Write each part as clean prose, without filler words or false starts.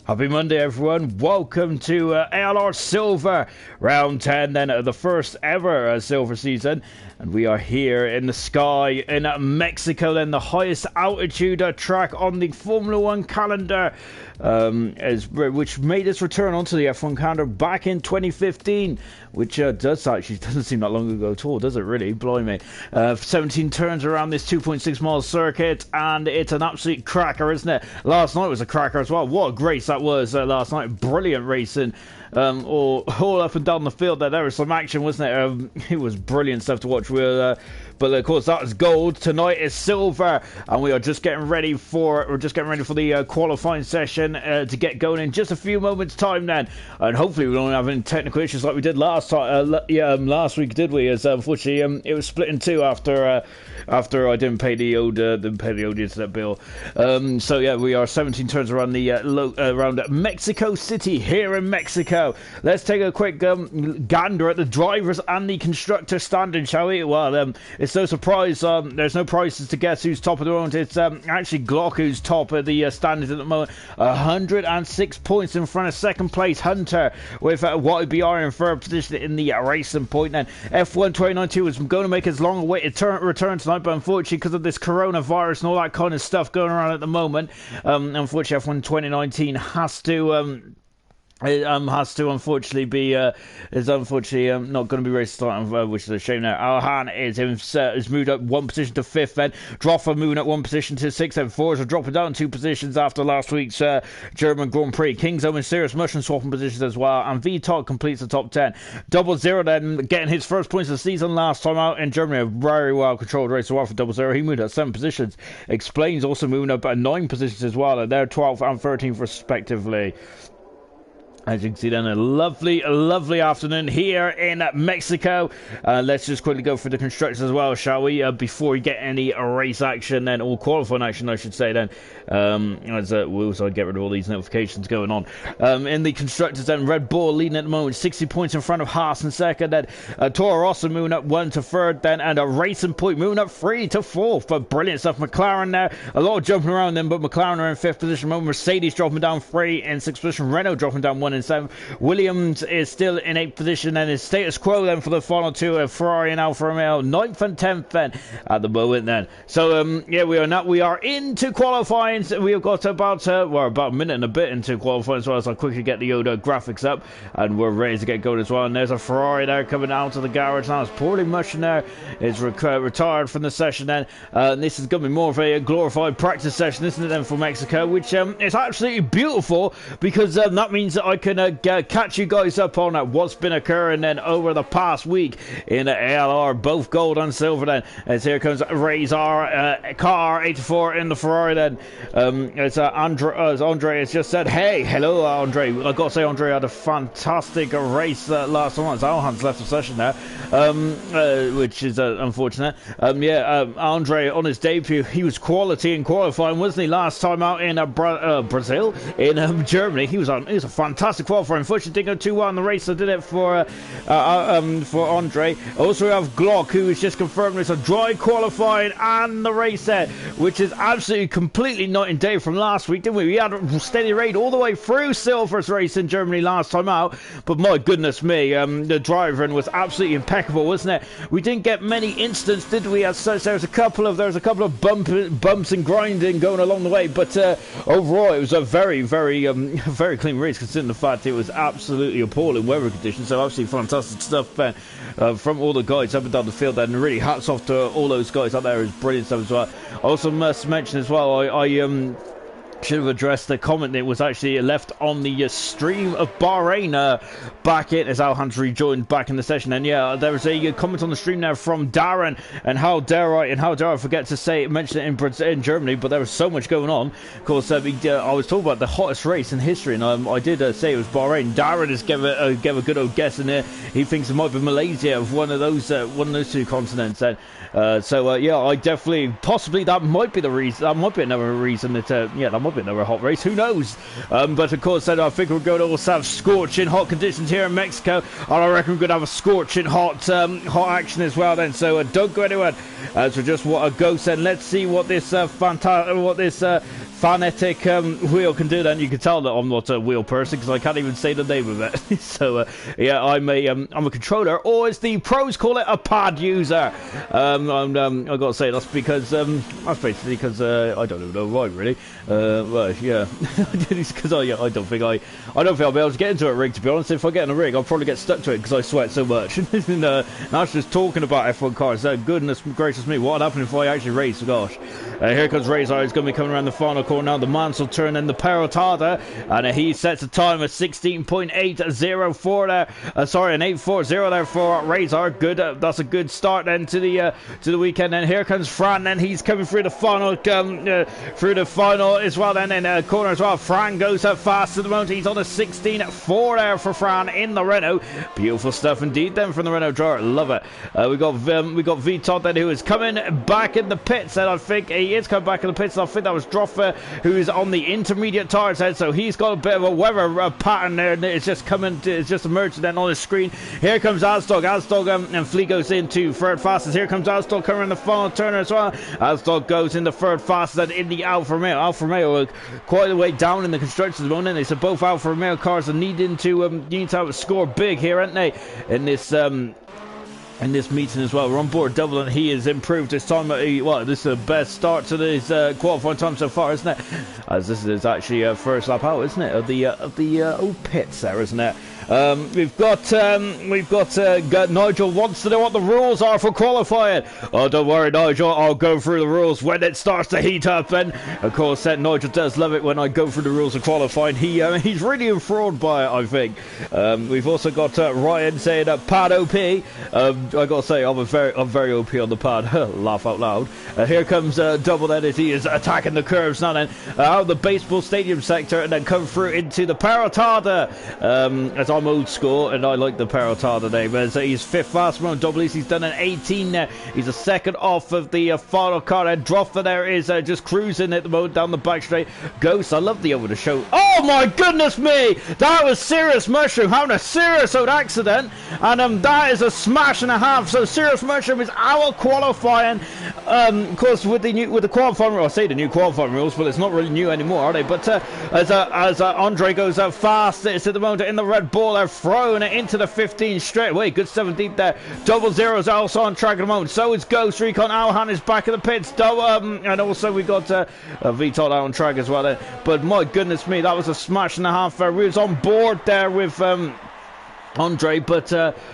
Happy Monday, everyone. Welcome to ALR Silver, round 10, then the first ever Silver season. And we are here in the sky in Mexico, then the highest altitude track on the Formula 1 calendar, which made its return onto the F1 calendar back in 2015, which doesn't seem that long ago at all, does it really? Blimey. 17 turns around this 2.6 mile circuit, and it's an absolute cracker, isn't it? Last night was a cracker as well. What a race that was last night. Brilliant racing. All up and down the field there was some action, wasn't it? It was brilliant stuff to watch. But of course that is gold. Tonight is silver, and we are just getting ready for the qualifying session to get going in just a few moments time then, and hopefully we don't have any technical issues like we did last time. Last week, did we? As unfortunately it was split in two after I didn't pay the internet bill. So yeah, we are 17 turns around the around Mexico City here in Mexico. Let's take a quick gander at the drivers and the constructor standing, shall we? Well, it's no surprise there's no prizes to guess who's top of the moment. It's actually Glock who's top of the standings at the moment. 106 points in front of second place Hunter, with YBR in third position in the racing point. Then F1 2019 was going to make its long-awaited return tonight, but unfortunately because of this coronavirus and all that kind of stuff going around at the moment, unfortunately F1 2019 has to unfortunately be not going to be race starting, which is a shame. Now Alhan is moved up one position to fifth, then Droffer moving up one position to sixth, and Forza are dropping down two positions after last week's German Grand Prix. King's Own and Serious Mushroom swapping positions as well, and VTOG completes the top 10. Double Zero then getting his first points of the season last time out in Germany. A very well controlled race as well for Double Zero. He moved up 7 positions. Explains also moving up 9 positions as well, and they're 12th and 13th respectively. As you can see then, a lovely afternoon here in Mexico. Let's just quickly go through the constructors as well, shall we? Before we get any race action then, or qualifying action I should say then. We also get rid of all these notifications going on. In the constructors then, Red Bull leading at the moment, 60 points in front of Haas in second. Then Toro Rosso moving up 1 to third then, and a Racing Point moving up 3 to fourth. But brilliant stuff. McLaren there, a lot of jumping around them, but McLaren are in 5th position. Mercedes dropping down 3 in 6th position. Renault dropping down 1 in 7th. Williams is still in 8th position, and is status quo then for the final two of Ferrari and Alfa Romeo, 9th and 10th then at the moment then. So yeah, we are into qualifying. We have got about a minute and a bit into qualifying as well, as I quickly get the Yoda graphics up, and we're ready to get going as well. And there's a Ferrari there coming out of the garage now. It's poorly mushing there. It's retired from the session then. This is going to be more of a glorified practice session, isn't it then, for Mexico, which is absolutely beautiful, because that means that I can catch you guys up on what's been occurring then over the past week in ALR, both gold and silver then. As here comes Razor car 84 in the Ferrari then. It's Andre has just said, hey, hello Andre. I gotta say, Andre had a fantastic race last time. Alhan's left the session there, which is unfortunate. Andre on his debut, he was quality in qualifying, wasn't he, last time out in Brazil, in Germany. He was a fantastic qualifier. Unfortunately didn't go too well in the race, so did it for Andre. Also we have Glock, who is just confirmed it's a dry qualifying and the race there, which is absolutely completely night and day from last week, didn't we? We had a steady raid all the way through Silver's race in Germany last time out, but my goodness me, the driving was absolutely impeccable, wasn't it? We didn't get many incidents, did we? As such, there was a couple of bumps and grinding going along the way, but overall it was a very very clean race, considering the fact it was absolutely appalling weather conditions. So absolutely fantastic stuff from all the guys up and down the field there, and really hats off to all those guys out there. It was brilliant stuff as well. I also must mention as well, I should have addressed the comment that was actually left on the stream of Bahrain back in, as Alhan's rejoined back in the session. And yeah, there was a comment on the stream now from Darren, and how dare I forget to mention it in Germany, but there was so much going on. Of course, I was talking about the hottest race in history, and I did say it was Bahrain. Darren has gave a good old guess in there. He thinks it might be Malaysia, of one of those two continents. And yeah, I definitely, possibly that might be the reason. That might be another reason that that might be another hot race. Who knows? But of course, then I think we're going to also have scorching hot conditions here in Mexico, and I reckon we're going to have a scorching hot action as well. Then, so don't go anywhere. So just what a ghost. And let's see what this phonetic wheel can do that. And you can tell that I'm not a wheel person because I can't even say the name of it. So yeah, I'm a controller, or as the pros call it, a pad user. I gotta say that's because that's basically because I don't even know why really. Well, yeah, because I don't think I'll be able to get into a rig, to be honest. If I get in a rig, I'll probably get stuck to it because I sweat so much. And that's just talking about F1 cars. Goodness gracious me, what would happen if I actually race? Gosh. Here comes Razor. He's going to be coming around the final corner now. The Mansell turn and the Perotada, and he sets a time of 16.804 there. Sorry, an 8.40 there for Razor. Good. That's a good start then to the weekend. And here comes Fran. Then he's coming through the final as well. Then in corner as well. Fran goes up fast at the moment. He's on a 16.4 there for Fran in the Renault. Beautiful stuff indeed then from the Renault drawer. Love it. We got V-Todd then, who is coming back in the pits, and I think he is coming back in the pits. I think that was Droffer, who is on the intermediate tires head, so he's got a bit of a weather pattern there, and it's just emerging then on the screen. Here comes Asdog, and Flea goes into third fastest. Here comes Asdog coming in the final turn as well. Asdog goes in the third fastest, and in the Alfa Romeo are quite a way down in the constructors at the moment. They said both Alfa Romeo cars are needing to score big here, aren't they, in this meeting as well. We're on board Dublin. He has improved this time. This is the best start to this qualifying time so far, isn't it? As this is actually first lap out, isn't it? Of the old pits there, isn't it? We've got Nigel wants to know what the rules are for qualifying. Oh, don't worry, Nigel. I'll go through the rules when it starts to heat up. And of course, Nigel does love it when I go through the rules of qualifying. He's really enthralled by it, I think. We've also got Ryan saying pad OP. I gotta say, I'm very OP on the pad. Laugh out loud. Here comes Double then as he is attacking the curves now. Then out of the baseball stadium sector, and then come through into the Perotada. As I'm old school, and I like the Perotada name. As he's fifth fast on double E's. He's done an 18 there. He's a second off of the final car. And Droffer there is just cruising at the moment down the back straight. Ghost, I love the over the show. Oh my goodness me! That was Serious Mushroom having a serious old accident, and that is a smash and a half. So Serious Mushroom is out qualifying. Of course, with the qualifying rules, I say the new qualifying rules, but it's not really new anymore, are they? But as Andre goes out fast, it's at the moment in the Red Bull. They're throwing it into the 15 straight away. Good 17th there. Double Zero's also on track at the moment. So is Ghost Recon. Alhan is back in the pits. And also we got VTOL out on track as well there. But my goodness me, that was a smash and a half. We was on board there with Andre, but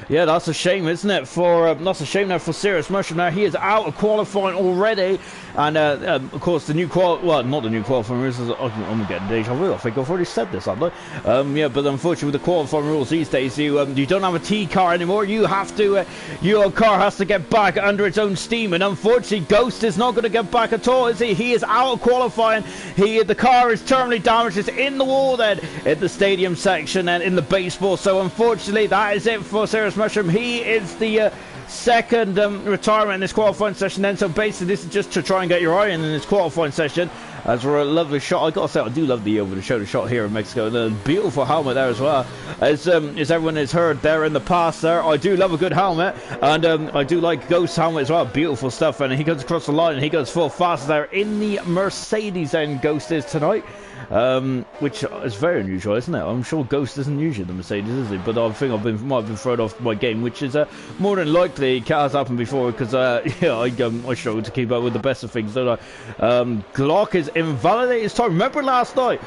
yeah, that's a shame, isn't it? That's a shame there for Serious Mushroom. Now he is out of qualifying already, and of course the new not the new qualifying rules. I'm getting deja vu. I think I've already said this, haven't I? Yeah, but unfortunately with the qualifying rules these days, you don't have a T car anymore. You have to your car has to get back under its own steam, and unfortunately Ghost is not going to get back at all, is he? He is out of qualifying. The car is terminally damaged. It's in the wall then at the stadium section and in the baseball. So unfortunately, that is it for Serious Mushroom. He is the second retirement in this qualifying session then. So basically this is just to try and get your eye in this qualifying session. As for a lovely shot, I gotta say I do love the over the shoulder shot here in Mexico. The beautiful helmet there as well. As everyone has heard there in the past there, I do love a good helmet, and I do like Ghost helmet as well. Beautiful stuff. And he goes across the line and he goes full fast there in the Mercedes then Ghost is tonight. Which is very unusual, isn't it? I'm sure Ghost isn't usually the Mercedes, is he? But I think might have been thrown off my game, which is more than likely has happened before, because yeah, I struggle to keep up with the best of things, don't I? Glock is invalidated his time. Remember last night,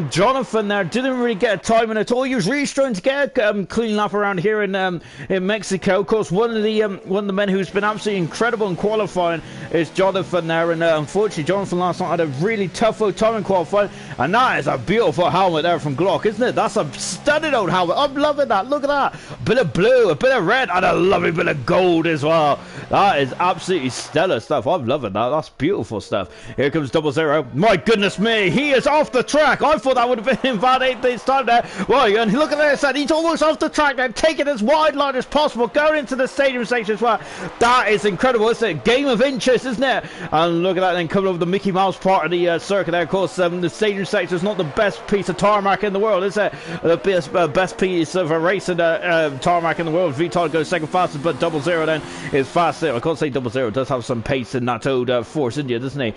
Jonathan there didn't really get a time in at all. He was really struggling to get a clean lap around here in Mexico. Of course, one of the men who's been absolutely incredible in qualifying is Jonathan there, and unfortunately, Jonathan last night had a really tough time in qualifying. And that is a beautiful helmet there from Glock, isn't it? That's a stunning old helmet. I'm loving that. Look at that. A bit of blue, a bit of red, and a lovely bit of gold as well. That is absolutely stellar stuff. I'm loving that. That's beautiful stuff. Here comes Double Zero. My goodness me. He is off the track. I thought that would have been invalidated this time there. Well, and look at this. He's almost off the track there. Taking as wide line as possible. Going into the stadium section as well. That is incredible, isn't it? Game of inches, isn't it? And look at that then coming over the Mickey Mouse part of the circuit there. Of course, the stadium sector is not the best piece of tarmac in the world, is it? The best piece of a racing tarmac in the world. VTOL goes second fastest, but Double Zero then is faster. I can't say Double Zero does have some pace in that old Force India, doesn't he?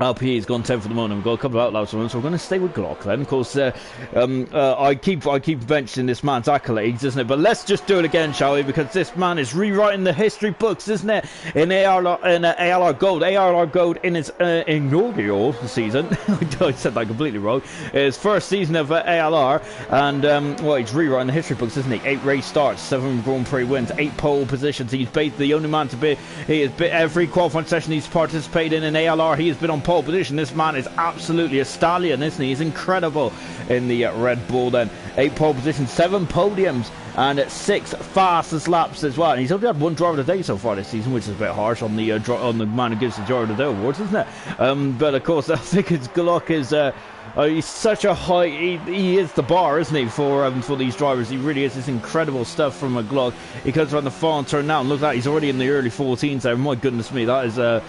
LPE's gone 10 for the moment. We've got a couple of outlaws on, so we're going to stay with Glock then. Of course, I keep mentioning this man's accolades, isn't it? But let's just do it again, shall we? Because this man is rewriting the history books, isn't it? In ALR Gold. ALR Gold in its inaugural season. I said that completely wrong. His first season of ALR. And, well, he's rewriting the history books, isn't he? 8 race starts, 7 Grand Prix wins, 8 pole positions. He's basically the only man to be... He has been every qualifying session he's participated in ALR. He has been on pole position. This man is absolutely a stallion, isn't he? He's incredible in the Red Bull then. 8 pole positions, 7 podiums, and 6 fastest laps as well. And he's only had 1 driver of the day so far this season, which is a bit harsh on the man who gives the driver of the day awards, isn't it? But of course, I think it's Glock is he's such a high. He is the bar, isn't he, for these drivers? He really is. It's incredible stuff from a Glock. He comes around the far turn now, and look at that. He's already in the early 14s there. My goodness me, that is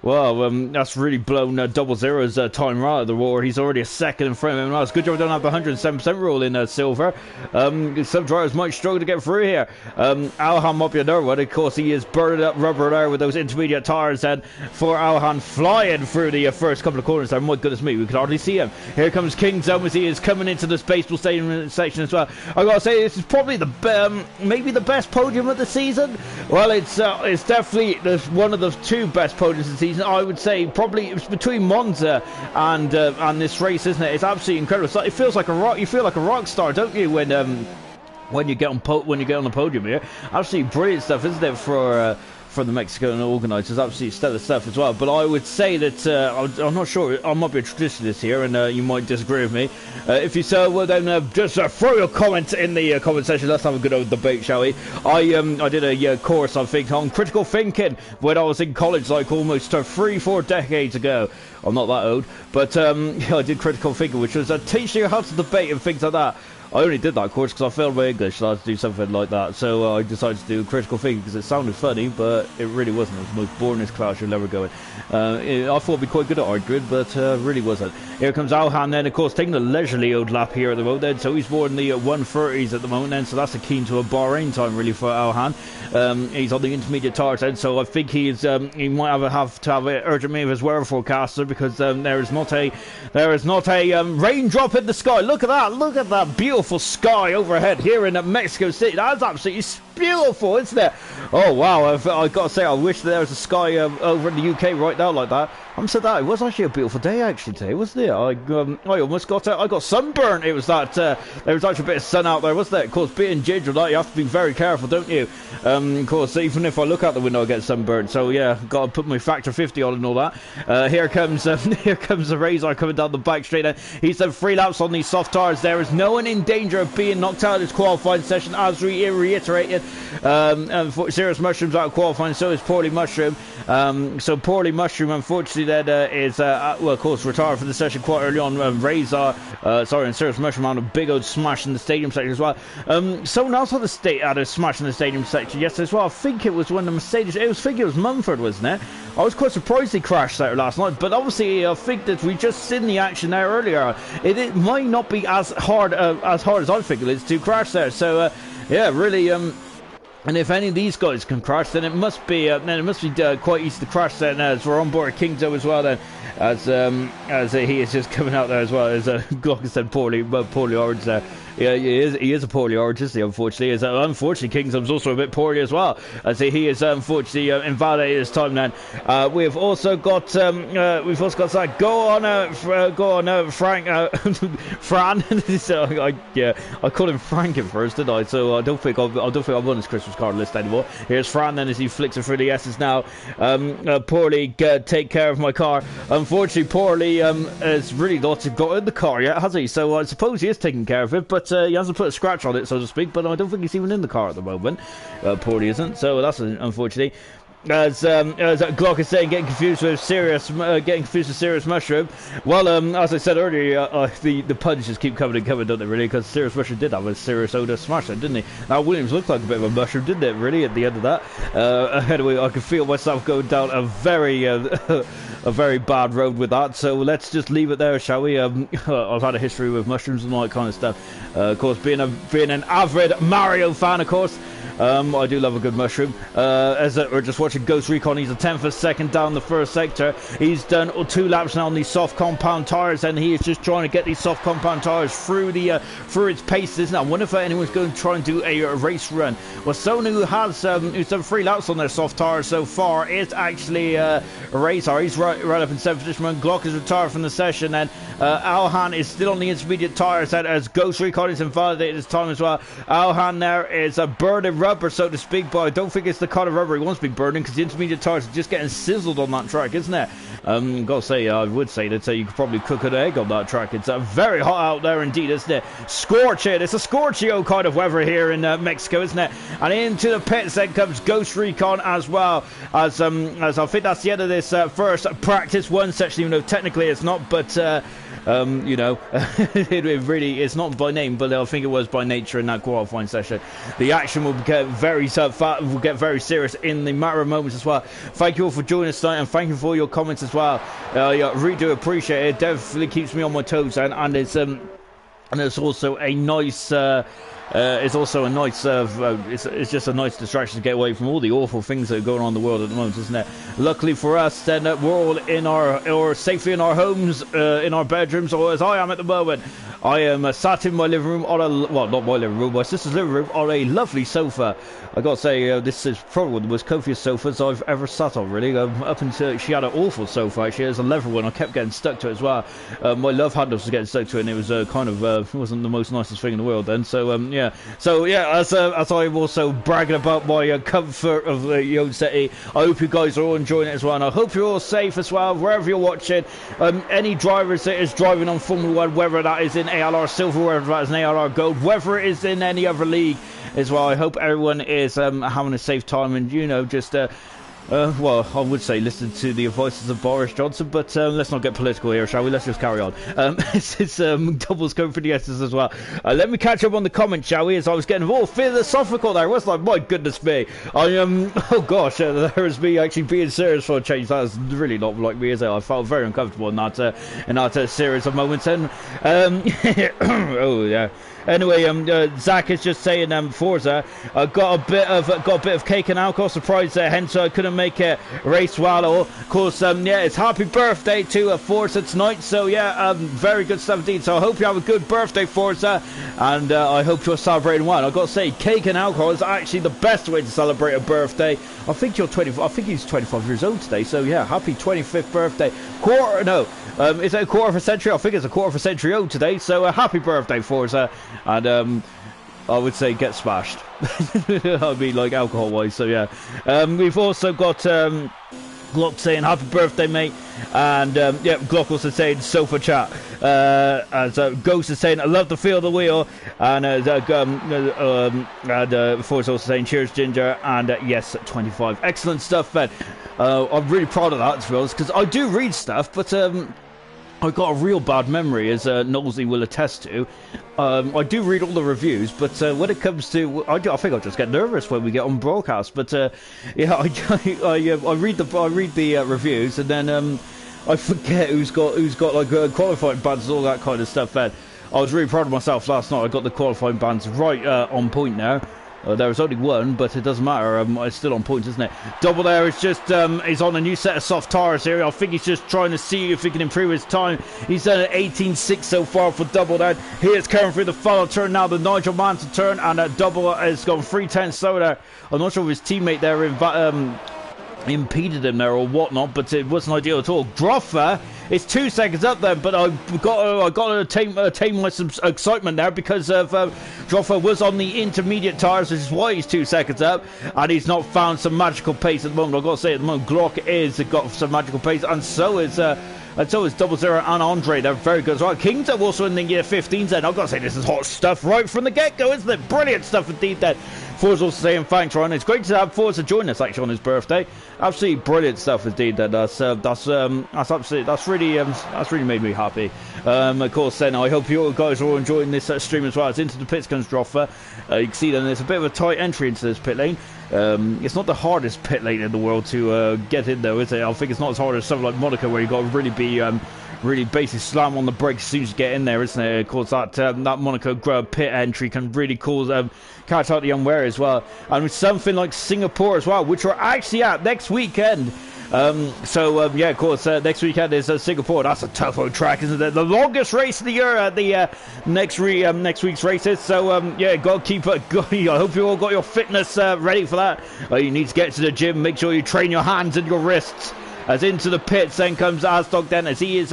well, that's really blown double zeros time right at the water. He's already a second in front of him. Well, it's good job we don't have the 107% rule in silver. Some drivers might struggle to get through here. Alhan might be another one. Of course, he is burning up rubber there with those intermediate tyres. And for Alhan flying through the first couple of corners there. My goodness me, we could hardly see him. Here comes King Zone as he is coming into this baseball stadium section as well. I gotta say, this is probably the maybe the best podium of the season. Well, it's definitely one of the 2 best podiums of the season. I would say probably it's between Monza and this race, isn't it? It's absolutely incredible. It feels like a rock. You feel like a rock star, don't you, when you get on the podium here? Absolutely brilliant stuff, isn't it, for the Mexican organisers? Absolutely stellar stuff as well. But I would say that I'm not sure. I might be a traditionalist here, and you might disagree with me. If you so, well then just throw your comments in the comment section. Let's have a good old debate, shall we? I did a course, I think, on critical thinking when I was in college, like almost 3-4 decades ago. I'm not that old, but yeah, I did critical thinking, which was teaching you how to debate and things like that. I only did that course because I failed my English, so I had to do something like that. So I decided to do critical thinking because it sounded funny, but it really wasn't. It was the most boringest class you'll ever go in. I thought I'd be quite good at arguing, but really wasn't. Here comes Alhan then, of course, taking a leisurely old lap here at the moment then. So he's more in the 130s at the moment then, so that's akin to a Bahrain time really for Alhan. He's on the intermediate tires then, so I think he might have to have an urgent meeting with his weather forecaster because there is not a raindrop in the sky. Look at that beautiful sky overhead here in Mexico City. That's absolutely beautiful, isn't it? Oh wow, I've got to say, I wish there was a sky over in the UK right now like that. I'm said that it was actually a beautiful day actually today, wasn't it? I almost got I got sunburnt. It was that there was actually a bit of sun out there, wasn't it? Of course, being ginger like, you have to be very careful, don't you? Of course, even if I look out the window, I get sunburnt. So yeah, got to put my factor 50 on and all that. Here comes the Razor coming down the back straight. He's done 3 laps on these soft tires. There is no one in danger of being knocked out of this qualifying session, as reiterated. Serious Mushroom's out of qualifying, so is Poorly Mushroom. So Poorly Mushroom, unfortunately, then is well, of course, retired for the session quite early on. And Serious Mushroom had a big old smash in the stadium section as well. Someone else had a smash in the stadium section yesterday as well. I think it was one of the Mercedes. I think it was Mumford, wasn't it? I was quite surprised he crashed there last night, but obviously I think that we just seen the action there earlier. It might not be as hard as I think it is to crash there. So yeah, really. And if any of these guys can crash, then it must be quite easy to crash. Then as we're on board Kingzo as well, then as he is just coming out there as well as Glock said, poorly orange there. Yeah, he is a poorly orange, isn't he? Unfortunately, unfortunately, Kingdom's also a bit poorly as well. As he is unfortunately invalidated his time. Then we've also got that go on Frank Fran. I called him Frank at first, didn't I? So I don't think I'm on his Christmas card list anymore. Here's Fran then as he flicks it through the S's now. Poorly take care of my car. Unfortunately, Poorly has really not got in the car yet, has he? So I suppose he is taking care of it, but he hasn't put a scratch on it, so to speak. But I don't think he's even in the car at the moment. Poorly isn't, so that's unfortunately. As Glock is saying, getting confused with Serious Mushroom. Well, as I said earlier, the puns just keep coming and coming, don't they, really? Because Serious Mushroom did have a Serious Oda smash then, didn't he? Now, Williams looked like a bit of a mushroom, didn't it, really, at the end of that? Anyway, I could feel myself going down a very a very bad road with that. So let's just leave it there, shall we? I've had a history with mushrooms and all that kind of stuff. Of course, being an avid Mario fan, of course. I do love a good mushroom. As we're just watching Ghost Recon, he's a 10th of second down the first sector. He's done 2 laps now on these soft compound tires, and he is just trying to get these soft compound tires through its paces. Now, I wonder if anyone's going to try and do a race run. Well, someone who has who's done 3 laps on their soft tires so far is actually a racer. He's right up in 7th position. Glock is retired from the session, and Alhan is still on the intermediate tires as Ghost Recon is invalidated this time as well. Alhan there is a burning rubber, so to speak, but I don't think it's the kind of rubber he wants to be burning, because the intermediate tires are just getting sizzled on that track, isn't it? Gotta say, I would say that you could probably cook an egg on that track. It's very hot out there indeed, isn't it? Scorching. It's a scorchio kind of weather here in Mexico, isn't it? And into the pits then comes Ghost Recon as well, as I think that's the end of this first practice 1 section, even though technically it's not, but you know, it really, it's not by name, but I think it was by nature in that qualifying session. The action will get very serious in the matter of moments as well. Thank you all for joining us tonight, and thank you for all your comments as well. Yeah, really do appreciate it. It definitely keeps me on my toes, and it's also a nice it's just a nice distraction to get away from all the awful things that are going on in the world at the moment, isn't it? Luckily for us, then, we're all in or safely in our homes, in our bedrooms, or as I am at the moment. I am sat in my living room well, not my living room, my sister's living room, on a lovely sofa. I gotta say, this is probably one of the most comfiest sofas I've ever sat on, really. Up until she had an awful sofa, actually. It was a leather one. I kept getting stuck to it as well. My love handles were getting stuck to it, and it was it wasn't the most nicest thing in the world then. So, yeah. So, yeah, as I'm also bragging about my comfort of the Yode City, I hope you guys are all enjoying it as well, and I hope you're all safe as well, wherever you're watching. Any drivers that is driving on Formula 1, whether that is in ALR Silver, whether that is in ALR Gold, whether it is in any other league as well, I hope everyone is having a safe time, and, you know, just well, I would say listen to the advices of Boris Johnson, but let's not get political here, shall we? Let's just carry on. It's doubles going for the S's as well. Let me catch up on the comments, shall we? As I was getting all philosophical there, I was like, my goodness me. Oh gosh, there was me actually being serious for a change. That's really not like me, is it? I felt very uncomfortable in that series of moments, and oh yeah. Anyway, Zach is just saying, Forza got a bit of cake and alcohol. Surprised hence I couldn't make it race well. Of course, yeah, it's happy birthday to Forza tonight. So yeah, very good stuff indeed. So I hope you have a good birthday, Forza, and I hope you're celebrating well. I've got to say, cake and alcohol is actually the best way to celebrate a birthday. I think you're 20. I think he's 25 years old today. So yeah, happy 25th birthday. Is it a quarter of a century? I think it's a quarter of a century old today. So happy birthday, Forza. And I would say get smashed. I mean, like, alcohol wise. So yeah, we've also got Glock saying happy birthday, mate, and yeah, Glock also saying sofa chat. As Ghost is saying I love the feel of the wheel, and Force also saying cheers, Ginger, and yes, 25. Excellent stuff, Ben. I'm really proud of that, to be honest, because I do read stuff, but I've got a real bad memory, as Knowlesy will attest to. I do read all the reviews, but when it comes to, I think I'll just get nervous when we get on broadcast. But yeah, I read the reviews, and then I forget who's got like qualifying bands and all that kind of stuff. Then I was really proud of myself last night. I got the qualifying bands right on point now. There was only one, but it doesn't matter. It's still on point, isn't it? Double there is just he's on a new set of soft tires here. I think he's just trying to see if he can improve his time. He's done an 18.6 so far for Double there. Here's coming through the final turn now, the Nigel Mansell turn, and Double has gone 3/10 slow there. I'm not sure if his teammate there impeded him there or whatnot, but it wasn't ideal at all. Groffer is 2 seconds up there, but I've got to tame my some excitement there, because of Groffer was on the intermediate tires, which is why he's 2 seconds up, and he's not found some magical pace at the moment. I've got to say, at the moment, Glock is got some magical pace, and so is Double Zero and Andre. They're very good as well. Kings are also in the year 15s then. I've got to say, this is hot stuff right from the get-go, isn't it? Brilliant stuff indeed then. Forza also saying thanks, Ryan. It's great to have Forza join us actually on his birthday. Absolutely brilliant stuff indeed. That's really made me happy. Of course, then I hope you guys are all enjoying this stream as well. As Into the Pits comes Droffer. You can see then there's a bit of a tight entry into this pit lane. It's not the hardest pit lane in the world to get in though, is it? I think it's not as hard as something like Monaco where you got to really be really basically slam on the brakes as soon as you get in there, isn't it? Of course, that Monaco pit entry can really cause catch out the unwary as well. And with something like Singapore as well, which we're actually at next weekend. Yeah, of course, next weekend is Singapore. That's a tough old track, isn't it? The longest race of the year at the next week's races. So, yeah, got to keep it going. I hope you all got your fitness ready for that. You need to get to the gym. Make sure you train your hands and your wrists. As Into the Pits then comes Aztog then, as he is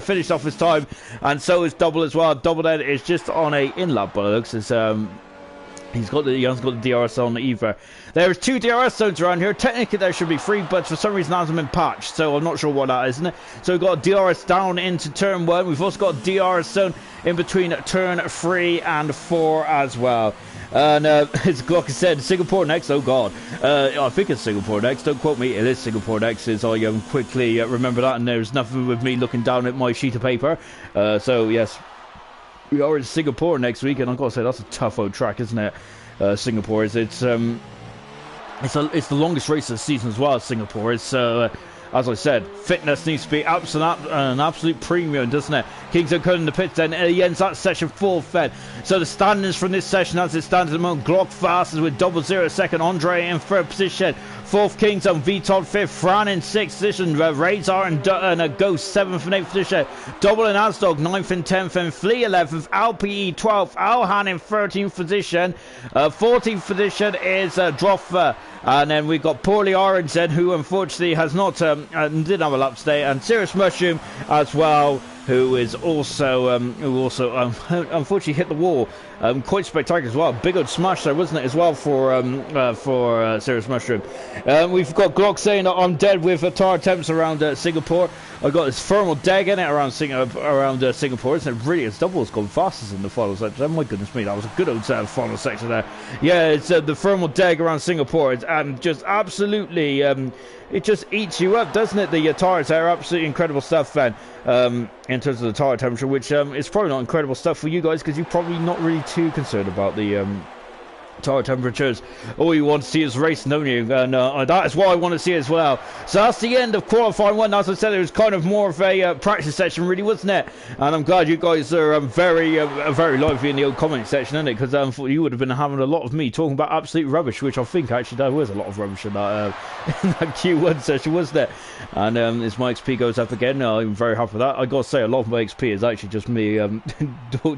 finished off his time, and so is Double as well. Double then is just on a in-lap, but it looks as he hasn't got the DRS on either. There's 2 DRS zones around here. Technically there should be 3, but for some reason it hasn't been patched, so I'm not sure what that is, isn't it? So we've got DRS down into turn 1. We've also got a DRS zone in between turn 3 and 4 as well. And as Glock said, Singapore next. Oh god, I think it's Singapore next. Don't quote me. It is Singapore next. As I quickly remember that, and there's nothing with me looking down at my sheet of paper. So yes, we are in Singapore next week, and I've got to say that's a tough old track, isn't it? Singapore is it's the longest race of the season as well. Singapore is. As I said, fitness needs to be an absolute premium, doesn't it? Kings are cutting the pits then. He ends that session 4th then. So the standings from this session as it stands at the moment, Glock fastest with 00 second, Andre in 3rd position. 4th Kings on Viton 5th, Fran in 6th position, Razor and a Ghost 7th and 8th position. Double and Asdog 9th and 10th, and Flea 11th, Alpe 12th, Alhan in 13th position. 14th position is Droffer. And then we've got Poorly Orange then, who unfortunately has not didn't have a lap today, and Serious Mushroom as well, who is also unfortunately hit the wall. Quite spectacular as well. Big old smash there, wasn't it, as well for Serious Mushroom. We've got Glock saying that I'm dead with tire temps around Singapore. I got this thermal deg in it around Singapore, isn't it? Really, it's Double's gone fastest in the final section. Oh my goodness me, that was a good old final section there. Yeah, it's the thermal deg around Singapore. It's just absolutely, it just eats you up, doesn't it? The tires are absolutely incredible stuff, then. In terms of the tire temperature, which is probably not incredible stuff for you guys because you're probably not really too concerned about the tire temperatures. All you want to see is racing, don't you? And that is what I want to see as well. So that's the end of qualifying 1. As I said, it was kind of more of a practice session, really, wasn't it? And I'm glad you guys are very lively in the old comment section, isn't it? Because you would have been having a lot of me talking about absolute rubbish, which I think actually there was a lot of rubbish in that Q1 session, wasn't it? And as my XP goes up again, I'm very happy with that. I got to say, a lot of my XP is actually just me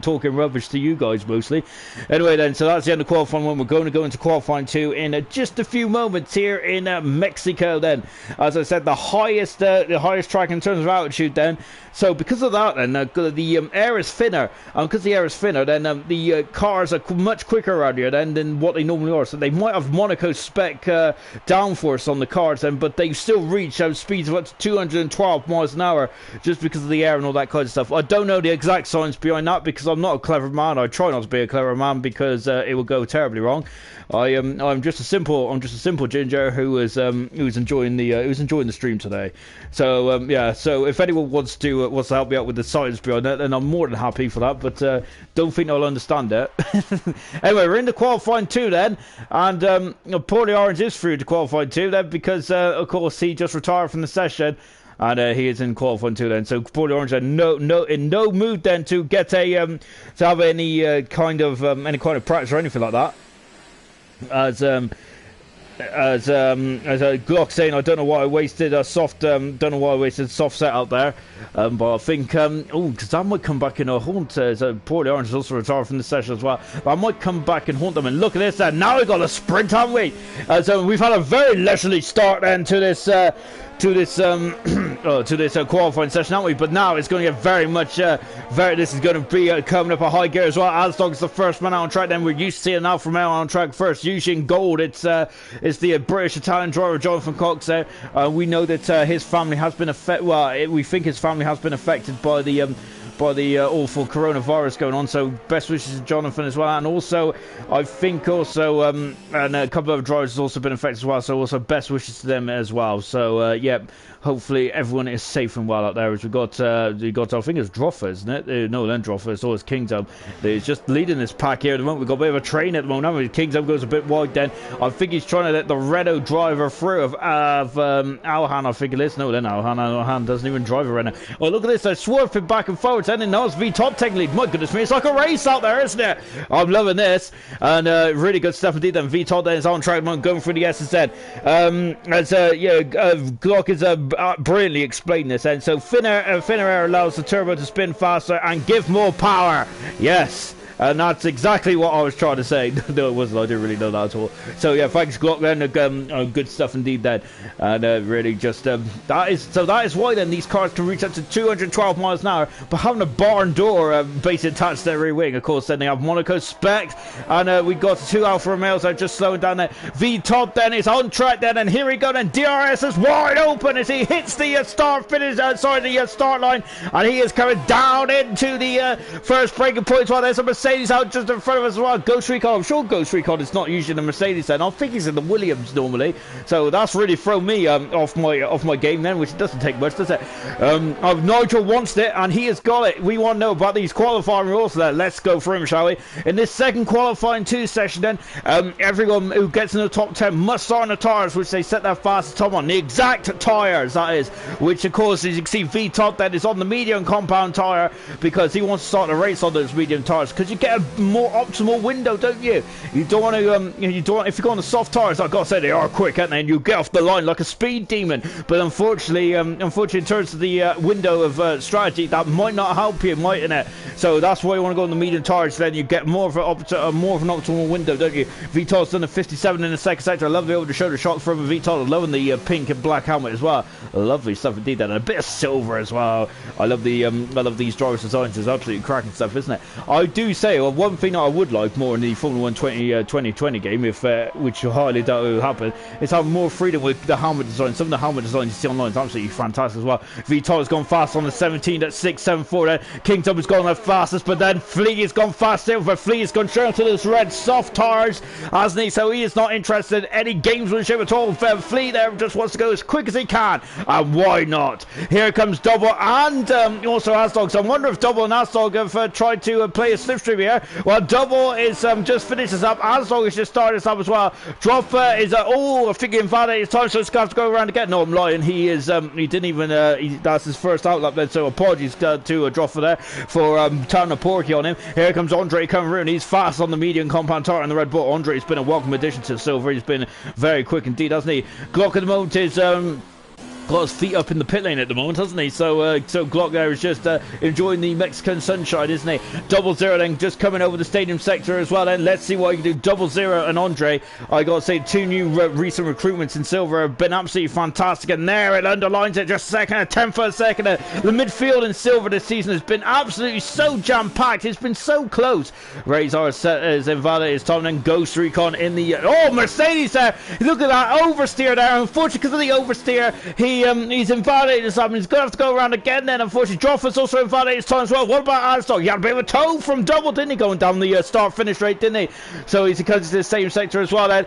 talking rubbish to you guys mostly. Anyway, then, so that's the end of qualifying 1. We're going to go into qualifying 2 in just a few moments here in Mexico. Then, as I said, the highest track in terms of altitude. Then, so because of that, then the air is thinner, and because the air is thinner, then the cars are much quicker around here than what they normally are. So they might have Monaco spec downforce on the cars, then, but they still reach speeds of up to 212 miles an hour just because of the air and all that kind of stuff. I don't know the exact science behind that because I'm not a clever man. I try not to be a clever man because it will go terribly wrong. I'm just a simple ginger who is enjoying the stream today. So yeah, so if anyone wants to help me out with the science behind that, then I'm more than happy for that. But don't think I'll understand it. Anyway, we're in the qualifying 2 then, and Poorly Orange is through to qualifying 2 then because of course he just retired from the session. And he is in qualifying 2 then. So Poorly Orange in no mood then to get to have any kind of practice or anything like that. As Glock saying, I don't know why I wasted a soft set out there, but I think because I might come back and haunt. Poorly Orange is also retired from the session as well. But I might come back and haunt them. And look at this, and now we got a sprint, haven't we? So we've had a very leisurely start then to this qualifying session, haven't we? But now it's going to get very much this is going to be coming up a high gear as well. Asdog's the first man out on track. Then we're used to seeing Alfa Romeo on track first, usually in gold. It's the British Italian driver Jonathan Cox there. We know that his family has been affected. Well, we think his family has been affected by the by the awful coronavirus going on. So best wishes to Jonathan as well, and also I think also and a couple of drivers has also been affected as well. So also best wishes to them as well. So yeah, hopefully everyone is safe and well out there. As we got I think it's Droffer, isn't it? No, then Droffer. It's always Kingdom. He's just leading this pack here at the moment. We've got a bit of a train at the moment. Kingdom goes a bit wide. Then I think he's trying to let the Renault driver through of Alhan. I think it is. No, then Alhan doesn't even drive a Renault. Oh, look at this! They're swerving back and forwards. And now it's V-Top taking lead. My goodness me, it's like a race out there, isn't it? I'm loving this, and really good stuff indeed. Then V-Top then is on track, going through the SSN. Glock is brilliantly explained this, and so thinner air allows the turbo to spin faster and give more power. Yes. And that's exactly what I was trying to say. No, it wasn't. I didn't really know that at all. So yeah, thanks Glock then. Good stuff indeed then. And really just that is why then these cars can reach up to 212 miles an hour, but having a barn door basically attached to their rear wing. Of course, then they have Monaco spec, and we got 2 Alfa Romeos that are just slowing down there. V-Top then is on track then, and here we go then. DRS is wide open as he hits the start line, and he is coming down into the first braking point. While there's a Mercedes out just in front of us as well. Ghost Recon. I'm sure Ghost Recon is not usually the Mercedes then. I think he's in the Williams normally. So that's really thrown me off my game then, which doesn't take much, does it? Nigel wants it, and he has got it. We want to know about these qualifying rules there. Let's go for him, shall we? In this second qualifying 2 session then, everyone who gets in the top 10 must start on the tyres, which they set their fastest time on. The exact tyres, that is. Which, of course, as you can see, V-Top then is on the medium compound tyre because he wants to start the race on those medium tyres, because you get a more optimal window, don't you? You don't want to, you don't want, if you go on the soft tyres, I've got to say they are quick, aren't they? And you get off the line like a speed demon. But unfortunately, in terms of the window of strategy, that might not help you, mightn't it? So that's why you want to go on the medium tyres. Then you get more of an optimal window, don't you? VTOL's done a 57 in the second sector. I love the over-the-shoulder shot from VTOL. I'm loving the pink and black helmet as well. Lovely stuff indeed. And a bit of silver as well. I love these drivers' designs. It's absolutely cracking stuff, isn't it? I do say, well, one thing that I would like more in the Formula 1 2020 game, which I highly doubt will happen, is have more freedom with the helmet design. Some of the helmet designs you see online is absolutely fantastic as well. VTOL has gone fast on the 17 at 6.74 there. Kingdom has gone the fastest, but then Flea has gone faster, but Flea has gone straight to those red soft tyres, hasn't he? So he is not interested in any gamesmanship at all. Flea there just wants to go as quick as he can, and why not? Here comes Double and also Asdog. So I wonder if Double and Asdog have tried to play a slipstream here. Well, Double is just finishes up. Asdog has just started this up as well. Dropper is I think he invalidated his time, so it's got to go around again. No, I'm lying. He is he didn't even that's his first outlap then, so apologies to Dropper there for turning a porky on him. Here comes Andre coming through, and he's fast on the medium compound tire on the Red Bull. Andre's been a welcome addition to Silver. He's been very quick indeed, hasn't he? Glock at the moment is got his feet up in the pit lane at the moment, hasn't he? So Glock there is just enjoying the Mexican sunshine, isn't he? 00 then just coming over the stadium sector as well. Then let's see what he can do. 00 and Andre, I got to say, 2 new recent recruitments in Silver have been absolutely fantastic, and there it underlines it just a second, a 10th for a second. The midfield in Silver this season has been absolutely so jam-packed. It's been so close. Razor is invalid his time, and Ghost Recon in the Mercedes there. Look at that oversteer there. Unfortunately, because of the oversteer, he's invalidated his time. He's going to have to go around again then, unfortunately. Droffer's also invalidated his time as well. What about Asdog? He had a bit of a toe from Double, didn't he? Going down the start-finish rate, didn't he? So he's comes to the stadium sector as well then.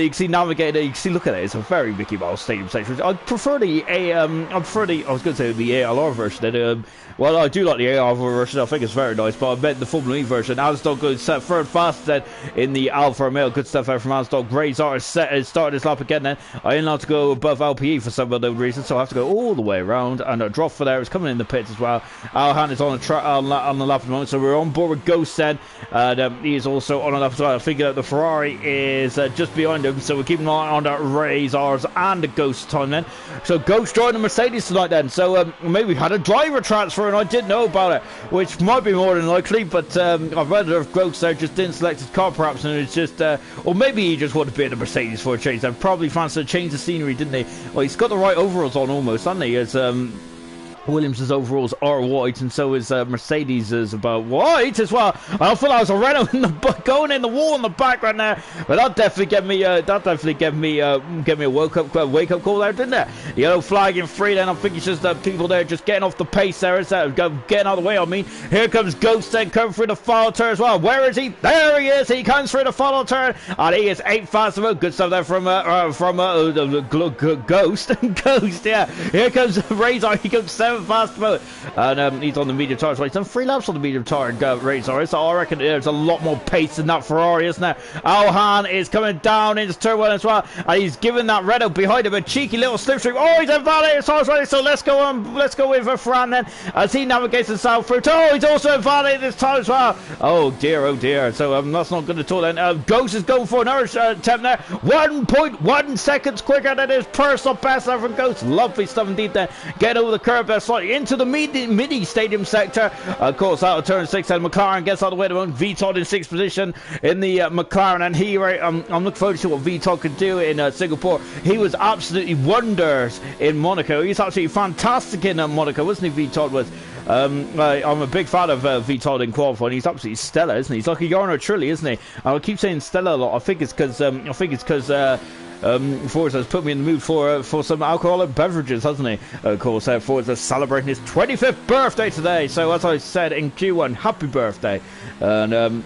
You can see Navigator. You can see, look at it. It's a very Mickey Mouse stadium sector. I prefer the I was going to say the ALR version then. Well, I do like the AR version. I think it's very nice, but I bet the Formula E version. Asdog goes third fast then in the Alfa Romeo. Good stuff out from Asdog. Razor has started his lap again then. I ain't allowed to go above LPE for some unknown reason, so I have to go all the way around. And a drop for there is coming in the pits as well. Alhan is on the lap at the moment, so we're on board with Ghost then. He is also on a lap as well. I think the Ferrari is just behind him, so we're keeping an eye on the Razors and the Ghost time then. So Ghost joined the Mercedes tonight then. So maybe we had a driver transfer and I didn't know about it, which might be more than likely, but I've read that if Ghost there just didn't select his car perhaps, and it's just or maybe he just wanted to be in the Mercedes for a change. They probably fancied to change the scenery, didn't he? Well, he's got the right overalls on almost, hasn't he? As Williams' overalls are white, and so is Mercedes is about white as well. I thought I was a Renault going in the wall in the background there, but that definitely gave me a wake up call there, didn't it? Yellow flag in free. Then I think it's just people there just getting off the pace there, getting out of the way. I mean, here comes Ghost then coming through the final turn as well. Where is he? There he is. He comes through the final turn, and he is 8th fastest. Good stuff there from Ghost. Ghost, yeah. Here comes Razor. He comes 7th fast mode, and he's on the medium tire. So he's done 3 laps on the medium tire. Razor, so I reckon there's a lot more pace than that Ferrari, isn't there? Alhan is coming down into turn 1 as well, and he's giving that Renault behind him a cheeky little slipstream. Oh, he's invalidated. So let's go with Fran then as he navigates the south through. Oh, he's also invalidated this time as well. Oh dear. So that's not good at all. Then Ghost is going for another attempt there. 1.1 seconds quicker than his personal best ever. Ghost, lovely stuff indeed there. Get over the curb there slightly into the mini stadium sector. Of course, out of turn 6, and McLaren gets out of the way. Vitold in 6th position in the McLaren, and I'm looking forward to see what Vitold could do in Singapore. He was absolutely wonders in Monaco. He's absolutely fantastic in Monaco, wasn't he? Vitold was. I'm a big fan of Vitold in qualifying. He's absolutely stellar, isn't he? He's like a Jarno Trulli, isn't he? I keep saying stellar a lot. I think it's because Forza has put me in the mood for some alcoholic beverages, hasn't he? Of course, Forza celebrating his 25th birthday today. So as I said in Q1, happy birthday. And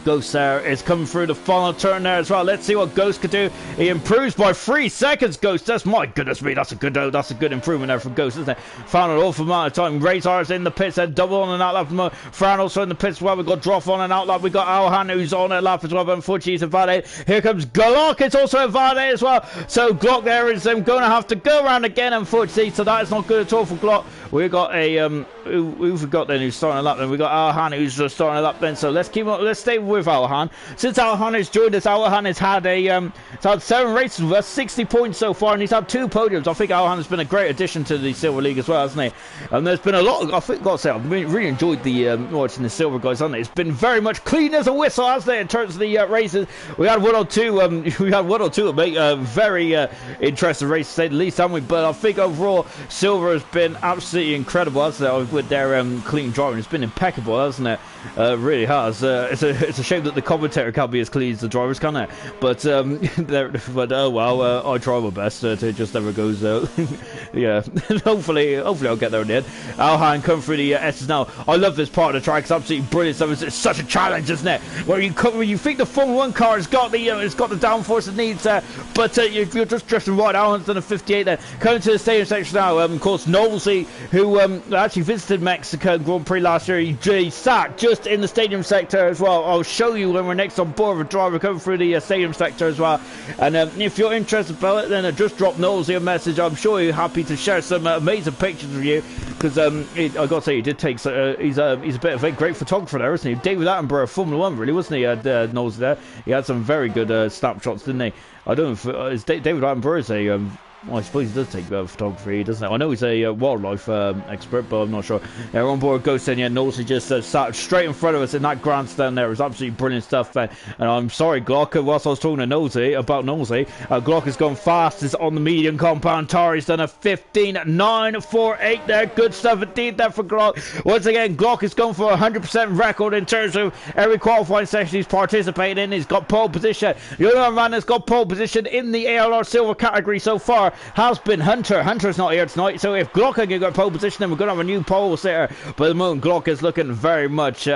Ghost there is coming through the final turn there as well. Let's see what Ghost could do. He improves by 3 seconds. Ghost, that's my goodness me. That's a good improvement there from Ghost, isn't it? Found an awful amount of time. Razor's in the pits. They're double on and out lap. Fran also in the pits as well. We've got Droff on and out lap. We've got Alhan who's on a lap as well, but unfortunately he's invalidated. Here comes Glock. It's also invalidated as well. So Glock there is going to have to go around again, unfortunately. So that is not good at all for Glock. We've got a who've got then who's starting a lap then. We've got Alhan who's starting a lap then. So let's stay with Alhan. Since Alhan has joined us, Alhan has had 7 races with us, 60 points so far, and he's had 2 podiums. I think Alhan has been a great addition to the Silver League as well, hasn't he? And there's been a lot. I think, gotta say, I've really enjoyed the watching the Silver guys, hasn't it? It's been very much clean as a whistle, hasn't it? In terms of the races, we had one or two very interesting races, to say the least, haven't we? But I think overall, Silver has been absolutely incredible, hasn't it? With their clean driving, it's been impeccable, hasn't it? Really has. It's a shame that the commentator can't be as clean as the drivers, can it? But oh well, I try my best. It just never goes. Yeah, hopefully I'll get there in the end. Alhan come through the S's now. I love this part of the track. It's absolutely brilliant. It's such a challenge, isn't it? Where you think the Formula 1 car has got the downforce it needs, but you're just drifting right. Alhan's done a 58 there. Coming to the stadium section now. Of course, Knowlesy, who actually visited Mexico Grand Prix last year, he sat just in the stadium sector as well. I'll show you when we're next on board with a driver coming through the stadium sector as well. And if you're interested about it, then just drop Knowlesy a message. I'm sure he's happy to share some amazing pictures with you, because I got to say, he did take he's a bit of a great photographer there, isn't he? David Attenborough, Formula 1, really, wasn't he? Knowlesy there. He had some very good snapshots, didn't he? I don't know if David Attenborough is a well, I suppose he does take photography, doesn't he? I know he's a wildlife expert, but I'm not sure. Yeah, we're on board Ghost, and yeah, Knowlesy just sat straight in front of us in that grandstand there. It was absolutely brilliant stuff. And I'm sorry, Glock, whilst I was talking to Knowlesy, Glock has gone fastest on the medium compound tire. He's done a 15.948 there. Good stuff indeed there for Glock. Once again, Glock has gone for a 100% record in terms of every qualifying session he's participated in. He's got pole position. The other man that's got pole position in the ALR silver category so far has been Hunter. Hunter's not here tonight, so if Glock can get pole position, then we're going to have a new pole sitter. But at the moment, Glock is looking very much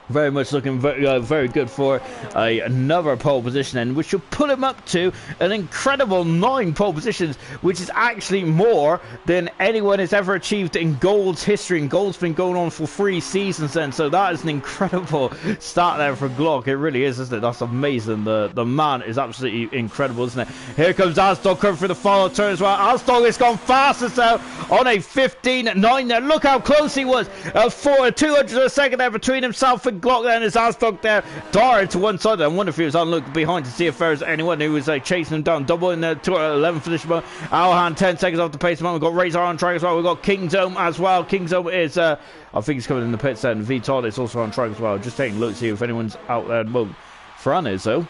looking very good for another pole position, and which should put him up to an incredible 9 pole positions, which is actually more than anyone has ever achieved in Gold's history. And Gold's been going on for 3 seasons then, so that is an incredible start there for Glock. It really is, isn't it? That's amazing. The man is absolutely incredible, isn't it? Here comes Asdog coming for the final turn as well. Asdog has gone fastest out on a 15.9 there. Look how close he was, for 200 a second there between himself and Glock there, and his Asdog there darted to one side. I wonder if he was on look behind to see if there's anyone who was chasing him down. Double in the 11th position. Alhan 10 seconds off the pace. We've got Razor on track as well. We've got Kingdome as well. Kingdome is I think he's coming in the pits, and Vitold is also on track as well. Just taking a look to see if anyone's out there at the moment. Fran is though.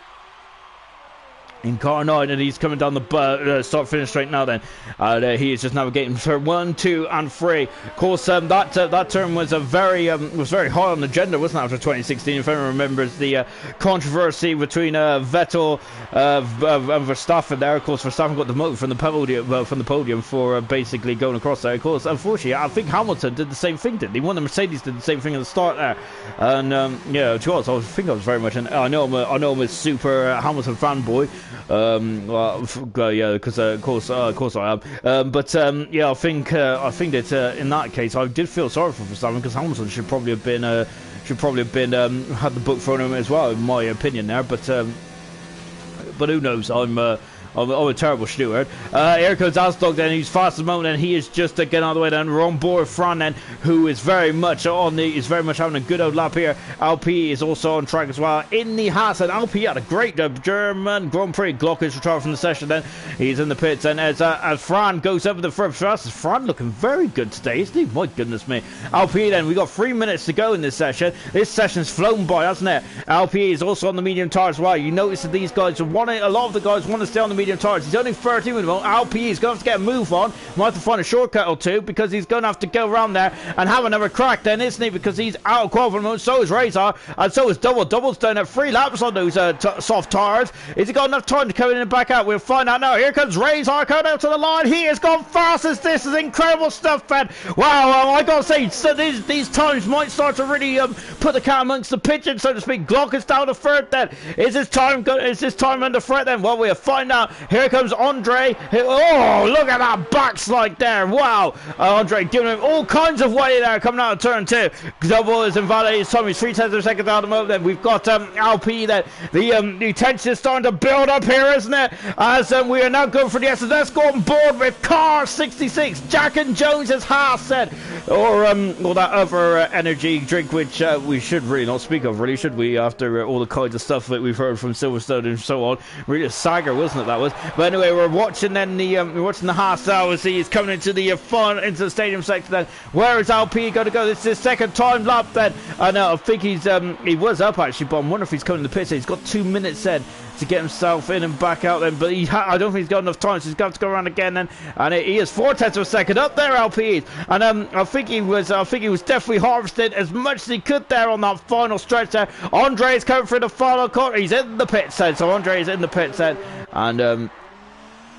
in car 9, and he's coming down the start finish straight now then. He is just navigating turn 1, 2 and 3. Of course, that turn was very high on the agenda, wasn't it, after 2016? If anyone remembers the controversy between Vettel and Verstappen there. Of course, Verstappen got demoted from the podium for basically going across there. Of course, unfortunately, I think Hamilton did the same thing, didn't he? One of the Mercedes did the same thing at the start there. And yeah, to us, I think I was very much I know I'm a super Hamilton fanboy. Yeah, because of course I am. But yeah, I think that in that case, I did feel sorry for Verstappen, because Hamilton should probably have been had the book thrown at him as well, in my opinion there. But who knows? I'm a terrible steward. Here comes Asdog then, he's fast at the moment, and he is just getting out of the way then. We're on board Fran then, who is very much having a good old lap here. Alp is also on track as well in the Haas, and Alp had a great German Grand Prix. Glock is retired from the session then. He's in the pits, and as Fran goes up with the front thrust, Fran looking very good today, isn't he? My goodness me. Alp then, we got 3 minutes to go in this session. This session's flown by, hasn't it? Alp is also on the medium tire as well. You notice that these guys a lot of the guys want to stay on the medium tires. He's only 13 with them. Alp is going to have to get a move on. Might have to find a shortcut or two, because he's going to have to go around there and have another crack then, isn't he? Because he's out of qualifying. So is Razor, and so is Double's done at 3 laps on those soft tires. Is he got enough time to come in and back out? We'll find out now. Here comes Razor coming out to the line. He has gone fastest. This is incredible stuff, man. Wow, I gotta say, so these times might start to really put the cat amongst the pigeons, so to speak. Glock is down to third then. Is this time under threat then? Well, we'll find out. Here comes Andre. Oh, look at that backslide there. Wow. Andre giving him all kinds of way there, coming out of turn 2. Double is invalidated. His time is 3 tenths of a second out of the moment. Then we've got Alp then. The tension is starting to build up here, isn't it? As we are now going for the SS. Let's go on board with car 66. Jack and Jones, as Haas said. Or that other energy drink, which we should really not speak of, really, should we? After all the kinds of stuff that we've heard from Silverstone and so on. Really a saga, wasn't it, that was? But anyway, we're watching then the Haas now as he's coming into the stadium section then. Where is Alp going to go? This is his second time lap then. I know, I think he was up actually, but I wonder if he's coming to the pits. He's got 2 minutes then to get himself in and back out then, but I don't think he's got enough time, so he's got to go around again then, and he is 4 tenths of a second up there, Alp is. And I think he was definitely harvested as much as he could there on that final stretch there. Andre is coming through the final corner. He's in the pits then, so Andre is in the pits then,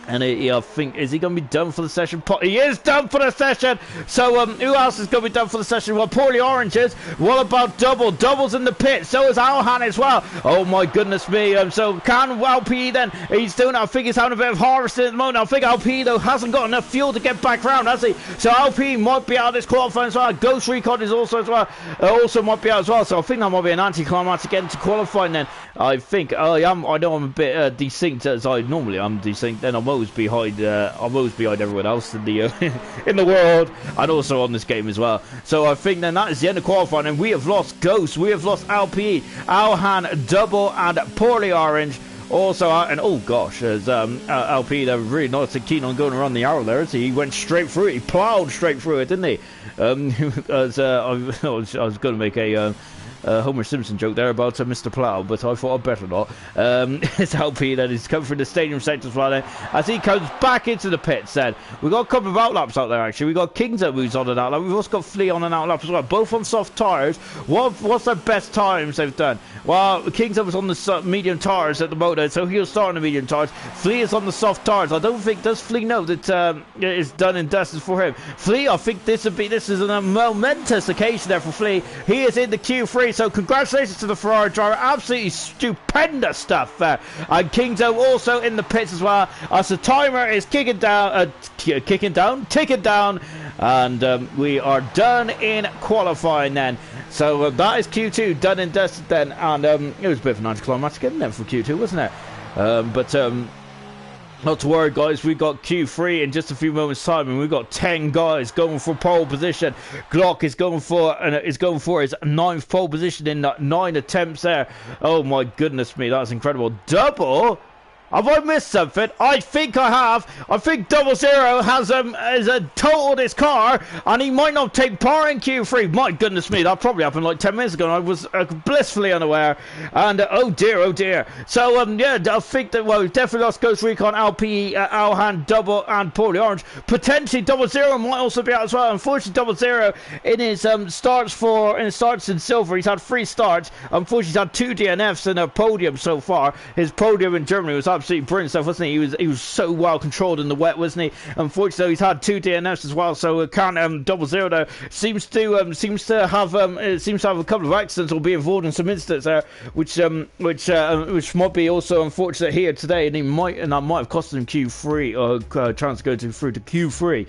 and I think, is he going to be done for the session? He is done for the session. So who else is going to be done for the session? Well, poorly Oranges. What about Double? Double's in the pit. So is Alhan as well. Oh my goodness me. So can Alp then? He's doing it. I think he's having a bit of harvesting at the moment. I think Alp though hasn't got enough fuel to get back round, has he? So Alp might be out of this qualifying as well. Ghost Recon is also as well. Also might be out as well. So I think that might be an anti-climax to get into qualifying then. I think I know I'm a bit desynced, as I normally am desynced. Then I'm always behind everyone else in the in the world, and also on this game as well. So I think then that is the end of qualifying, and we have lost Ghost, we have lost Alp, Alhan, Double, and Poorly Orange. Also, and oh gosh, as Alp, they're really not so keen on going around the arrow there, is he? He went straight through it. He ploughed straight through it, didn't he? As I was going to make a Homer Simpson joke there about Mr. Plow, but I thought I'd better not. It's Alp that is coming through the stadium sector as well then, as he comes back into the pits then. We've got a couple of outlaps out there actually. We've got King's up who's on an outlap. We've also got Flea on an outlap as well, both on soft tyres. What's their best times they've done? Well, King's up was on the medium tyres at the moment, so he'll start on the medium tyres. Flea is on the soft tyres. I don't think, does Flea know that it's done and dusted for him? Flea, I think this is a momentous occasion there for Flea. He is in the Q3. So congratulations to the Ferrari driver. Absolutely stupendous stuff there. And Kingzo also in the pits as well. As the timer is ticking down. And we are done in qualifying then. So that is Q2 done and dusted then. And it was a bit of an anticlimactic getting there for Q2, wasn't it? Not to worry, guys. We got Q3 in just a few moments' time, and we've got 10 guys going for pole position. Glock is going for his 9th pole position in 9 attempts there. Oh my goodness me, that's incredible. Double Have I missed something? I think I have. I think 00 has totaled his car, and he might not take part in Q3. My goodness me, that probably happened like 10 minutes ago, and I was blissfully unaware. And oh dear. So yeah, I think that we've definitely lost Ghost Recon, LPE, Alhan, Double, and Poorly Orange. Potentially 00 might also be out as well. Unfortunately, 00 in his starts in silver, he's had 3 starts. Unfortunately, he's had 2 DNFs and a podium so far. His podium in Germany was absolutely brilliant stuff, wasn't he? He was so well controlled in the wet, wasn't he? Unfortunately, he's had 2 DNFs as well. So can't 00 though seems to have a couple of accidents or be involved in some incidents there, which might be also unfortunate here today, and that might have cost him Q3 or chance to go through to Q3.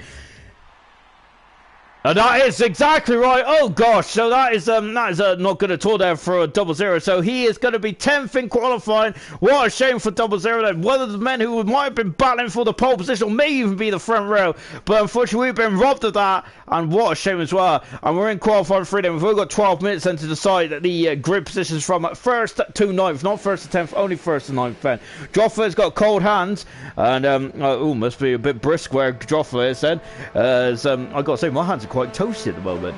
That is exactly right. Oh gosh, so that is not good at all there for 00. So he is going to be 10th in qualifying. What a shame for 00. Then one of the men who might have been battling for the pole position, may even be the front row, but unfortunately we've been robbed of that. And what a shame as well. And we're in qualifying 3 then. We've only got 12 minutes then to decide the grid positions from 1st to 9th, not 1st to 10th, only 1st to 9th. Then Joffa's got cold hands, and must be a bit brisk where Joffa is then. I got to say, my hands are quite toasty at the moment.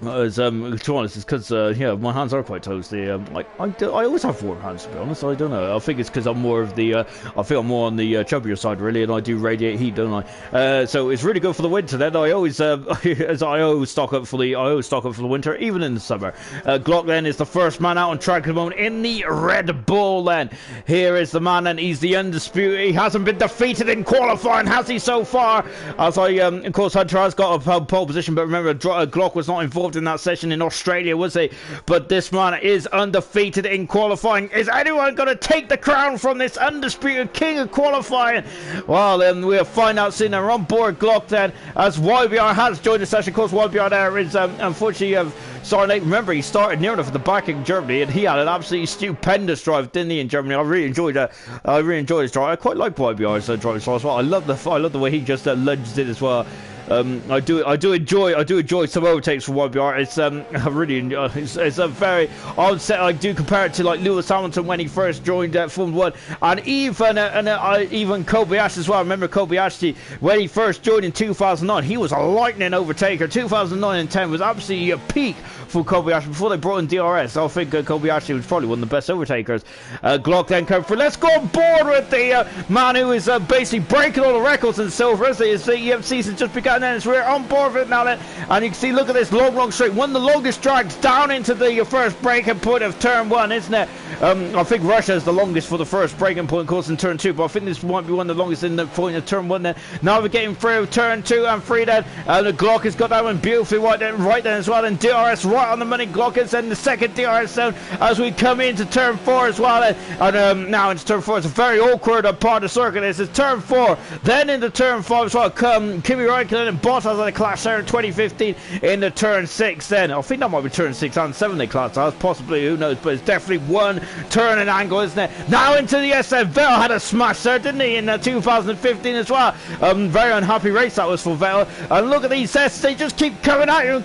To be honest, it's because yeah, my hands are quite toasty. I always have warm hands, to be honest. I don't know. I think it's because I'm more of the I feel I'm more on the chubbier side really, and I do radiate heat, don't I? So it's really good for the winter. Then I always stock up for the winter, even in the summer. Glock then is the first man out on track at the moment in the Red Bull. Then here is the man, and he's the undisputed. He hasn't been defeated in qualifying, has he, so far? As of course, Hunter has got a pole position, but remember, Glock was not involved in that session in Australia, was he? But this man is undefeated in qualifying. Is anyone going to take the crown from this undisputed king of qualifying? Well, then we'll find out soon. We're on board Glock then, as YBR has joined the session. Of course, YBR there is unfortunately sorry, remember he started near enough at the back in Germany, and he had an absolutely stupendous drive, didn't he, in Germany? I really enjoyed that. I really enjoyed his drive. I quite like YBR's driving style as well. I love the way he just lunged it as well. I do enjoy some overtakes from YBR. It's I really enjoy, it's a very, I would say I do compare it to like Lewis Hamilton when he first joined Formula 1, and even Kobayashi as well. I remember Kobayashi when he first joined in 2009. He was a lightning overtaker. 2009 and 10 was absolutely a peak for Kobayashi before they brought in DRS. I think Kobayashi was probably one of the best overtakers. Glock then come through. Let's go on board with the man who is basically breaking all the records in silver, as the EFC season just began. Then we're on board with it now then, and you can see, look at this long straight, one of the longest drags down into the first braking point of turn 1, isn't it? I think Russia is the longest for the first braking point, of course, in turn 2, but I think this might be one of the longest in the point of turn 1 then. Now we're getting through turn 2 and 3 then, and the Glock has got that one beautifully right then as well, and DRS right on the money. Glock is in the second DRS zone as we come into turn 4 as well, and now into turn 4. It's a very awkward part of the circuit. This is turn 4, then into turn 5 as well. Kimi Räikkönen and Bottas on the clash there in 2015 into turn 6 then. I think that might be turn 6 and 7 they clash. That's possibly, who knows, but it's definitely one turn and angle, isn't it? Now into the SF. Vettel had a smash there, didn't he, in 2015 as well. Very unhappy race that was for Vettel. And look at these tests, they just keep coming at you,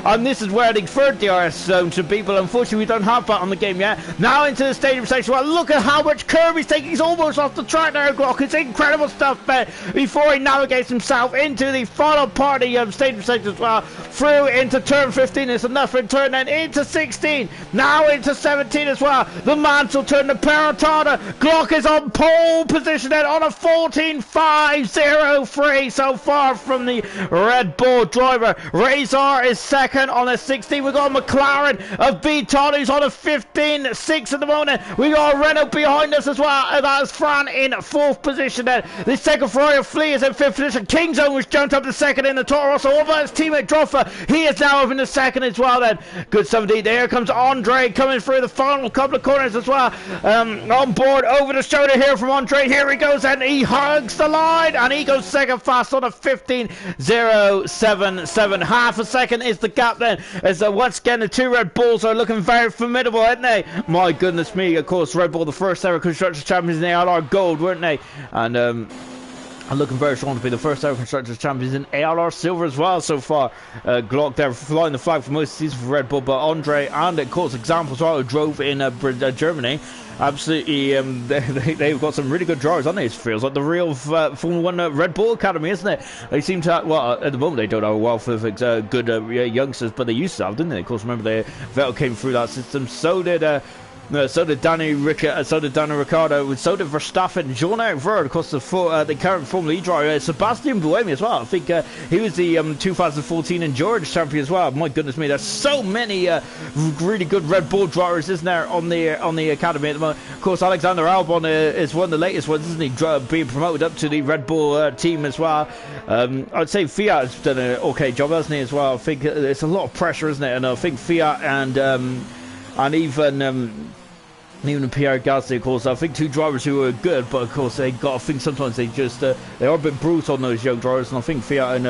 and this is where the third DRS zone should be, but unfortunately we don't have that on the game yet. Now into the stadium section. Well, look at how much curve he's taking. He's almost off the track there, Glock. It's incredible stuff there before he navigates himself into the final part of the stadium section as well, through into turn 15. It's enough in turn, then into 16, now into 17 as well. The Mansell turn, the Perotada. Glock is on pole position then on a 14.503 so far from the Red Bull driver. Razor is second on a 16. We've got McLaren of Beaton who's on a 15.6 at the moment. We got Renault behind us as well, and that's Fran in 4th position then. The second Ferrari of Flea is in 5th position. Kingzone was jumped up to second in the Toro Rosso. What about his teammate Droffa? He is now up in the second as well then. Good stuff indeed. There comes Andre coming through the final couple of corners as well. On board over the shoulder here from Andre. Here he goes, and he hugs the line, and he goes second fast on a 15.077. Half a second is the gap then, as once again the two Red Bulls are looking very formidable, aren't they? My goodness me, of course, Red Bull, the first ever Constructors Champions in the ALR Gold, weren't they? And And looking very strong to be the first ever Constructors Champions in ALR Silver as well so far. Glock there flying the flag for most of the season for Red Bull, but Andre and of course Example as well, who drove in Germany. Absolutely, they've got some really good drivers on these fields, like the real Formula 1 Red Bull Academy, isn't it? They seem to have, well, at the moment they don't have a wealth of good youngsters, but they used to have, didn't they? Of course, remember Vettel came through that system, so did Danny Ricciardo, so did Verstappen, Jean-Eric Vergne, of course, the current Formula E driver, Sebastian Buemi as well. I think he was the 2014 Endurance champion as well. My goodness me, there's so many really good Red Bull drivers, isn't there, on the academy at the moment. Of course, Alexander Albon is one of the latest ones, isn't he, being promoted up to the Red Bull team as well. I'd say Fiat has done an okay job, hasn't he, as well. I think it's a lot of pressure, isn't it? And I think Fiat and even Pierre Gasly, of course, I think two drivers who are good, but of course they got, I think sometimes they just they are a bit brutal on those young drivers, and I think Fiat and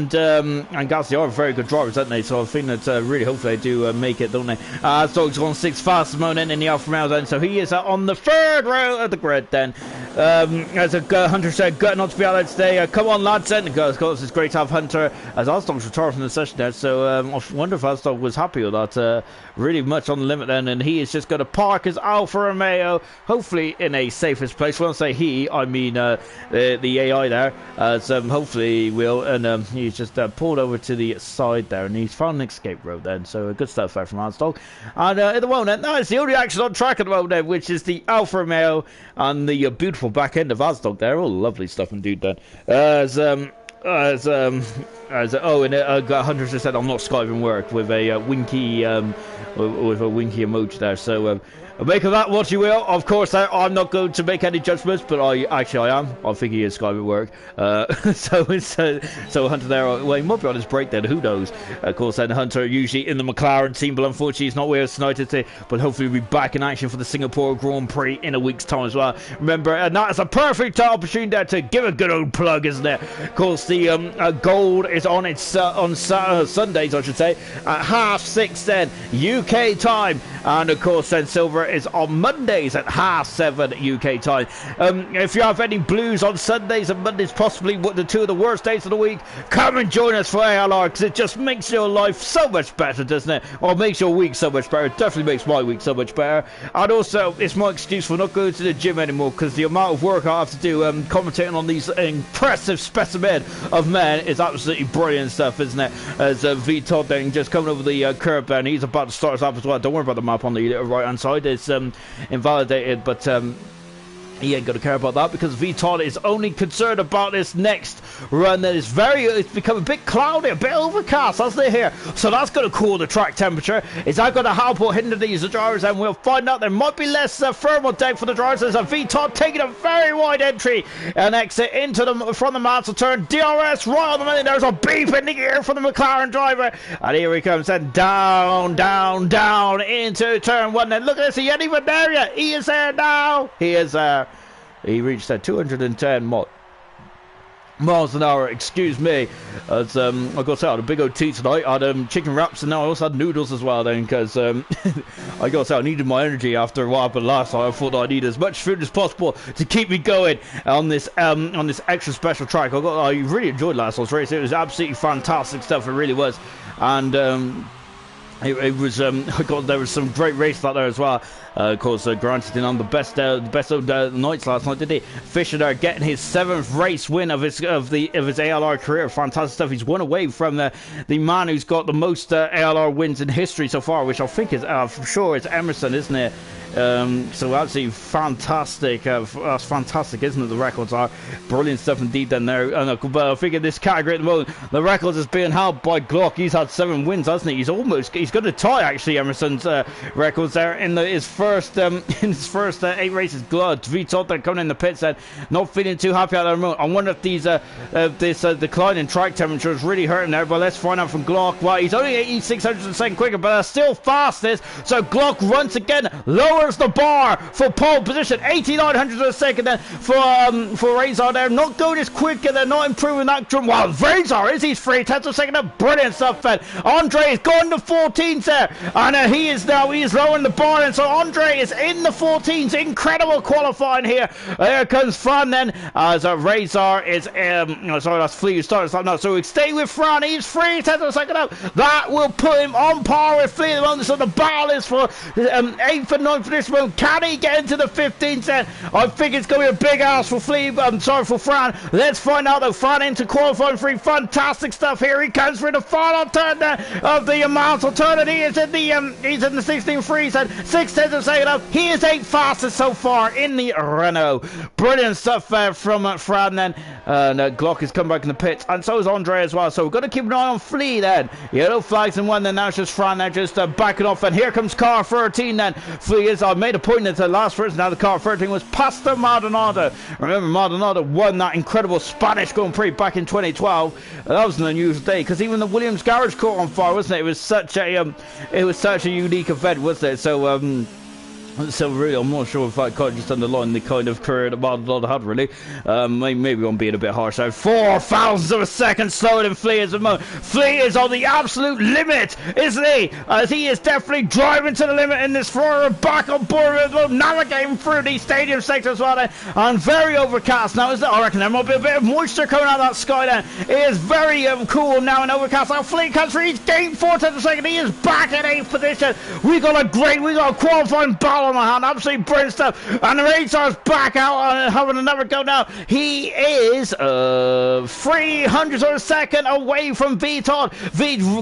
Gasly are very good drivers, aren't they? So I think that really, hopefully they do make it, don't they? Stokes on 6th fastest moment in the Alfa Romeo then, so he is on the 3rd row of the grid then. As Hunter said, good not to be out there today. Come on, lads, then. Of course, it's great to have Hunter as Alstock's retired from the session there, so I wonder if Alstock was happy with that. Really much on the limit then, and he is just going to park his Alfa Romeo, hopefully in a safest place. When I say he, I mean the AI there, as hopefully will. And he's just pulled over to the side there, and he's found an escape road then, so good stuff there from Alstock. And at the moment, that is the only action on track at the moment then, which is the Alfa Romeo and the beautiful back end of Alstock there. All lovely stuff indeed then. And Hunter just said I'm not Skyping work with a winky emoji there, so make of that what you will. Of course, I'm not going to make any judgments, but I am. I think he is Skype at work. So Hunter there, well, he might be on his break then, who knows? Of course, then Hunter usually in the McLaren team, but unfortunately he's not with us tonight today. But hopefully we'll be back in action for the Singapore Grand Prix in a week's time as well. Remember, and that is a perfect opportunity there to give a good old plug, isn't it? Of course, the gold is on its on Sundays, I should say, at 6:30 then UK time, and of course then silver is on Mondays at 7:30 UK time. If you have any blues on Sundays and Mondays, possibly the two of the worst days of the week, come and join us for ALR, because it just makes your life so much better, doesn't it? Or makes your week so much better. It definitely makes my week so much better. And also, it's my excuse for not going to the gym anymore, because the amount of work I have to do commentating on these impressive specimen of men is absolutely brilliant stuff, isn't it? As V Todd then just coming over the curb there, and he's about to start us off as well. Don't worry about the map on the right hand side, it's invalidated, but he ain't gonna care about that, because V-Todd is only concerned about this next run that is it's become a bit cloudy, a bit overcast, hasn't it here? So that's gonna cool the track temperature. Is that gonna help or hinder these drivers? And we'll find out. There might be less firm on deck for the drivers. There's a V-Todd taking a very wide entry and exit into from the Mansell turn. DRS right on the money. There's a beep in the ear from the McLaren driver, and here he comes, and down into turn 1. Then look at this, he ain't even there yet. He is there now. He is there. He reached 210 miles an hour, excuse me. As I got to say, I had a big old tea tonight. I had chicken wraps, and now I also had noodles as well then, because I got to say, I needed my energy after what happened last night. I thought I needed as much food as possible to keep me going on this extra special track. I really enjoyed last night's race. It was absolutely fantastic stuff, it really was. And it was there was some great races out there as well. Of course, Grant did on the best of nights last night, did he? Fisher there getting his 7th race win of his ALR career. Fantastic stuff. He's one away from the man who's got the most ALR wins in history so far, which I think is for sure it's Emerson, isn't it? So absolutely fantastic. That's fantastic, isn't it? The records are brilliant stuff indeed. Then there, and I think in this category at the moment, the records is being held by Glock. He's had 7 wins, hasn't he? He's going to tie actually Emerson's records there in his first 8 races. Vitold then coming in the pits and not feeling too happy at the moment. I wonder if this decline in track temperature is really hurting there. But let's find out from Glock. Well, he's only 86 hundredths a second quicker, but that's still fastest. So Glock once again lowering lowers the bar for pole position. 8900 of a second then for Razor there. Not going as quick, and they're not improving that drum. Well, Razor is he's 3/10 of a second up. Brilliant stuff then. Andre is going to 14s there, and he is lowering the bar, and so Andre is in the 14s. Incredible qualifying here. Here comes Fran then, as Razor is sorry, that's Flea who started something now. So we stay with Fran. He's 3/10 of a second up. That will put him on par with Flea at the moment. So the battle is for 8th and 9th for this moment. Can he get into the 15th then? I think it's going to be a big ass for Flea. For Fran. Let's find out though. Fran into qualifying 3. Fantastic stuff. Here he comes for the final turn there of the Mantle turn, and he is in the 16 freeze and 6/10 of a second up. He is 8th fastest so far in the Renault. Brilliant stuff from Fran then. Glock has come back in the pits, and so is Andre as well. So we're going to keep an eye on Flea then. Yellow flags in one, then now it's just Fran there just backing off, and here comes car 13 then. Flea is, I made a point that the last person out of car 13 was Pastor Maldonado. Remember, Maldonado won that incredible Spanish Grand Prix back in 2012. That was an unusual day, because even the Williams garage caught on fire, wasn't it? It was such a unique event, wasn't it? So really, I'm not sure if I can't just underline the kind of career that Maldonado had, really. Maybe I'm being a bit harsh. So 4,000ths of a second slower than Flea is at the moment. Flea is on the absolute limit, isn't he? As he is definitely driving to the limit in this Ferrari, back on board as well, navigating through the stadium sector as well, and very overcast now, isn't it? I reckon there might be a bit of moisture coming out of that sky then. It is very cool now and overcast. Now Flea comes through, he's gained 4/10 of a second. He is back in 8th position. We got a qualifying battle on my hand, absolutely brilliant stuff, and the Razor's back out and having another go now. He is 300 of a second away from VTOD.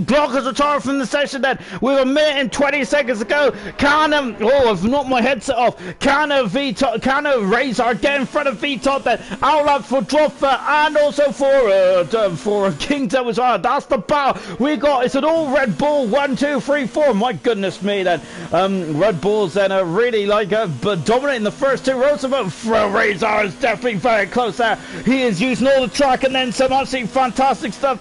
Glock has retired from the session then with 1 minute and 20 seconds to go. I've knocked my headset off. Can Razor get in front of VTOD then? Outlap for Dropper and also for Kingdom as well. That's the battle we got. It's an all Red Bull 1, 2, 3, 4. My goodness me then. Red Bulls then are really but dominating the first 2 rows. Razor is definitely very close there. He is using all the track and then some absolutely fantastic stuff.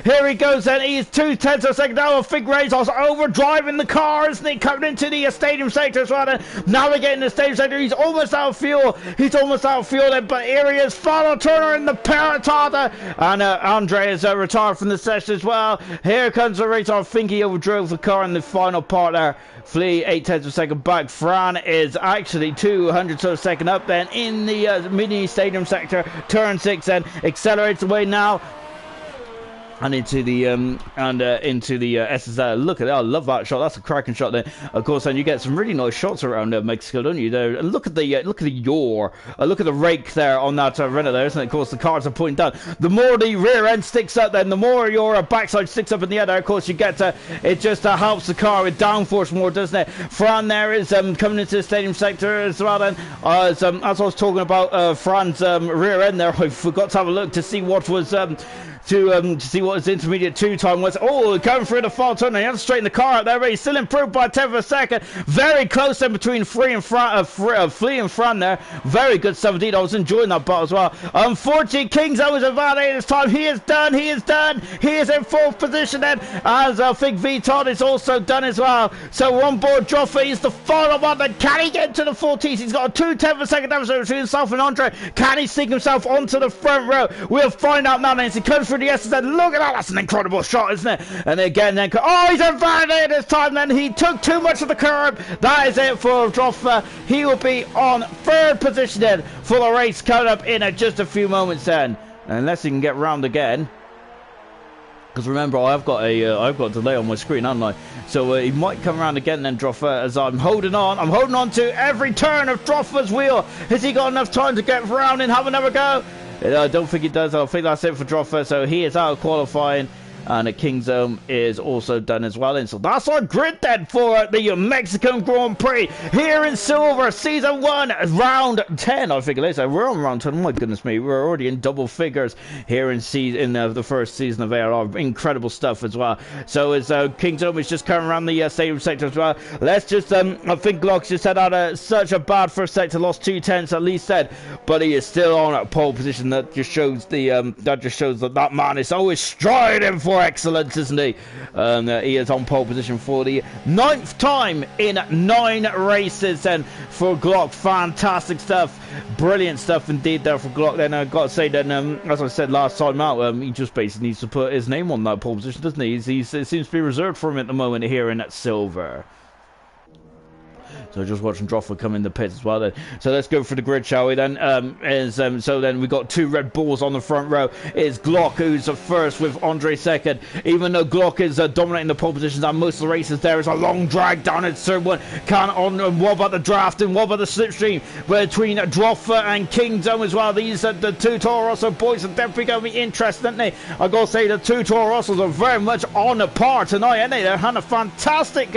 Here he goes then. He is 2/10 of a second now. I think Razor's overdriving the car, isn't he? Coming into the stadium sector as well. Navigating the stadium sector. He's almost out of fuel. But here he is. Final Turner in the Paratada. And Andre is retired from the session as well. Here comes the Razor. I think he overdrove the car in the final part there. Flea 8/10 of a second back. Fran is actually 200 of a second up then in the mini stadium sector. Turn 6 and accelerates away now. And into the SSL. Look at that! I love that shot. That's a cracking shot there. Of course, then you get some really nice shots around Mexico, don't you? There, and look at the look at the rake there on that Renault there, isn't it? Of course, the cars are pointing down. The more the rear end sticks up, then the more your backside sticks up in the air. There, of course, you get it just helps the car with downforce more, doesn't it? Fran there is coming into the stadium sector as well. Then as I was talking about Fran's rear end there, I forgot to have a look to see what was. To see what his intermediate 2 time was. Oh, going through the fall turn. He has to straighten the car out there, but he's still improved by 10th of a second. Very close in between Flea and Fran there. Very good stuff indeed. I was enjoying that battle as well. Unfortunately, King's always invalidated this time. He is done. He is in 4th position then, as I think VTOD is also done as well. So we're on board Joffa. He's the final one. Then can he get to the 14th? He's got a 2/10 of a second difference between himself and Andre. Can he sneak himself onto the front row? We'll find out now. As he comes through the SSN. Look at that, that's an incredible shot, isn't it? And again, then he's invalidated this time. Then he took too much of the curb. That is it for Droffa. He will be on 3rd position then for the race coming up in just a few moments then, unless he can get round again. Because remember, I've got a delay on my screen, haven't I? So he might come around again then, Droffa, as I'm holding on to every turn of Droffa's wheel. Has he got enough time to get round and have another go? I don't think he does. I think that's it for Droffa. So he is out of qualifying. And the Kingdom is also done as well. And so that's our grid then for the Mexican Grand Prix here in Silver, Season 1, Round 10. I think it is. We're on Round 10. Oh my goodness me. We're already in double figures here in the first season of ALR. Incredible stuff as well. So as Kingdom is just coming around the stadium sector as well. Let's just, I think Glock's just had out such a bad first sector. Lost 2/10 at least said. But he is still on a pole position. That just shows that man is always striding for for excellence, isn't he? He is on pole position for the 9th time in 9 races. And for Glock, fantastic stuff, brilliant stuff indeed there for Glock. Then I've got to say, then as I said last time out, he just basically needs to put his name on that pole position, doesn't he? It seems to be reserved for him at the moment here in silver. So just watching Droffer come in the pits as well then. So let's go for the grid, shall we then? So then we got 2 Red Bulls on the front row. It's Glock who's first with Andre second. Even though Glock is dominating the pole positions and most of the races, there is a long drag down in turn 1. What about the draft and what about the slipstream between Droffer and Kingdom as well? These are the 2 Toro Rosso boys are definitely going to be interesting, aren't they? I got to say the 2 Toro Rossos are very much on the par tonight, aren't they? They're having a fantastic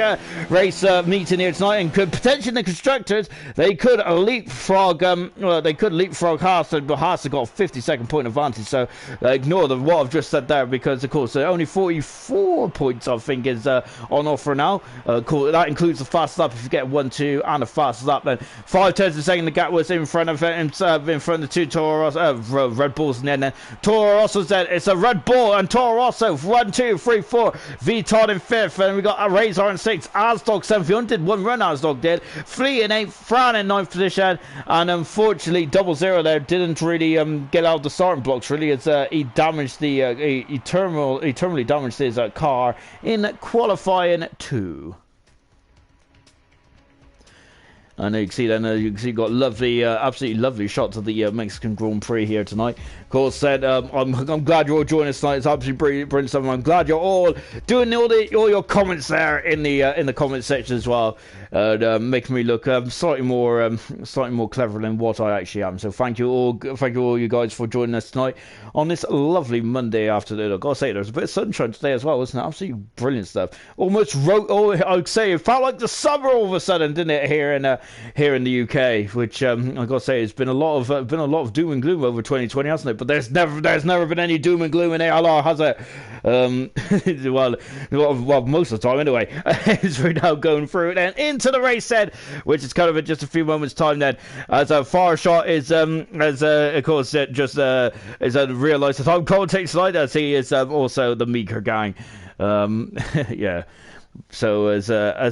race meeting here tonight, and could potentially the constructors, they could leapfrog Haas, but Haas have got a 50-second point advantage, so ignore what I've just said there, because of course only 44 points I think is on offer now. Cool. That includes the fastest lap if you get 1, 2 and the fastest lap. Then 5 tenths a second the gap was in front of the 2 Toro Rosso, Red Bulls, and then Toro Rosso's then it's a Red Bull and Toro Rosso 1, 2, 3, 4, V-Todd in 5th, and we got a Razor in 6th, Asdog 7th. He only did 1 run, Asdog did. Flea in 8th, Fran in 9th position, and unfortunately 00 there didn't really get out of the starting blocks really, as he damaged the he terminally damaged his car in qualifying 2. And you can see then you got lovely, absolutely lovely shots of the Mexican Grand Prix here tonight. Of course, said I'm glad you're all joining us tonight. It's absolutely brilliant stuff. I'm glad you're all doing all your comments there in the comment section as well, making me look slightly more clever than what I actually am. So thank you all you guys for joining us tonight on this lovely Monday afternoon. I've got to say there's a bit of sunshine today as well, wasn't it? Absolutely brilliant stuff. I'd say it felt like the summer all of a sudden, didn't it? Here in the UK, which I've got to say, it's been a lot of doom and gloom over 2020, hasn't it? But there's never been any doom and gloom in ALR, has it? Well, most of the time anyway. As we're now going through then into the race then, which is kind of in just a few moments time then, as a far shot is of course just is realised that I'm commentating tonight, as he is also the Meeker gang. Yeah. So as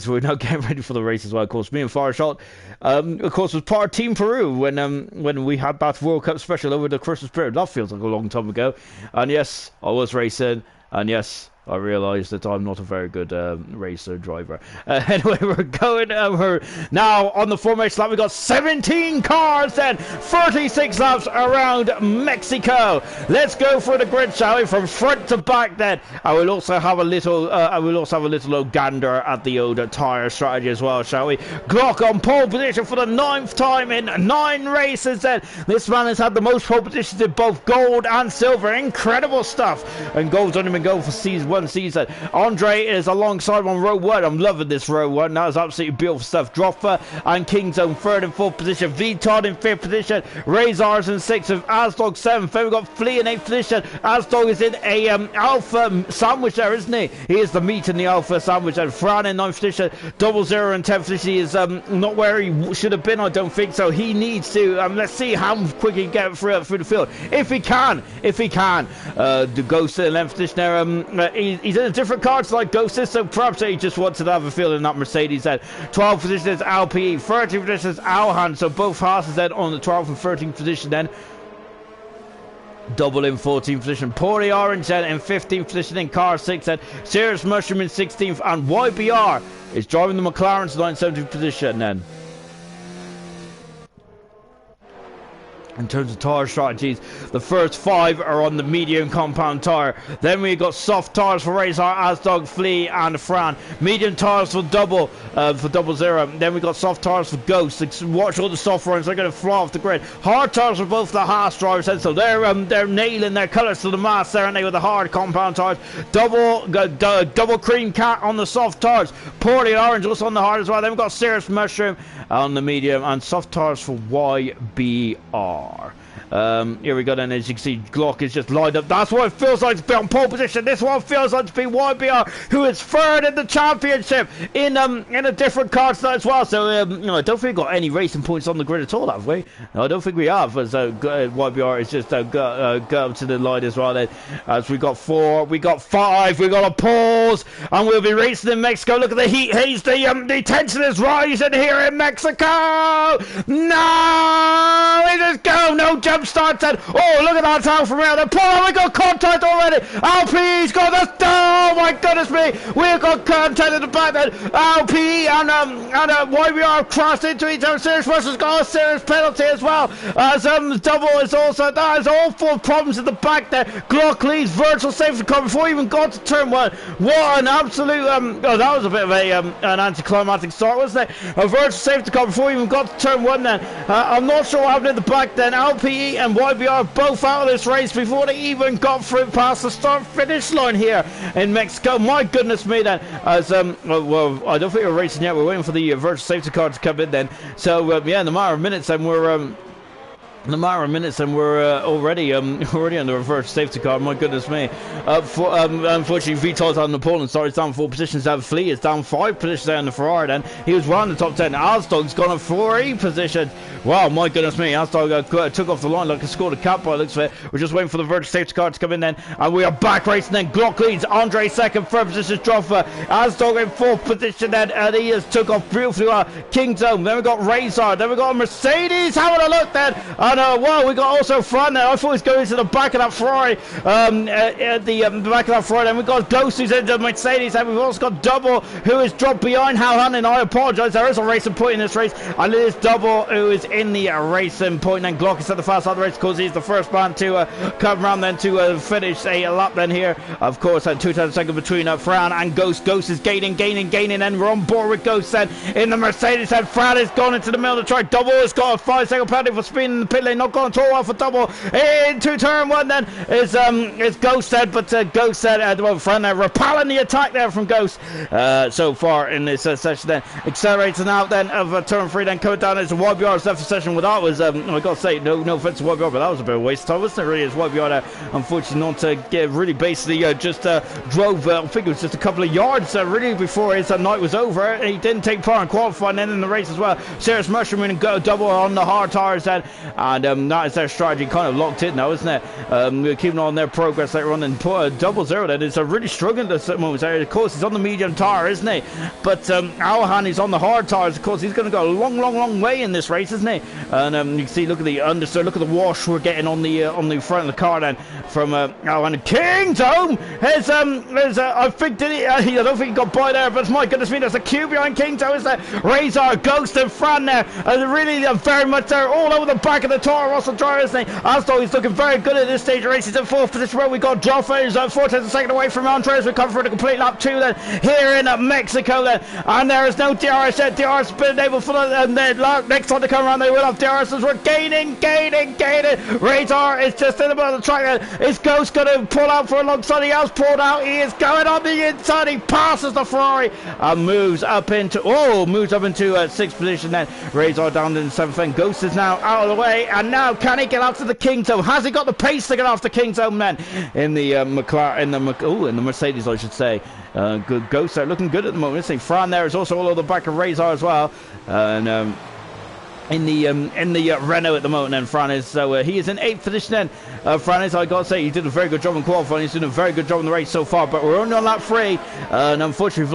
we're now getting ready for the race as well, of course, me and Fireshot, of course, was part of Team Peru when we had that World Cup special over the Christmas period. That feels like a long time ago. And yes, I was racing, and yes, I realised that I'm not a very good racer driver. Anyway, we're going over now on the formation lap. We've got 17 cars then, 36 laps around Mexico. Let's go for the grid, shall we? From front to back then. I will also have a little gander at the old tyre strategy as well, shall we? Glock on pole position for the 9th time in 9 races then. This man has had the most pole positions in both gold and silver. Incredible stuff. And gold's only been gold for one season. Andre is alongside on row 1. I'm loving this row 1. That is absolutely beautiful stuff. Droffer and Kingzone 3rd and 4th position. V-Todd in 5th position. Razors in 6th. Asdog 7th. Then we've got Flea in 8th position. Asdog is in a alpha sandwich there, isn't he? He is the meat in the alpha sandwich. And Fran in 9th position. 00 in 10th position. He is not where he should have been, I don't think so. He needs to let's see how quick he can get through the field. If he can. The Ghost in 11th position there. He's in a different car to like Ghost is, so perhaps he just wants to have a feel in that Mercedes then. 12th position is LPE, 13th position is Alhan, so both Haas is then on the 12th and 13th position then. Double in 14th position, Pori Orange then in 15th position in car 6 then. Serious Mushroom in 16th, and YBR is driving the McLaren tonight in 17th position then. In terms of tyre strategies, the first 5 are on the medium compound tyre. Then we've got soft tyres for Razor, Asdog, Flea and Fran. Medium tyres for double 00. Then we've got soft tyres for Ghost. Watch all the soft runs, they're going to fly off the grid. Hard tyres for both the Haas drivers, so they're nailing their colours to the mast there, aren't they, with the hard compound tyres. Double cream cat on the soft tyres. Poorly orange also on the hard as well. Then we've got Serious Mushroom on the medium, and soft tyres for YBR. Here we go then, as you can see, Glock is just lined up. That's what it feels like to be on pole position. This one feels like to be YBR, who is third in the championship in a different car tonight as well. So I don't think we got any racing points on the grid at all, have we? No, I don't think we have, as YBR is just got up to the line as well then. As we got 4, we got 5, we got a pause, and we'll be racing in Mexico. Look at the heat haze, the tension is rising here in Mexico. No, it is go, no jump start then. Oh, look at that out from around the pole. We got contact already. LP's got this. Oh my goodness me, we've got contact in the back then. LP and YBR crossed into each other. Serious Russia's got a serious penalty as well. As double is also, that is all 4 problems in the back there. Glock leads virtual safety car before he even got to turn 1. What an absolute oh, that was a bit of a an anticlimactic start, wasn't it? A virtual safety car before he even got to turn 1 then. I'm not sure what happened in the back then. LPE and YBR both out of this race before they even got through past the start finish line here in Mexico. My goodness me then. As well, I don't think we're racing yet. We're waiting for the virtual safety car to come in then. So yeah, in a matter of minutes then we're already already on the reverse safety car. My goodness me. Unfortunately, Vital's on the pole and started down 4 positions. Flea is down 5 positions there in the Ferrari then. He was well in the top 10. Alstog's gone on 4 positions. Wow, my goodness me. Alstog took off the line like he scored a cap by the looks of it. We're just waiting for the virtual safety car to come in then. And we are back racing then. Glock leads. Andre second. 3rd position. Droffer. Alstog in 4th position then. And he has took off beautifully. King's Own. Then we got Razor. Then we got Mercedes. Having a look then. And well, we got also Fran there. I thought he was going to the back of that Ferrari. At the back of that Ferrari. Then we've got Ghost who's into Mercedes. And we've also got Double who is dropped behind Halhan. And I apologise. There is a racing point in this race. And it is Double who is in the racing point. And Glock is at the fast side of the race because he's the first man to come around then to finish a lap then here. Of course, 2 seconds between Fran and Ghost. Ghost is gaining. And we're on board with Ghost then in the Mercedes. And Fran has gone into the middle of the track. Double has got a 5-second penalty for speeding in the pit lane. Not gone at all off for Double into turn 1 then is Ghost said, but Ghost said well, Fran repelling the attack there from Ghost so far in this session then. Accelerates out then of turn 3 then coming down as YBR's left session with that was I gotta say no offense to YBR, but that was a bit of a waste of time, wasn't it really, as YBR unfortunately not really basically just drove I think it was just a couple of yards really before his night was over. He didn't take part in qualifying and in the race as well. Serious Mushroom and go Double on the hard tires then, and that is their strategy kind of locked in now, isn't it? We're keeping on their progress later on, and Double Zero then is really struggling at the moment. Of course he's on the medium tire, isn't he? But Alhan is on the hard tires. Of course he's going to go a long way in this race, isn't he? And you can see, look at the understeer, look at the wash we're getting on the front of the car then from Alhan. Kingdom is I think I don't think he got by there, but my goodness me, there's a queue behind Kingdom, is there? Razor, Ghost and Fran there, really very much there all over the back of the Toro Rosso driver, isn't he? Aston he's looking very good at this stage of the race. He's in 4th position where we got Joffa, who's 4 tenths a second away from Andres. We come for a complete lap 2 then here in Mexico then, and there is no DRS yet. DRS has been able for and then next time to come around they will have DRS as we're gaining. Radar is just in the middle of the track then. Is Ghost going to pull out for alongside? He has pulled out. He is going on the inside. He passes the Ferrari and moves up into 6th position then. Radar down in 7th then. Ghost is now out of the way, and now can he get out to the King Zone? Has he got the pace to get off the King Zone then in the in the Mercedes, I should say. Good Ghost there, looking good at the moment, isn't he? Fran there is also all over the back of Razor as well, and in the Renault at the moment then Fran is, so he is in 8th position then. Fran is, I gotta say, he did a very good job in qualifying. He's doing a very good job in the race so far, but we're only on lap 3 and unfortunately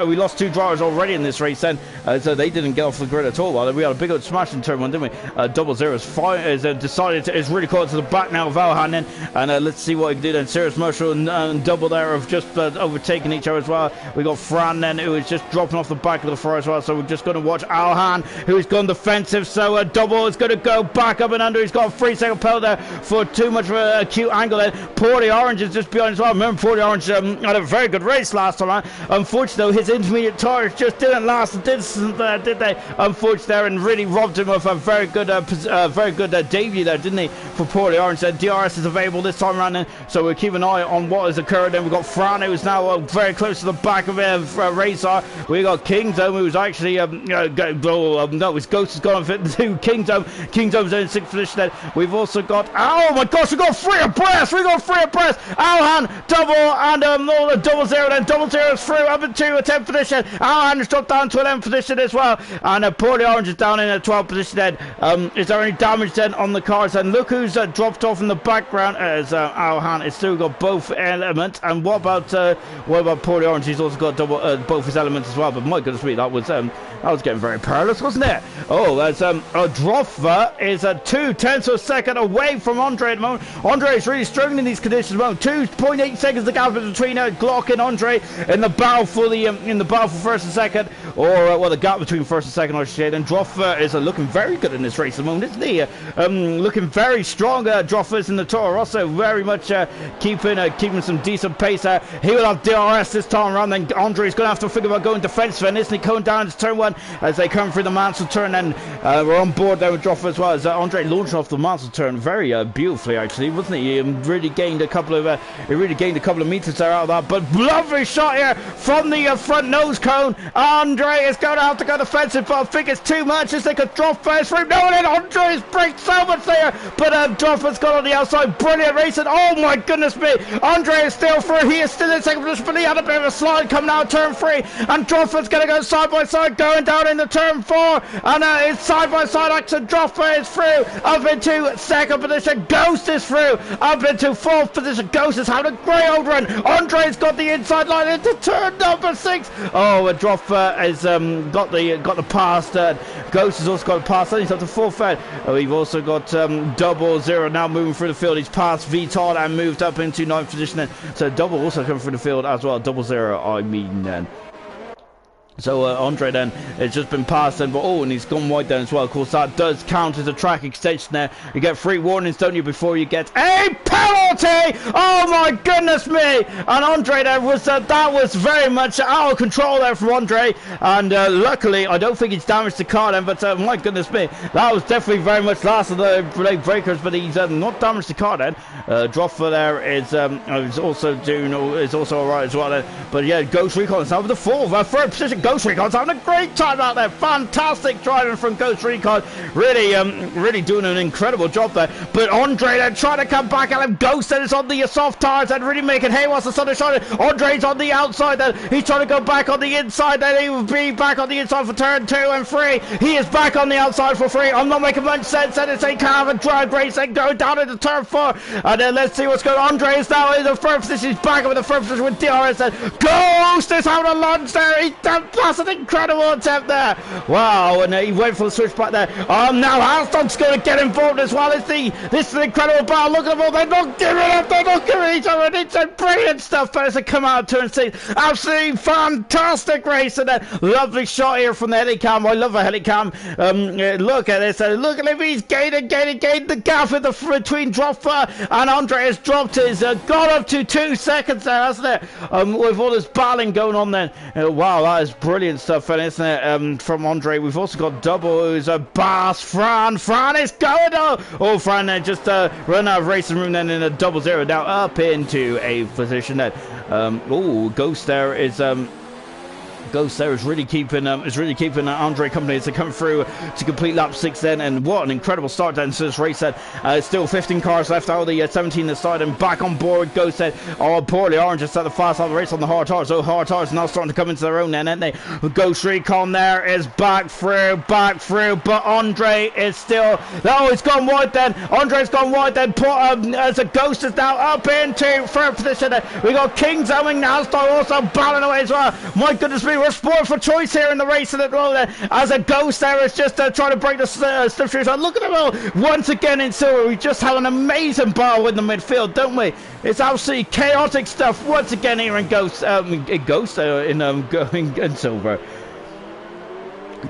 we lost 2 drivers already in this race then, so they didn't get off the grid at all. Well, we had a big old smash in turn 1, didn't we? Double Zero is decided to, is really caught to the back now of Valhan then, and let's see what he can do then. Serious Marshall and Double there have just overtaken each other as well. We got Fran then, who is just dropping off the back of the Ferrari as well, so we're just going to watch Alhan, who's gone defensive. So Double is going to go back up and under. He's got a 3-second penalty there for too much of a acute angle there. Porty Orange is just behind as well. Remember, Porty Orange had a very good race last time. Unfortunately, his intermediate tires just didn't last the distance, did they? Unfortunately, there, and really robbed him of a very good debut there, didn't he? For Porty Orange. DRS is available this time around, then, so we'll keep an eye on what has occurred. Then we've got Fran, who's now very close to the back of Razor. We got Kingdom, who's actually no, his Ghost has gone on to Kingdom. Kingdom's in 6th position then. We've also got, oh my gosh, we've got 3 abreast. Alhan, double, and all the double zero then. Double zero is through up into 10th position. Alhan has dropped down to 11th position as well. And Poorly Orange is down in 12th position then. Is there any damage then on the cars? And look who's dropped off in the background as Alhan has still got both elements. And what about Poorly Orange? He's also got double both his elements as well. But my goodness me, that was getting very perilous, wasn't it? Oh, that's Droffer is 2/10 of a second away from Andre at the moment. Andre is really struggling in these conditions at the moment. 2.8 seconds the gap between Glock and Andre in the battle for first and second, or the gap between first and second, I should say. And Droffer is looking very good in this race at the moment, isn't he? Looking very strong. Droffer's in the Toro Rosso, very much keeping some decent pace. He will have DRS this time around. Then Andre's going to have to figure about going defensive, and isn't he? Going down to turn 1 as they come through the Mansell turn. And we're on board there with Droffer as well as Andre launched off the Mansell turn very beautifully, actually, wasn't he? He really gained a couple of meters there out of that. But lovely shot here from the front nose cone. Andre is going to have to go defensive, but I think it's too much as they could drop first through. No, and then Andre's braked so much there, but Droffer's got on the outside. Brilliant racing. Oh my goodness me. Andre is still through. He is still in second position, but he had a bit of a slide coming out of turn 3, and Droffer's going to go side by side going down into turn 4, and it's side by side action. Droffer is through up into second position. Ghost is through up into 4th position. Ghost is having a great old run. Andre's got the inside line into turn number 6. Oh, Droffer has got the pass. Ghost has also got a pass. He's up to 4th. We've also got Double Zero now moving through the field. He's passed Vital and moved up into 9th position. Then. So Double also coming through the field as well. Double Zero, I mean. So Andre then has just been passed, and and he's gone wide then as well. Of course, that does count as a track extension there. You get 3 warnings, don't you, before you get a penalty? Oh my goodness me! And Andre there was that was very much out of control there from Andre, and luckily I don't think it's damaged the car then. But my goodness me, that was definitely very much last of the late breakers. But he's not damaged the car then. Droffer there is also alright as well then. But yeah, Ghost Recon is now with the 3rd position. Ghost Recon's having a great time out there. Fantastic driving from Ghost Recon. Really doing an incredible job there. But Andre then trying to come back at him. Ghost then is on the soft tires and really making hay whilst the sun is shining. Andre's on the outside then. He's trying to go back on the inside. Then he will be back on the inside for turn 2 and 3. He is back on the outside for 3. I'm not making much sense. And it's a kind of a drag race and going down into turn 4. And then let's see what's going on. Andre is now in the 3rd position. He's back up in the 3rd position with DRS. Then Ghost is having a lunge there. That's an incredible attempt there. Wow, and he went for the switch back there. Now Alston's going to get involved as well. This is an incredible battle. Look at them all. They're not giving up. They're not giving each other. It's a brilliant stuff. But as they come out of turn 6, absolutely fantastic race. And a lovely shot here from the helicam. I love a helicam. Look at this. Look at him. He's gaining the gap between Droffer and Andre has dropped his. Got up to 2 seconds there, hasn't it? With all this battling going on then. Wow, that is brilliant stuff, isn't it? From Andre. We've also got Double, who's a boss. Fran is going. Fran then just run out of racing room then in a 00 now up into 8th position then. Ghost there is really keeping Andre company as they come through to complete lap 6 then, and what an incredible start then to this race then. Still 15 cars left out of the 17 that started, and back on board Ghost then. Poorly Orange just set the fast out of the race on the hard tires. So hard tires now starting to come into their own then, aren't they? Ghost Recon there is back through, but Andre is still, he's gone wide then. Andre's gone wide then. As a Ghost is now up into 3rd position then. We got King's Owing now, also battling away as well. My goodness me, we're spoiled for choice here in the race at the moment. As a Ghost there is just trying to break the slipstream. Look at them all once again in silver. We just had an amazing battle in the midfield, don't we? It's absolutely chaotic stuff once again here in Ghost in silver.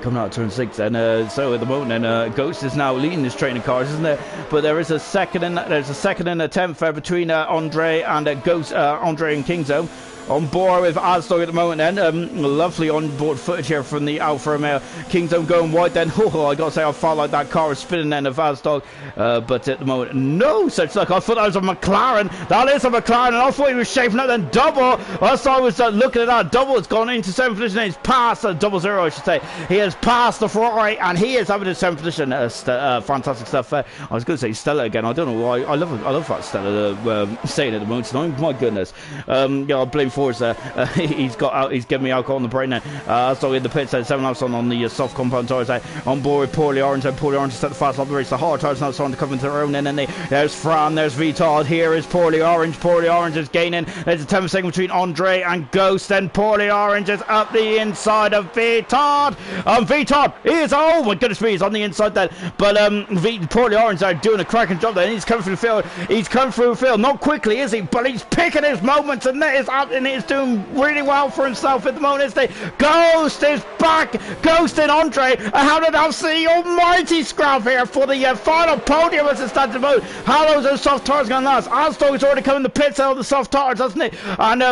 Coming out of turn 6 and so at the moment then Ghost is now leading this train of cars, isn't there? But there's a second and a 10th between Andre and Ghost, Andre and King's Home. on board with Asdog at the moment then. Lovely on-board footage here from the Alfa Romeo. Kingdom going wide then. Oh, I gotta say, I felt like that car was spinning then of Asdog. But at the moment, no such luck. I thought that was a McLaren. That is a McLaren, and I thought he was shaping up then double. Whilst I was looking at that, double has gone into 7th position. He's past 00, I should say. He has passed the Ferrari, and he is having a 7th position. Fantastic stuff. I was going to say Stella again. I don't know why. I love that Stella saying at the moment tonight. My goodness. Yeah, I blame Forza. He's giving me alcohol on the brain now. So in the pits, 7 laps on the soft compound tires. On board with Paulie Orange, and Paulie Orange set the fast lap of the race. The hard tires now starting to come into their own. And then there's Fran, there's Vitard. Here is Paulie Orange. Paulie Orange is gaining. There's a 10 second between Andre and Ghost. Then Paulie Orange is up the inside of Vitard. Vitard is, oh my goodness me, he's on the inside then. But Paulie Orange are doing a cracking job there. He's coming through the field. He's come through the field. Not quickly, is he? But he's picking his moments, and that is up, and he's doing really well for himself at the moment, isn't he? Ghost is back. Ghost and Andre are having an absolutely almighty scrap here for the final podium as it stands at the moment. How long is those soft tires going to last? Asdog has already come in the pits out of the soft tires, hasn't he? And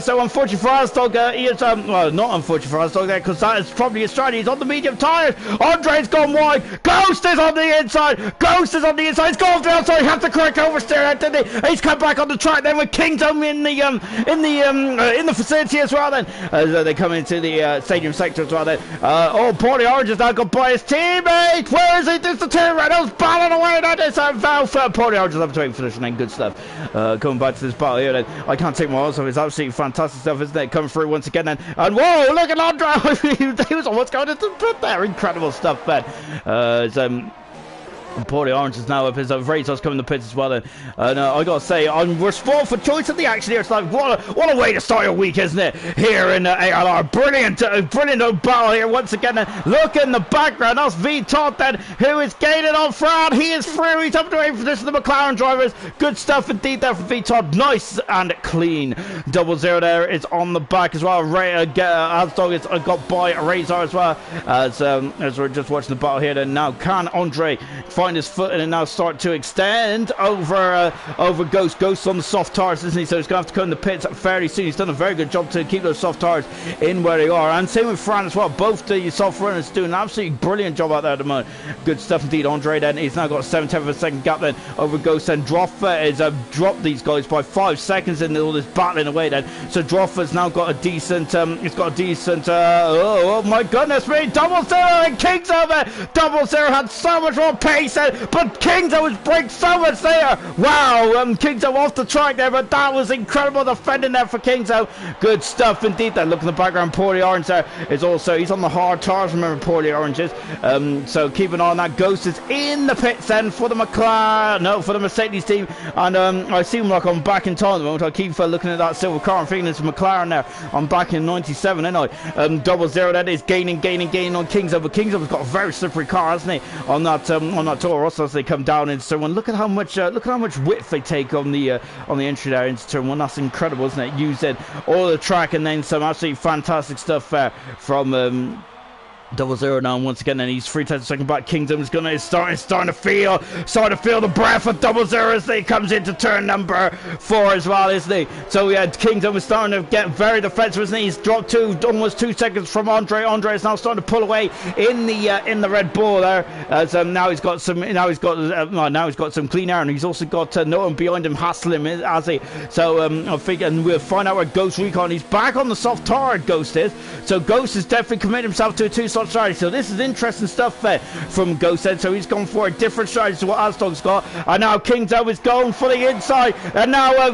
so unfortunately for Asdog, he is, well, not unfortunately for Asdog there, because that is probably his strategy. He's on the medium tires. Andre's gone wide. Ghost is on the inside. Ghost is on the inside. He's gone off the outside. He had the correct oversteer, didn't he? He's come back on the track then with Kingdom in the facility as well then. As they come into the stadium sector as well then. Paulie Orange has now got by his teammate. Where is he? There's the two Reynolds battling away. That is a foul for Paulie Orange is up to 8th position then. Good stuff. Coming back to this battle here then. I can't take my eyes off. It's absolutely fantastic stuff, isn't it? Coming through once again then. And whoa, look at Andre. He was almost going into the pit there. Incredible stuff, Ben. And Paulie Orange is now up. His Razor's coming to the pits as well then. And I gotta say, we're spoiled for choice of the action here. It's like, what a way to start your week, isn't it? Here in ALR. Brilliant battle here once again. Look in the background. That's V-Tot then, who is gaining on Fran. He is through. He's up to 8th position. The McLaren drivers. Good stuff indeed there for V-Tot. Nice and clean. 00 there is on the back as well. Asdog has got by Razor as well. As we're just watching the battle here then. Now, can Andre find his foot and now start to extend over Ghost. Ghost's on the soft tires, isn't he? So he's going to have to come in the pits fairly soon. He's done a very good job to keep those soft tires in where they are. And same with Fran as well. Both the soft runners doing an absolutely brilliant job out there at the moment. Good stuff indeed. Andre then, he's now got a 7/10 of a second gap then over Ghost. And Droffa is dropped these guys by 5 seconds in all this battling away then. So Droffa's now got a decent, oh my goodness me, 00 and King's over. 00 had so much more pace. But Kingdom was breaking so much there. Wow, Kingdom off the track there, but that was incredible defending there for Kingdom. Good stuff indeed there. Look in the background, Paulie Orange there is also, he's on the hard tires, remember Paulie Orange is. So keep an eye on that. Ghost is in the pits then for the for the Mercedes team. And I seem like I'm back in time at the moment. I keep looking at that silver car and thinking it's McLaren there. I'm back in 97, ain't I? 00 that is gaining on Kingdom, but Kingdom's got a very slippery car, hasn't he? On that Toro Rosso as they come down into turn 1. Look at how much width they take on the entry there into turn 1. That's incredible, isn't it? Using all the track and then some absolutely fantastic stuff from 00 now, and once again, then he's 3 tenths of a second back. Kingdom is starting to feel the breath of 00 as he comes into turn number 4 as well, isn't he? So yeah, Kingdom is starting to get very defensive, isn't he? He's dropped almost 2 seconds from Andre. Andre is now starting to pull away in the Red Bull there. As now he's got some clean air, and he's also got no one behind him hassling him, has he? So I think, and we'll find out where Ghost Recon. He's back on the soft tire. Ghost is. So Ghost has definitely committed himself to a 2-slot strategy. So this is interesting stuff from Ghost Head. So he's gone for a different strategy to what Asdog's got. And now Kingdom is going for the inside. And now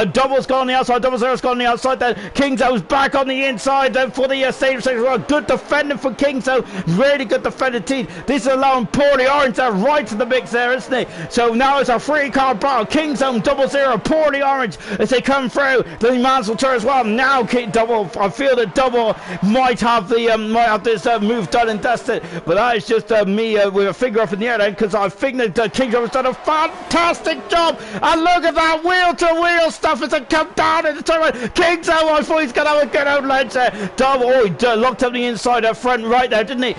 Double's gone on the outside. 00's gone on the outside. Then Kingdom's back on the inside for the stadium section. Well, good defending for Kingdom. Really good defending team. This is allowing Paulie Orange right to the mix there, isn't it? So now it's a 3-car battle. Kingdom, 00, Paulie Orange as they come through. The Mansell turn as well. Now Double. I feel that Double might have this move done and dusted. But that is just me with a finger up in the air then, because I think that Kingdom has done a fantastic job. And look at that wheel-to-wheel stuff as it comes down in the tournament. Kingdom, I thought he's going to have a good old ledge there. Double, he locked up the inside front right there, didn't he?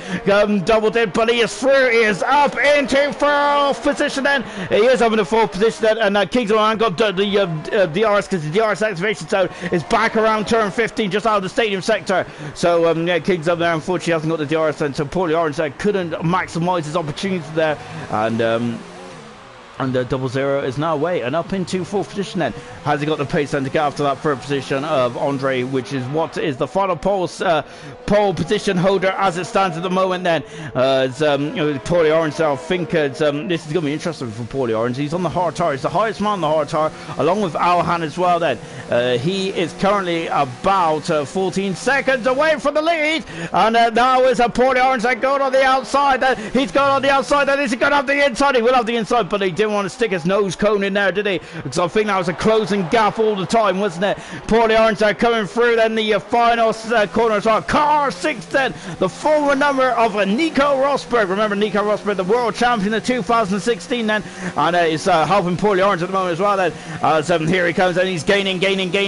Double did, but he is through. He is up into fourth position then. He is up in the fourth position then, and Kingdom got the DRS, because the DRS activation zone is back around turn 15, just out of the stadium sector. So yeah, King's up there unfortunately hasn't got the DRS then, so poorly Orange there couldn't maximise his opportunity there, and 00 is now away and up into fourth position then. Has he got the pace then to get after that third position of Andre, which is what is the final pole position holder as it stands at the moment then. Paulie Orange there, I think this is going to be interesting for Paulie Orange. He's on the hard tire. He's the highest man on the hard tire, along with Alhan as well then. He is currently about 14 seconds away from the lead, and now is Paulie Orange that going on the outside. He's going on the outside, and is he going to have the inside? He will have the inside, but he didn't want to stick his nose cone in there, did he? Because I think that was a closing gap all the time, wasn't it? Paulie Orange there coming through then the final corner as well. Car 6 then, the former number of Nico Rosberg. Remember Nico Rosberg, the world champion in 2016 then, and he's helping Paulie Orange at the moment as well then. As here he comes, and he's gaining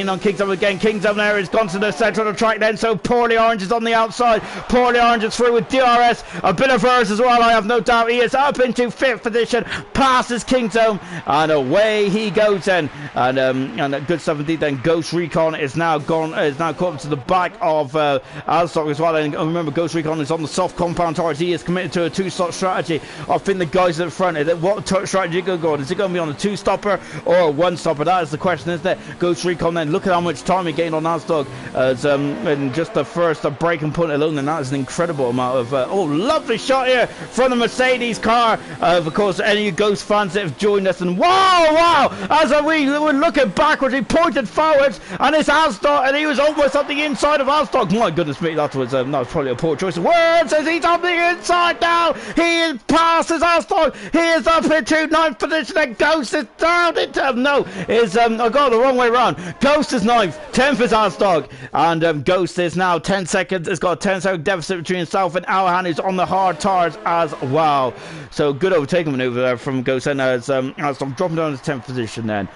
on Kingdom again. Kingdom there has gone to the centre of the track then, so Paulie Orange is on the outside. Paulie Orange is through with DRS, a bit of hers as well, I have no doubt. He is up into 5th position, passes Kingdom, and away he goes then. And good stuff indeed then. Ghost Recon is now caught up to the back of Alstock as well. And remember, Ghost Recon is on the soft compound tires. He is committed to a 2-stop strategy. I think the guys at the front, what strategy are going to go on? Is it going to be on a 2-stopper or a 1-stopper? That is the question, isn't it? Ghost Recon then, look at how much time he gained on Alstock in just the first breaking point alone, and that is an incredible amount of lovely shot here from the Mercedes car. Of course, any Ghost fans that have joined us, and wow, as we were looking backwards, he pointed forwards, and it's Alstock, and he was almost on the inside of Alstock. My goodness me, that was probably a poor choice of words, as he's on the inside now. He passes Alstock. He is up into 9th position, and Ghost is down into I got the wrong way around. Ghost is 9th, 10th is Alstock, and Ghost is now 10 seconds. It's got a 10-second deficit between himself and Alhan, who's on the hard tires as well. So good overtaking maneuver there from Ghost, and as Alstock dropping down to 10th position then.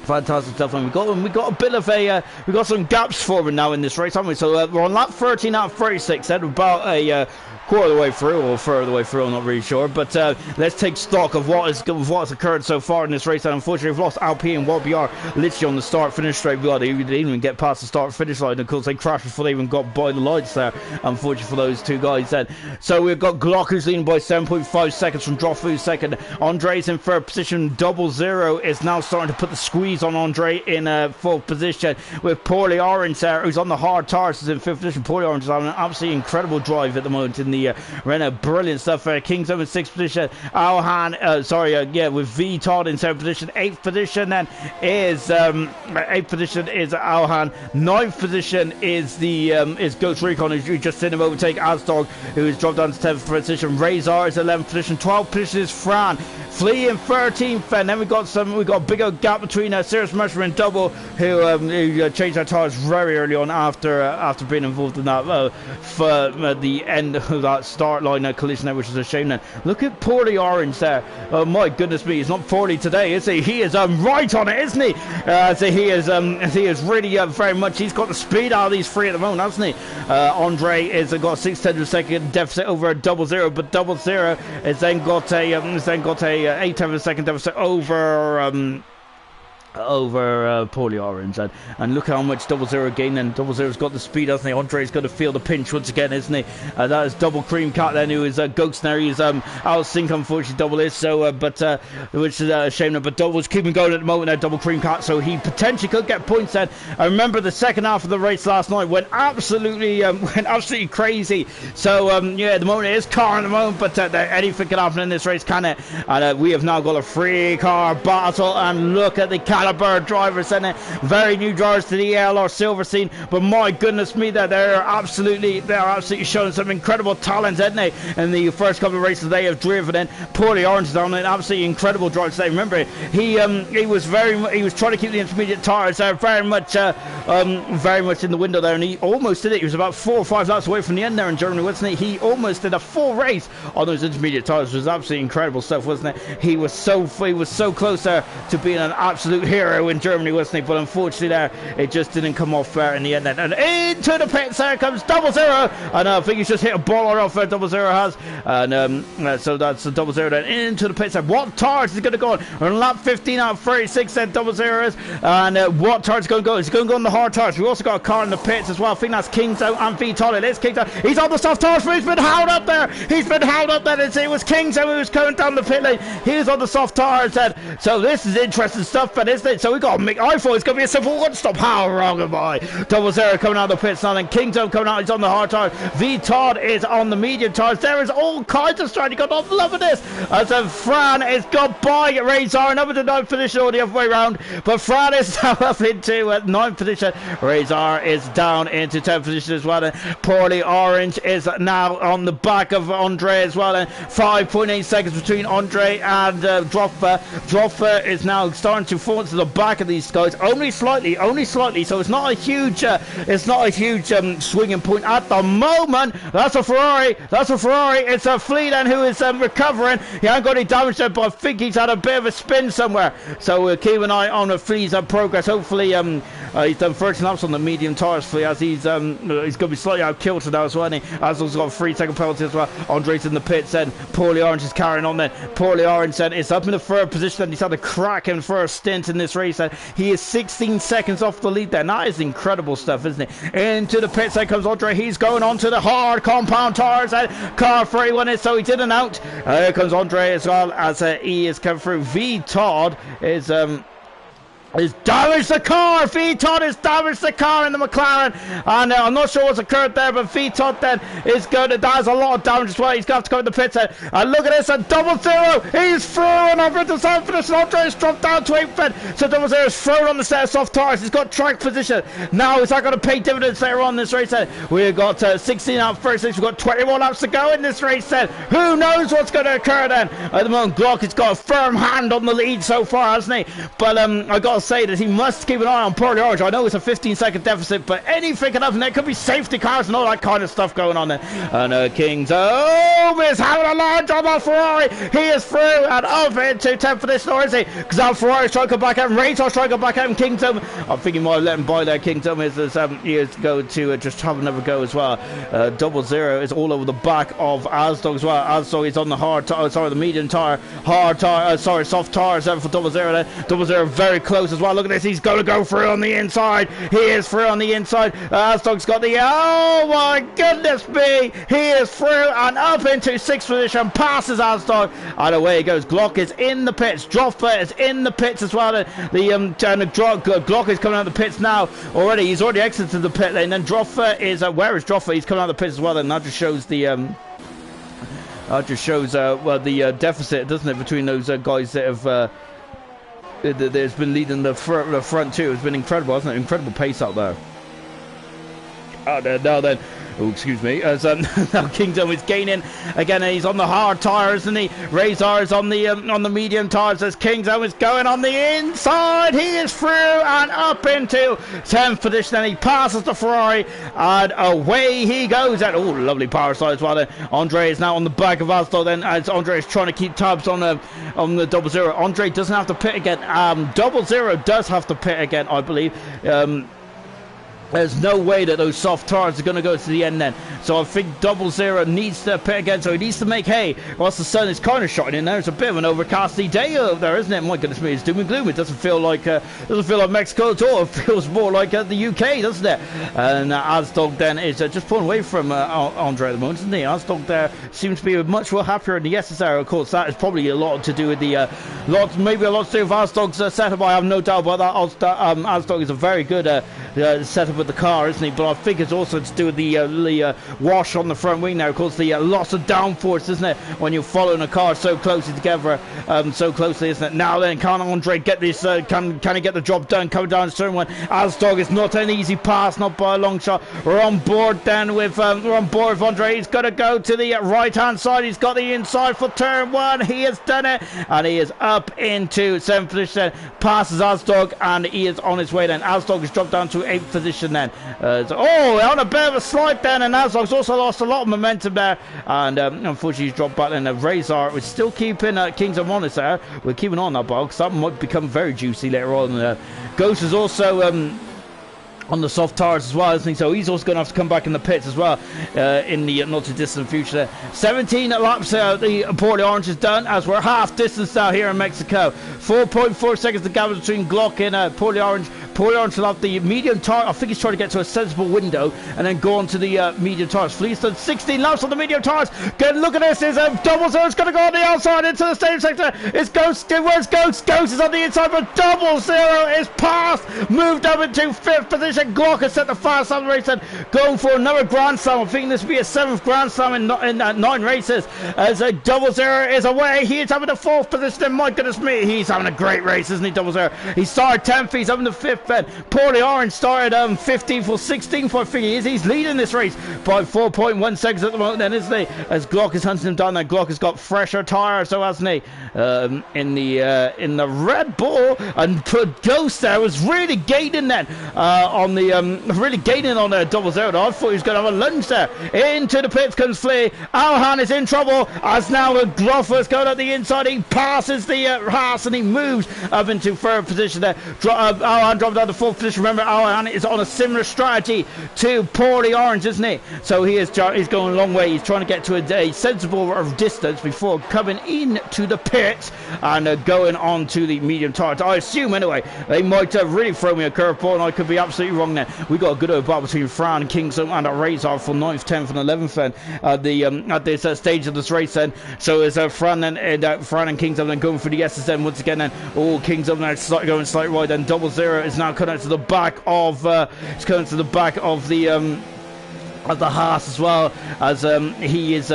Fantastic stuff, and we got a bit of we got some gaps forming now in this race, haven't we? So we're on lap 13 out of 36 then, about a quarter of the way through, or further of the way through, I'm not really sure, but let's take stock of what's occurred so far in this race. And unfortunately we've lost Alp and YBR literally on the start finish straight. They didn't even get past the start finish line, of course they crashed before they even got by the lights there, unfortunately for those two guys then. So we've got Glock, who's leading by 7.5 seconds from Drofu second. Andre's in third position. 00 is now starting to put the squeeze on Andre in 4th position, with Paulie Orange there, who's on the hard tires, is in 5th position. Paulie Orange is having an absolutely incredible drive at the moment in the Renault. Brilliant stuff. Kingdom in 6th position. Alhan, with V Todd in 7th position. 8th position then is 8th position is Alhan. 9th position is is Ghost Recon, who's just seen him overtake Asdog, who has dropped down to 10th position. Razor is 11th position. 12th position is Fran. Flea in 13th, and then we got a big old gap between Sirius Mercer and Double, who changed their tires very early on after being involved in that for the end of that start line collision there, which is a shame. Then look at Paulie Orange there. Oh my goodness me, he's not poorly today, is he? He is right on it, isn't he? So he is really very much. He's got the speed out of these three at the moment, hasn't he? Andre has got a 6/10 of a second deficit over 00, but 00 has then got a 8/10 of a second deficit over Paulie Orange, and look how much 00 gained. And 00's got the speed, hasn't he? Andre's got to feel the pinch once again, isn't he? That is Double Cream Cat then, who is Ghost now. He's out of sync, unfortunately. Double is so, which is a shame. But Double's keeping going at the moment there, Double Cream Cat, so he potentially could get points then. I remember the second half of the race last night went absolutely crazy. So at the moment it is car at the moment, but anything can happen in this race, can it? And we have now got a 3-car battle, and look at the cat. caliber drivers, and very new drivers to the ALR silver scene. But my goodness me, they're absolutely showing some incredible talent, isn't they? In the first couple of races they have driven in. Poorly Orange is on an absolutely incredible drive today. Remember, he was trying to keep the intermediate tires very much in the window there, and he almost did it. He was about 4 or 5 laps away from the end there in Germany, wasn't he? He almost did a full race on those intermediate tires. It was absolutely incredible stuff, wasn't it? He was so close there to being an absolute hero in Germany, wasn't he? But unfortunately there, it just didn't come off in the end then. And into the pits there comes 00, and I think he's just hit a baller off 00 has, and so that's 00 then into the pits. And what tires is going to go on lap 15 out of 36 then 00 is, and what tires is going to go? It's going to go on the hard tires. We also got a car in the pits as well. I think that's King's out and VTOL. It is King's out. He's on the soft tires, but he's been held up there. It was King's out who was coming down the pit lane. He was on the soft tires then. So this is interesting stuff, but isn't it? So we got Mick. I thought it's going to be a simple one-stop. How wrong am I? 00 coming out of the pits now, then King's out coming out. He's on the hard tires. VTOL is on the medium tires. There is all kinds of strategy going on. Loving this. As Fran is got by Razor and up into 9th position or the other way around. But Fran is now up into 9th position. Razor is down into 10th position as well. And Poorly Orange is now on the back of Andre as well. And 5.8 seconds between Andre and Dropper. Dropper is now starting to fall to the back of these guys. Only slightly. So it's not a huge swinging point at the moment. That's a Ferrari. It's a Fleeland who is recovering. He hasn't got any damage there, but I think he's had a bit of a spin somewhere. So we'll keep an eye on the Flea's progress. Hopefully, he's done 13 laps on the medium tires, Flea, as he's going to be slightly out kilter now as well. And has also got a 3-second penalty as well. Andre's in the pits, then Poorly Orange is carrying on. Then Poorly Orange then is up in the third position, and he's had a crack in for a stint in this race. He is 16 seconds off the lead there. That is incredible stuff, isn't it? Into the pits, there comes Andre. He's going on to the hard compound tires. Car 31 is, so he didn't out. Here comes Andre as well, as he is coming through. V Todd is damaged the car. VTOL has damaged the car in the McLaren, and I'm not sure what's occurred there, but VTOL then is going to, that has a lot of damage as well. He's going to have to go in the pits, and look at this, and 00, he's through, and over to 7th position. Andre has dropped down to 8th, so 00 is thrown on the set of soft tires. He's got track position. Now is that going to pay dividends later on in this race then? We've got 16 out of 36, we've got 20 more laps to go in this race then. Who knows what's going to occur then? At the moment, Glock has got a firm hand on the lead so far, hasn't he? But I got to say that he must keep an eye on Poorly Orange. I know it's a 15-second deficit, but anything can happen. There could be safety cars and all that kind of stuff going on there. And King's is having a large job on Ferrari. He is through and up into 10th position, or is he? Because now Ferrari's trying to come back out, and Razor's trying to come back out, and Kingdom, I think he might have let him by there. Kingdom is he is going to just have another go as well. 00 is all over the back of Asdog as well. Asdog is on the hard tire, the medium tire, soft tires for 00 there. 00 very close as well. Look at this, he's going to go through on the inside. He is through on the inside. Asdog's got the, oh my goodness me, he is through and up into 6th position, passes Asdog, and away he goes. Glock is in the pits. Dropper is in the pits as well. Glock is coming out of the pits now already. He's already exited the pit lane. Then Dropper is, where is Dropper? He's coming out of the pits as well, and that just shows the the deficit, doesn't it, between those guys that have there's been leading the front too. It's been incredible, hasn't it? Incredible pace out there. Now then, oh, excuse me, as now Kingdom is gaining again, and he's on the hard tires, and Razor is on the medium tires, as Kingdom is going on the inside. He is through and up into 10th position, and he passes the Ferrari, and away he goes. And oh, lovely power slide as well. Then Andre is now on the back of Astor, then, as Andre is trying to keep tabs on the 00. Andre doesn't have to pit again. 00 does have to pit again, I believe. There's no way that those soft tires are going to go to the end then. So I think 00 needs to pit again. So he needs to make hay whilst the sun is kind of shining in there. It's a bit of an overcasty day over there, isn't it? My goodness me, it's doom and gloom. It doesn't feel like Mexico at all. It feels more like the UK, doesn't it? And Asdog then is just pulling away from Andre at the moment, isn't he? Asdog there seems to be much more happier in the SSR. Of course, that is probably a lot to do with the maybe a lot to do with Asdog's setup. I have no doubt about that. Asdog is a very good setup of the car, isn't he? But I think it's also to do with the wash on the front wing now. Of course, the loss of downforce, isn't it? When you're following a car so closely together, so closely, isn't it? Now then, can Andre get this? Can he get the job done? Coming down to turn one. Asdog is not an easy pass, not by a long shot. We're on board then with Andre. He's got to go to the right hand side. He's got the inside for turn one. He has done it, and he is up into 7th position. Passes Asdog, and he is on his way then. Asdog has dropped down to 8th position then. On a bit of a slide then, and Asdog's also lost a lot of momentum there, and unfortunately he's dropped back. And Razor, we're still keeping Kingdom on us there. We're keeping on that ball because that might become very juicy later on. Ghost is also on the soft tires as well, isn't he? So he's also going to have to come back in the pits as well in the not too distant future. 17 laps the Poorly Orange is done, as we're half distance now here in Mexico. 4.4 seconds to gather between Glock and Poorly Orange. Poorly Orange will have the medium tire. I think he's trying to get to a sensible window and then go on to the medium tires. Fleet's done 16 laps on the medium tires. Good, look at this. Is Double Zero's going to go on the outside into the stadium sector. It's Ghost. Where's Ghost? Ghost is on the inside, but Double Zero is past. Moved up into 5th position. Glock has set the fast on the race and going for another Grand Slam. I think this will be a 7th Grand Slam in 9 races. As Double Zero is away. He is having the 4th position. And my goodness me, he's having a great race, isn't he, Double Zero? He started 10th. He's having the 5th. Poorly Orange started 15th or 16th, I think he is. He's leading this race by 4.1 seconds at the moment, then, isn't he? As Glock is hunting him down, then Glock has got fresher tyres, so hasn't he? In the Red Bull, and Ghost there was really gaining then on the Double Zero. I thought he was going to have a lunge there. Into the pits comes Flea. Alhan is in trouble as now Groffer's going at the inside. He passes the Haas and he moves up into 3rd position there. Alhan dropped down to 4th position. Remember, Alhan is on a similar strategy to Poorly Orange, isn't he? So he's going a long way. He's trying to get to a sensible distance before coming into the pits and going on to the medium tires. I assume anyway they might really throw me a curveball, and I could be absolutely wrong there. We got a good battle between Fran, Kingdom and Razor for 9th, 10th and 11th then at this stage of this race then. So as Fran and Kingdom then going for the S's then once again then. Kingdom now going slightly wide, and Double Zero is now coming to the back of the Haas as well, as he's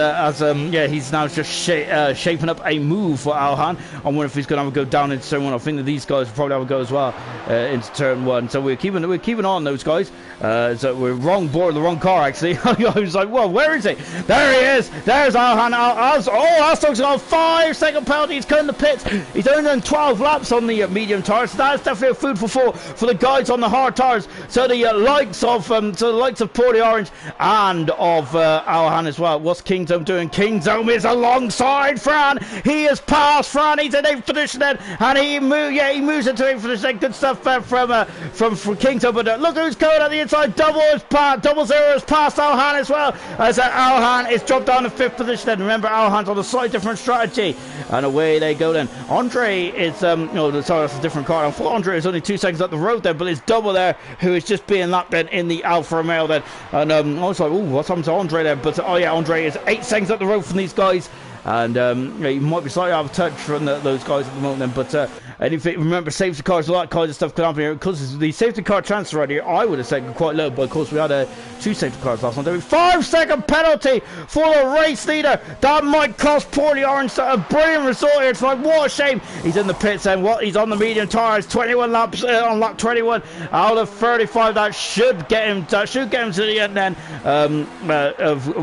now just shaping up a move for Alhan. I wonder if he's going to have a go down into turn one. I think that these guys will probably have a go as well into turn one. So we're keeping on those guys. So we're wrong board, the wrong car actually. I was like, whoa, where is he? There he is. There's Alhan. Asdog's got a 5-second penalty. He's cutting the pits. He's only done 12 laps on the medium tires. So that's definitely a food for thought for the guys on the hard tires. So the likes of Poorly Orange and of Alhan as well. What's Kingdom doing? Kingdom is alongside Fran. He has passed Fran. He's in 8th position then, and he moves into 8th position. Good stuff from Kingdom. But look who's coming at the inside. Double Zero has passed Alhan as well. As Alhan is dropped down to 5th position then. Remember, Alhan's on a slightly different strategy, and away they go then. Andre is sorry, that's a different car. I thought Andre is only 2 seconds up the road then, but it's Double there who is just being lapped then in the Alfa Romeo then. And I was like, what's happened to Andre there? But Andre is 8 seconds up the road from these guys, and he might be slightly out of touch from those guys at the moment then. But anything, remember, safety cars, all that kind of stuff could happen here, because the safety car transfer right here, I would have said quite low, but of course we had 2 safety cars last night. 5-second penalty for the race leader. That might cost Poorly Orange a brilliant result here. It's like, what a shame. He's in the pits and he's on the medium tires. 21 laps on lap 21 out of 35. That should get him to the end then.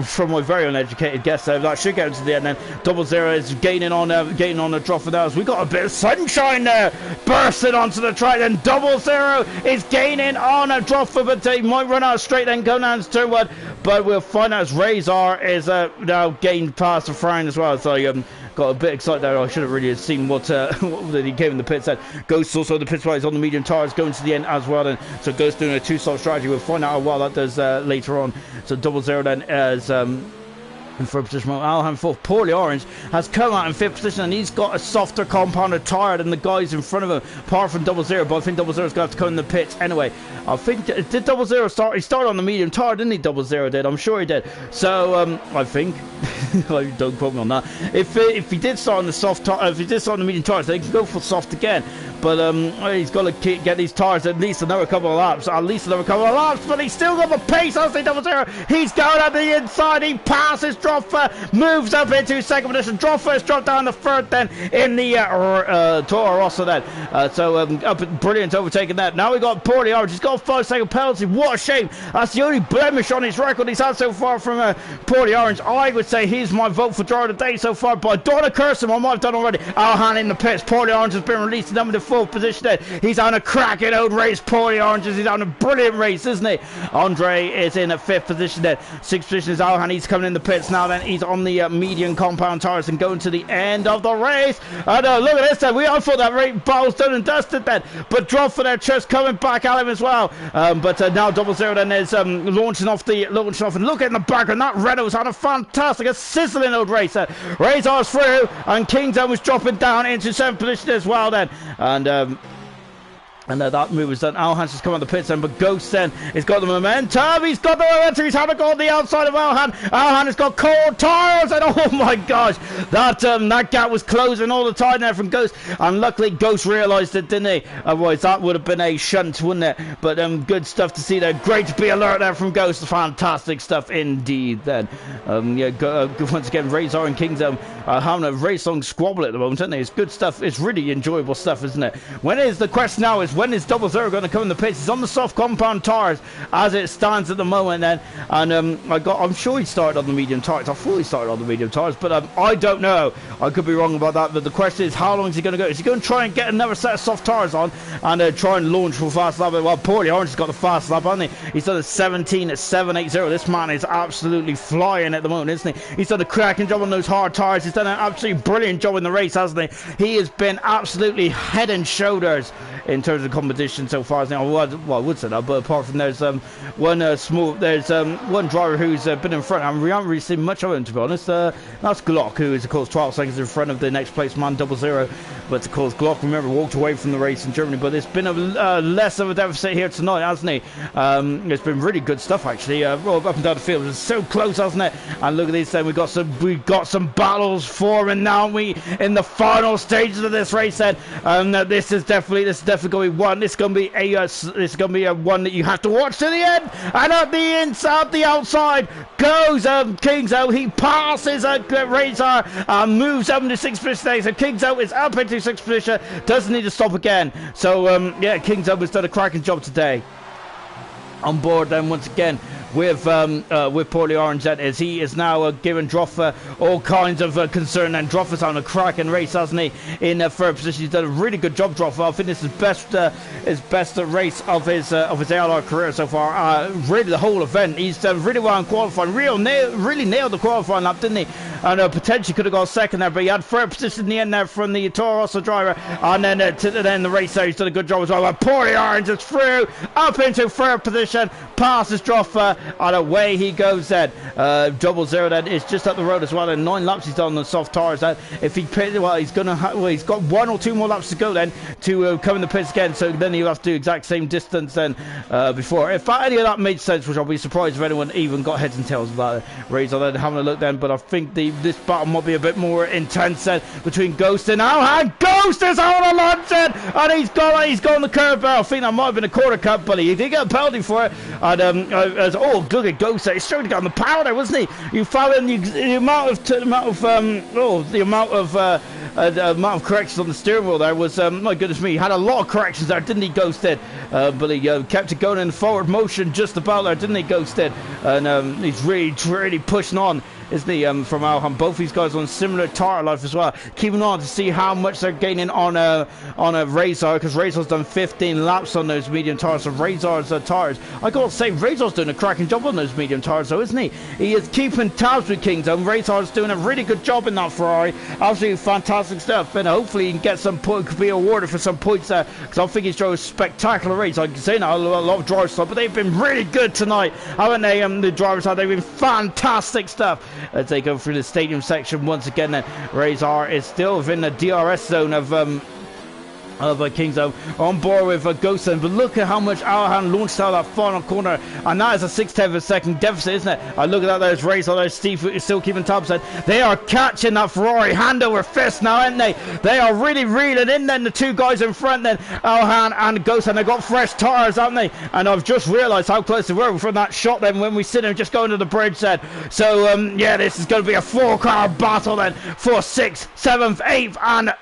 From my very uneducated guess, that should get him to the end then. Double Zero is gaining on the drop for those. We got a bit of sunshine there, bursting onto the track, and Double Zero is gaining on a drop for, but he might run out straight then go down to turn one. But we'll find out as Razor is now gained past the Fran as well. So got a bit excited there. I should have really seen what he came in the pits at. Ghost also in the pits while he's on the medium tires going to the end as well then. So Ghost doing a 2-stop strategy. We'll find out how well that does later on. So Double Zero then as in 3rd position. Alhan 4th. Poorly Orange has come out in 5th position, and he's got a softer compounded tyre than the guys in front of him, apart from Double Zero. But I think Double Zero's going to have to come in the pits anyway. I think, did Double Zero start? He started on the medium tyre, didn't he? Double Zero did. I'm sure he did. So I think don't quote me on that. If he did start on the soft tyre, if he did start on the medium tyre, so he can go for soft again. but he's got to get these tires at least another couple of laps, but he's still got the pace. I'll say 00. He's going at the inside. He passes Droffer, moves up into second position. Droffer has dropped down the third then in the Toro Rosso then. Brilliant overtaking that. Now we got Poorly Orange. He's got a 5-second penalty. What a shame. That's the only blemish on his record he's had so far from Poorly Orange. I would say he's my vote for driver of the day so far, but I don't want to curse him. I might have done already. ALR in the pits. Poorly Orange has been released in the fourth position there. He's on a cracking old race. Poorly Orange he's on a brilliant race, isn't he? Andre is in a fifth position there. Sixth position is ALR. He's coming in the pits now then. He's on the medium compound tires and going to the end of the race. And look at this then. I thought that race battle's done and dusted then, but drop for their chest coming back at him as well. But now 00 then is launching off and look at in the background. That Renault's had a fantastic, a sizzling old race. Razor's through and Kingdom was dropping down into 7th position as well then. And that move was done. Alhan has come on the pits then, but Ghost then has got the momentum. He's got the momentum. He's had to go on the outside of Alhan. Alhan has got cold tires, and oh my gosh, that gap was closing all the time there from Ghost. And luckily, Ghost realised it, didn't he? Otherwise, that would have been a shunt, wouldn't it? But good stuff to see there. Great to be alert there from Ghost. Fantastic stuff indeed. Then, once again, Razor and Kingdom having a race long squabble at the moment, aren't they? It's good stuff. It's really enjoyable stuff, isn't it? The question now is, when is 00 going to come in the pits? He's on the soft compound tires as it stands at the moment then, and I'm sure he started on the medium tires. I thought he started on the medium tires, but I don't know. I could be wrong about that, but the question is, how long is he going to go? Is he going to try and get another set of soft tires on and try and launch for fast lap? Well, Poorly Orange has got the fast lap, hasn't he? He's done a 17.780. This man is absolutely flying at the moment, isn't he? He's done a cracking job on those hard tires. He's done an absolutely brilliant job in the race, hasn't he? He has been absolutely head and shoulders in terms of competition so far. Well, I would say that, but apart from there's one driver who's been in front, and we haven't really seen much of him, to be honest. That's Glock, who is of course 12 seconds in front of the next place man 00. But of course Glock, remember, walked away from the race in Germany, but it's been a less of a deficit here tonight, hasn't he? It's been really good stuff actually. Up and down the field, it's so close, hasn't it? And look at this, then we've got some battles forming now, we in the final stages of this race then. This is definitely going to be one. This is going to be a one that you have to watch to the end. And at the inside, the outside goes Kingzo. He passes Razor and moves up into 6th position. So Kingzo is up into 6th position. Doesn't need to stop again. So Kingzo has done a cracking job today. On board then once again with Poorly Orange, that is, he is now giving Droffer all kinds of concern, and Droffer's on a cracking race, hasn't he, in third position. He's done a really good job, Droffer. I think this is his best race of his ALR career so far. Really the whole event, he's done really well in qualifying. Really nailed the qualifying lap, didn't he? And potentially could have got second there, but he had third position in the end there from the Toro Rosso driver, and then the race there he's done a good job as well. But Poorly Orange is through up into third position, passes Droffer, and away he goes then. 00 then is just up the road as well, and 9 laps he's done on the soft tires. If he pits, he's got 1 or 2 more laps to go then to come in the pits again, so then he'll have to do exact same distance then before. If any of that made sense, which I'll be surprised if anyone even got heads and tails about it. Razor then having a look then, but I think this battle might be a bit more intense then between Ghost and Alhan. Ghost is on a lunch then, and he's gone the curve. I think that might have been a quarter cut, but he did get a penalty for it. And look at Ghost there. He's trying to get on the power there, wasn't he? You found the amount of corrections on the steering wheel there was, my goodness me, he had a lot of corrections there, didn't he, Ghost did? But he kept it going in forward motion just about there, didn't he, Ghost did? And he's really pushing on, isn't he, from Alhan. Both these guys on similar tire life as well. Keeping on to see how much they're gaining on a Razor, because Razor's done 15 laps on those medium tires. So Razor's tires, I gotta say, Razor's doing a cracking job on those medium tires, though, isn't he? He is keeping tabs with Kingdom. Razor's doing a really good job in that Ferrari. Absolutely fantastic stuff, and hopefully he can get some could be awarded for some points there, because I think he's drove a spectacular race. I can say now a lot of drivers, but they've been really good tonight, haven't they? The drivers have, they've been fantastic stuff. As they go through the stadium section once again, then Razor is still within the DRS zone of By Kingzone on board with Ghost, but look at how much ALR launched out of that final corner, and that is a 6/10 of a second deficit, isn't it? Look at that, there's Razor, there's Steve still keeping tabs, and they are catching that Ferrari hand over fist now, aren't they? They are really reeling in then, the two guys in front then, ALR and Ghost, and they've got fresh tires, haven't they? And I've just realised how close they were from that shot then when we sit there just going to the bridge then. So yeah, this is going to be a 4-car battle then for 6th, 7th, 8th and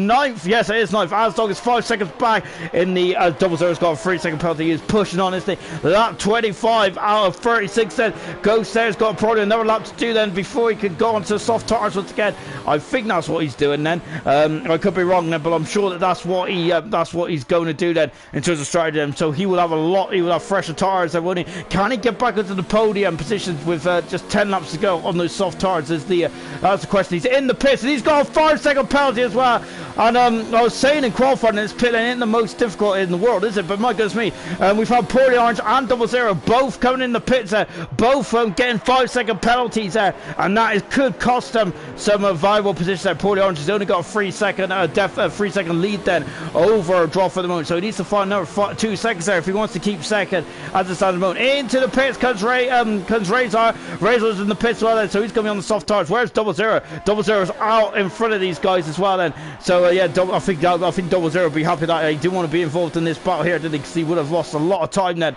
9th. Yes, it is 9th. Asdog is 5 seconds back in the 00's got a 3-second penalty. He's pushing on, isn't he? Lap 25 out of 36 then. Ghost there's got probably another lap to do then before he could go onto soft tires once again. I think that's what he's doing then. I could be wrong then, but I'm sure that that's what he's going to do then in terms of strategy then. So he will have fresher tires then, won't he? Can he get back into the podium positions with just 10 laps to go on those soft tires? That's the question. He's in the pits and he's got a 5-second penalty as well. And I was saying in qualifying, this pit ain't the most difficult in the world, is it? But my goodness me, we've had Poorly Orange and 00 both coming in the pits there, both getting 5-second penalties there, and that could cost them some viable positions there. Poorly Orange has only got a 3-second lead then over Draw for the moment, so he needs to find another 2 seconds there if he wants to keep second as it stands at the moment. Into the pits comes Razor. Razor's in the pits as well then, so he's coming on the soft tires. Where's 00? 00 is out in front of these guys as well then. So yeah, I think 00 will be happy that he didn't want to be involved in this battle here, did he? Because he would have lost a lot of time then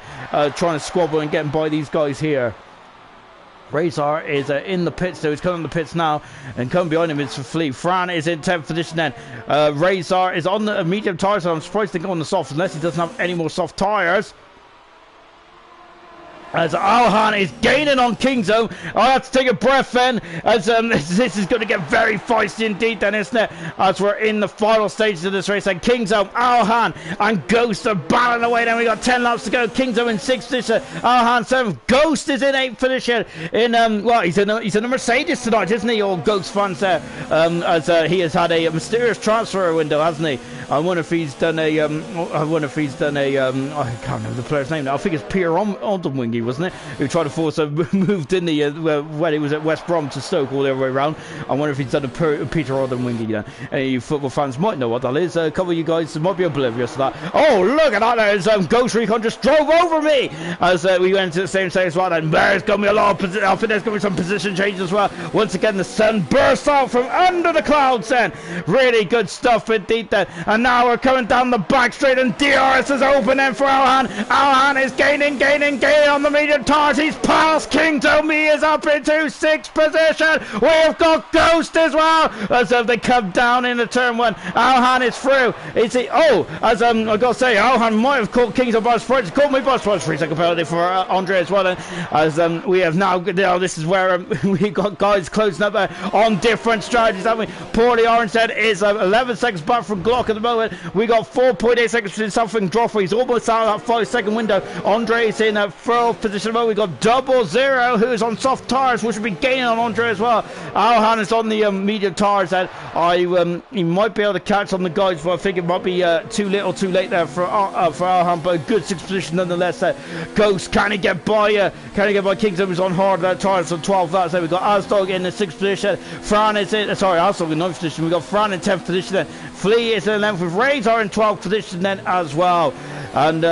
trying to squabble and getting by these guys here. Razor is in the pits, so he's coming in the pits now, and coming behind him is Fleet. Fran is in 10th position then. Razor is on the medium tyres, so I'm surprised to go on the soft unless he doesn't have any more soft tyres. As ALR is gaining on Kingzone. I have to take a breath then, as this is going to get very feisty indeed then, isn't it? As we're in the final stages of this race, and Kingzone, ALR and Ghost are battling away. Then we got 10 laps to go. Kingzone in 6th position, ALR 7th. Ghost is in 8th position. Well, he's in a Mercedes tonight, isn't he? All Ghost fans there, as he has had a mysterious transfer window, hasn't he? I wonder if he's done a. I can't remember the player's name now. I think it's Pierre Ondenwingy, wasn't it? Who tried to force a move, didn't he? When he was at West Brom to Stoke all the other way around. I wonder if he's done a Peter Ondenwingy then. Any of you football fans might know what that is. A couple of you guys might be oblivious to that. Oh, look at that! There's Ghost Recon just drove over me as we went into the same stage as well. And there's going to be a lot of I think there's going to be some position changes as well. Once again, the sun bursts out from under the clouds. Then really good stuff indeed. Then. And now we're coming down the back straight, and DRS is open then for ALR. ALR is gaining on the medium tires. He's past Kingdom. He is up into 6th position. We've got Ghost as well as they come down in the turn 1. ALR is through. Is he? Oh, as I got to say, ALR might have caught Kingdom by surprise. He caught me by surprise. 3-second penalty for Andre as well. Then, as we have now, this is where we've got guys closing up on different strategies, haven't we? Poorly Orange then is 11 seconds back from Glock at the moment. We got 4.8 seconds to something drop. He's almost out of that 5-second window. Andre is in 4th position. We got 00 who is on soft tires, which will be gaining on Andre as well. ALR is on the medium tires. That he might be able to catch on the guys, but I think it might be too little, too late there for ALR. But a good 6th position nonetheless. Ghost, can he get by? Kingdom, who's on hard tires on 12 laps. There we got Asdog in the 6th position. Fran is in. Asdog in 9th position. We got Fran in 10th position. Then Flea is in 11th with Razor in 12th position then as well. And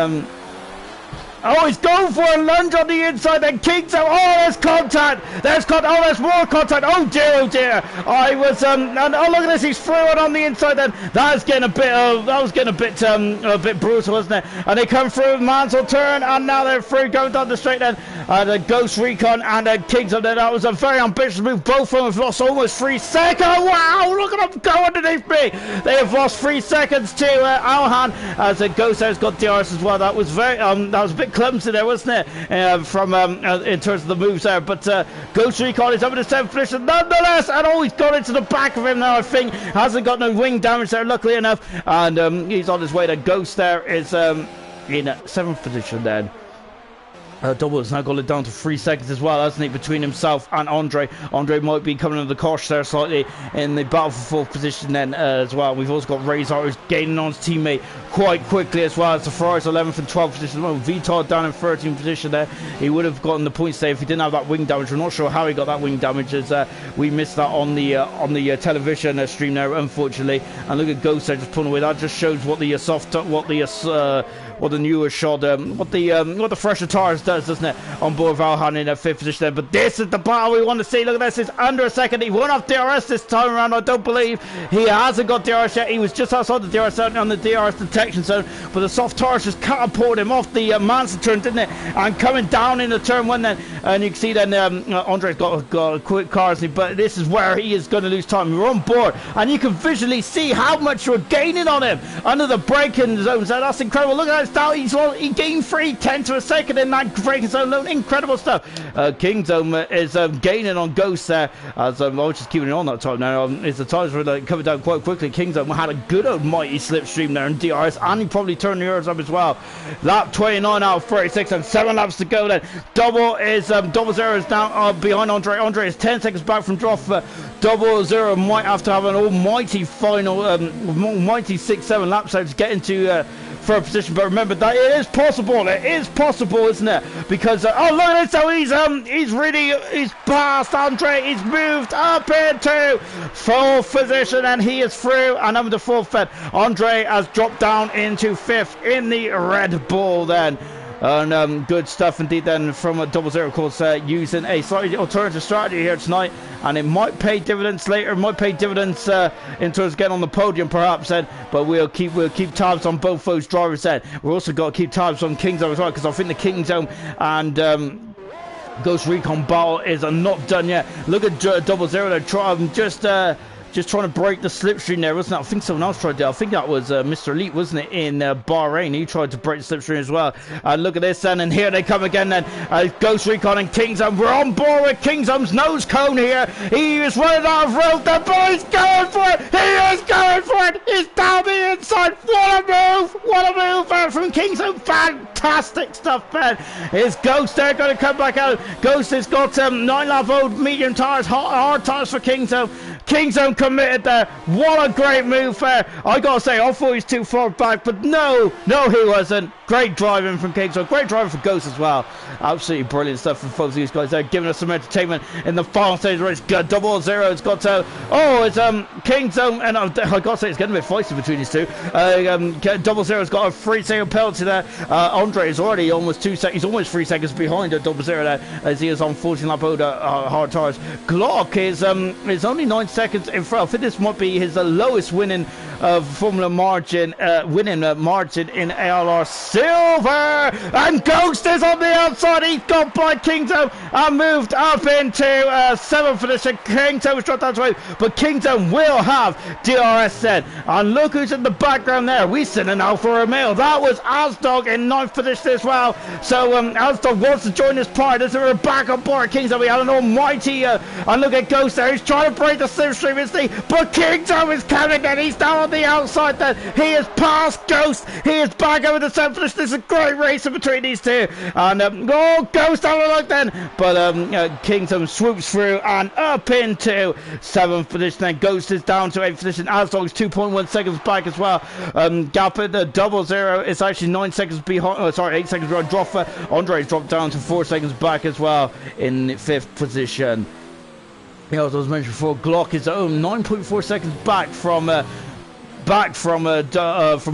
oh, he's going for a lunge on the inside, then King's out. Oh, there's contact. Oh, there's more contact. Oh dear. I was and oh, look at this. He's through it on the inside. Then that was getting a bit brutal, wasn't it? And they come through. Mansell turn, and now they're through, going down the straight. Then Ghost Recon and King's up there. That was a very ambitious move. Both of them have lost almost 3 seconds. Wow, look at them go underneath me. They have lost 3 seconds to ALR as Ghost has got DRS as well. That was a bit clumsy there, wasn't it? From in terms of the moves there, but Ghost Recon is up in the 7th position nonetheless, and he's got into the back of him now. I think hasn't got no wing damage there, luckily enough, and he's on his way. To Ghost there is in 7th position then. Double has now got it down to 3 seconds as well, hasn't he, between himself and Andre. Andre might be coming under the cosh there slightly in the battle for 4th position then as well. We've also got Razor who's gaining on his teammate quite quickly as well. It's the Ferrari's 11th and 12th position. Well, Vitar down in 13th position there. He would have gotten the points there if he didn't have that wing damage. We're not sure how he got that wing damage, as we missed that on the television stream there, unfortunately. And look at Ghost there just pulling away. That just shows what the what the newer shot, what the fresher tires does, doesn't it, on board Valhan in 5th position there. But this is the battle we want to see. Look at this, it's under a second. He won't have DRS this time around, I don't believe. He hasn't got DRS yet. He was just outside the DRS zone on the DRS detection zone, but the soft tires just catapulted him off the Manson turn, didn't it, and coming down into turn 1 then, and you can see then Andre's got quick cars, but this is where he is going to lose time. We're on board, and you can visually see how much you're gaining on him under the braking zone. So that's incredible. Look at that. He gained 3/10 of a second in that braking zone alone. Incredible stuff. Kingdom is gaining on Ghost there, as I was just keeping it on that time now. It's the times were coming down quite quickly. Kingdom had a good old mighty slipstream there in DRS, and he probably turned the yours up as well. Lap 29 out of 36 and 7 laps to go then. Double Zero is now behind Andre. Andre is 10 seconds back from drop. Double Zero might have to have an almighty final, almighty 6-7 laps out to get into third position, but remember that it is possible. It is possible, isn't it? Because oh, look at this! So he's past Andre. He's moved up into 4th position, and he is through. And over the 4th fed, Andre has dropped down into 5th in the Red Bull then. And good stuff indeed then from a Double Zero, of course, using a slightly alternative strategy here tonight, and it might pay dividends later. It might pay dividends in terms of getting on the podium perhaps then, but we'll keep tabs on both those drivers then. We've also got to keep tabs on Kingdom as well, because I think the Kingdom and Ghost Recon battle is not done yet. Look at Double Zero there, just trying to break the slipstream there, wasn't it? I think someone else tried to. I think that was Mr. Elite, wasn't it, in Bahrain? He tried to break the slipstream as well. Look at this then, and here they come again then. Ghost Recon and Kingdom. We're on board with Kingdom's nose cone here. He is running out of road there, but he's going for it. He is going for it. He's down the inside. What a move. What a move from Kingdom. Fantastic stuff, Ben. Is Ghost there going to come back out? Ghost has got 9-lap-old medium tires, hard tires for Kingdom. Kingdom committed there. What a great move there. I gotta say, I thought he was too far back, but no, he wasn't. Great driving from Kingdom. Great driving for Ghost as well. Absolutely brilliant stuff from both of these guys there, giving us some entertainment in the final stage of the race. Double Zero. It's got it's Kingdom, and I gotta say, it's getting a bit feisty between these two. Double Zero's got a 3-second penalty there. Andre is already almost 2 seconds. He's almost 3 seconds behind Double Zero there, as he is on 14-lap hard tires. Glock is only 9 seconds in front. I think this might be his lowest winning Formula margin, margin in ALR silver, and Ghost is on the outside. He's got by Kingdom and moved up into 7th position. Kingdom was dropped down to 8, but Kingdom will have DRS then. And look who's in the background there. We sent an Alfa Romeo. That was Asdog in 9th position as well. So Asdog wants to join this party. We're back on board Kingdom. We had an almighty and look at Ghost there. He's trying to break the slipstream, isn't he? But Kingdom is coming then. He's down on the outside then. He is past Ghost. He is back over the 7th position. There's a great race in between these two. And Ghost down the luck then. But Kingdom swoops through and up into 7th position. Then Ghost is down to 8th position. Asdog is 2.1 seconds back as well. Gap at the Double Zero is actually 9 seconds behind. 8 seconds behind. Andre's dropped down to 4 seconds back as well in 5th position. Yeah, as I was mentioning before, Glock is 9.4 seconds back from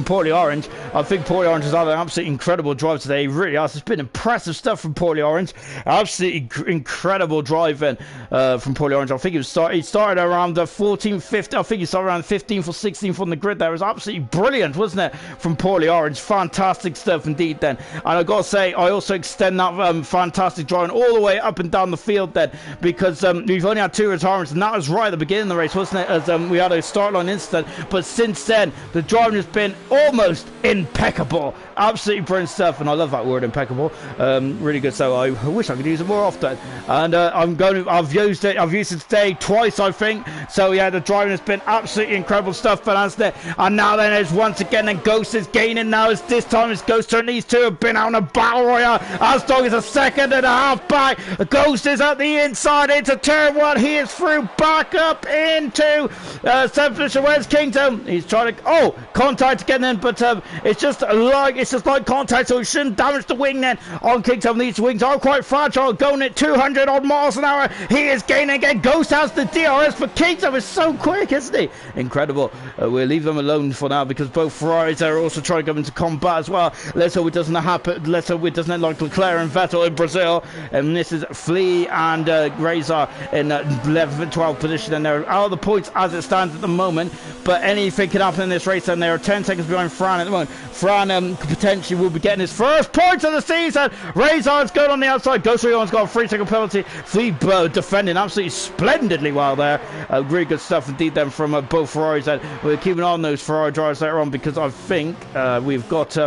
Portly Orange. I think Portly Orange has had an absolutely incredible drive today. He really has. It's been impressive stuff from Portly Orange. Absolutely incredible driving from Portly Orange. I think he started around 14th, 15th. I think he started around 15th or 16th on the grid there. It was absolutely brilliant, wasn't it, from Portly Orange? Fantastic stuff indeed then. And I got to say, I also extend that fantastic driving all the way up and down the field then, because we've only had 2 retirements, and that was right at the beginning of the race, wasn't it, as we had a start line incident. But since then, the driving has been almost impeccable. Absolutely brilliant stuff, and I love that word, impeccable. Really good. So I wish I could use it more often. And I've used it today twice, I think. So yeah, the driving has been absolutely incredible stuff. But and now then, there's once again, then Ghost is gaining now. As this time it's Ghost and these two have been out in a battle royale. Asdog is a second and a half back. Ghost is at the inside into turn one. He is through back up into seventh position. Where's Kingdom? He's trying to contact again then, but it's just like contact, so it shouldn't damage the wing then on Kingdom. These wings are quite fragile, going at 200 odd miles an hour. He is gaining again. Ghost has the DRS, but Kingdom is so quick, isn't he? Incredible. We'll leave them alone for now because both Ferraris are also trying to go into combat as well. Let's hope it doesn't happen. Let's hope it doesn't end like Leclerc and Vettel in Brazil. And this is Flea and Razor in 11th, 12th position, and they're out of the points as it stands at the moment. But anything can happen in this race, and they are 10 seconds behind Fran at the moment. Fran potentially will be getting his first points of the season. Razor's good on the outside. Ghost Rion's got a 3-second penalty. Flea defending absolutely splendidly well there. Really good stuff indeed then from both Ferraris. And we're keeping on those Ferrari drivers later on because I think we've got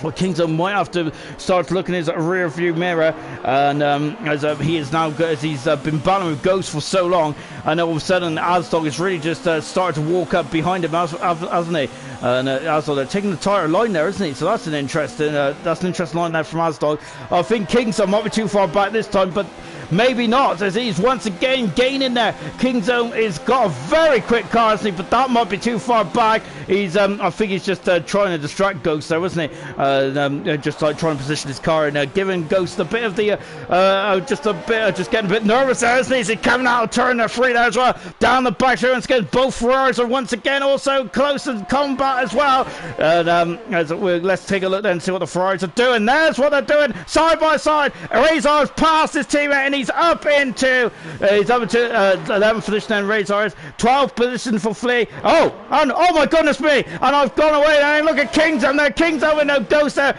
well, Kingdom might have to start looking in his rear view mirror, and as he is now, as he's been battling with Ghost for so long, and all of a sudden Asdog is really just started to walk up behind him, hasn't he? And Asdog, they're taking the tighter line there, isn't he? So that's an interesting line there from Asdog. I think Kingdom might be too far back this time, but maybe not, as he's once again gaining there. Kingdom has got a very quick car, hasn't he? But that might be too far back. He's, I think he's just trying to distract Ghost there, wasn't he? Just like trying to position his car and giving Ghost a bit of the, just getting a bit nervous there, isn't he? He's coming out of turn 3 there as well. Down the back here, and both Ferraris are once again also close in combat as well. And let's take a look then and see what the Ferraris are doing. There's what they're doing, side by side. Razor's passed his teammate, and he's up into 11th position, and Razor's 12th position for Flea. Oh my goodness me! And I've gone away there, and look at Kingdom there. Kingdom and no Ghost there,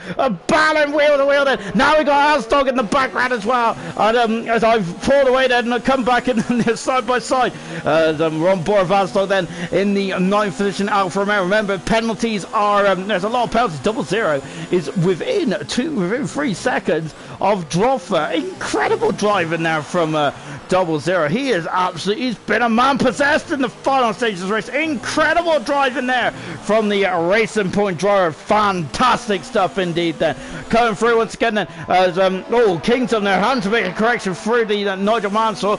battling wheel to wheel there. Now we got Asdog in the background as well. And as I've pulled away there, and I come back in side by side. We're on board of Asdog then in the 9th position, Alfa Romeo. Remember, penalties are there's a lot of penalties. 00 is within 3 seconds of Droffer. Incredible driving there from 00. He's been a man possessed in the final stages of the race. Incredible driving there from the Racing Point driver. Fantastic stuff indeed then. Coming through once again then as Kingdom there having to make a correction through the Nigel Mansell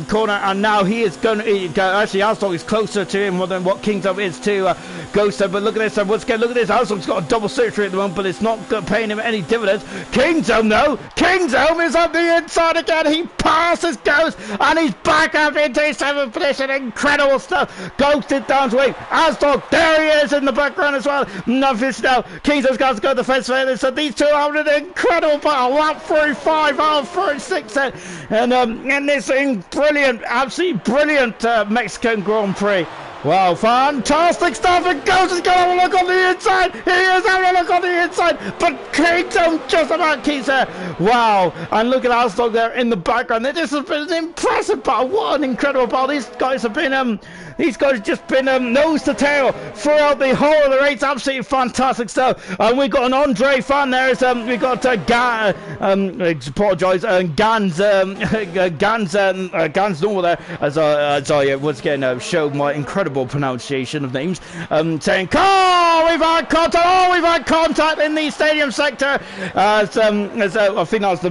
corner, and now he is going to actually Asdog is closer to him than what Kingdom is to Ghost. But look at this, once again, look at this. Asdog's got a double surgery at the moment, but it's not paying him any dividends. Kingdom is on the inside again. He passes Ghost, and he's back up into 7th position. Incredible stuff. Ghost is down to 8. Asdog, there he is in the background as well. Novice now. Kingdom's got to go defense for. So these two are having an incredible battle. Lap 35, lap 36, and this brilliant, absolutely brilliant Mexican Grand Prix. Wow, fantastic stuff, and Ghost is going to have a look on the inside. He is having a look on the inside, but Kingdom just about keeps there. Wow, and look at Asdog there in the background. This has been an impressive battle. What an incredible battle. These guys have just been nose to tail throughout the whole of the race. Absolutely fantastic stuff. And we've got an Andre fan there. We got Gans normal there, as I once again showed my incredible pronunciation of names, saying, we've had contact in the stadium sector, I think that was the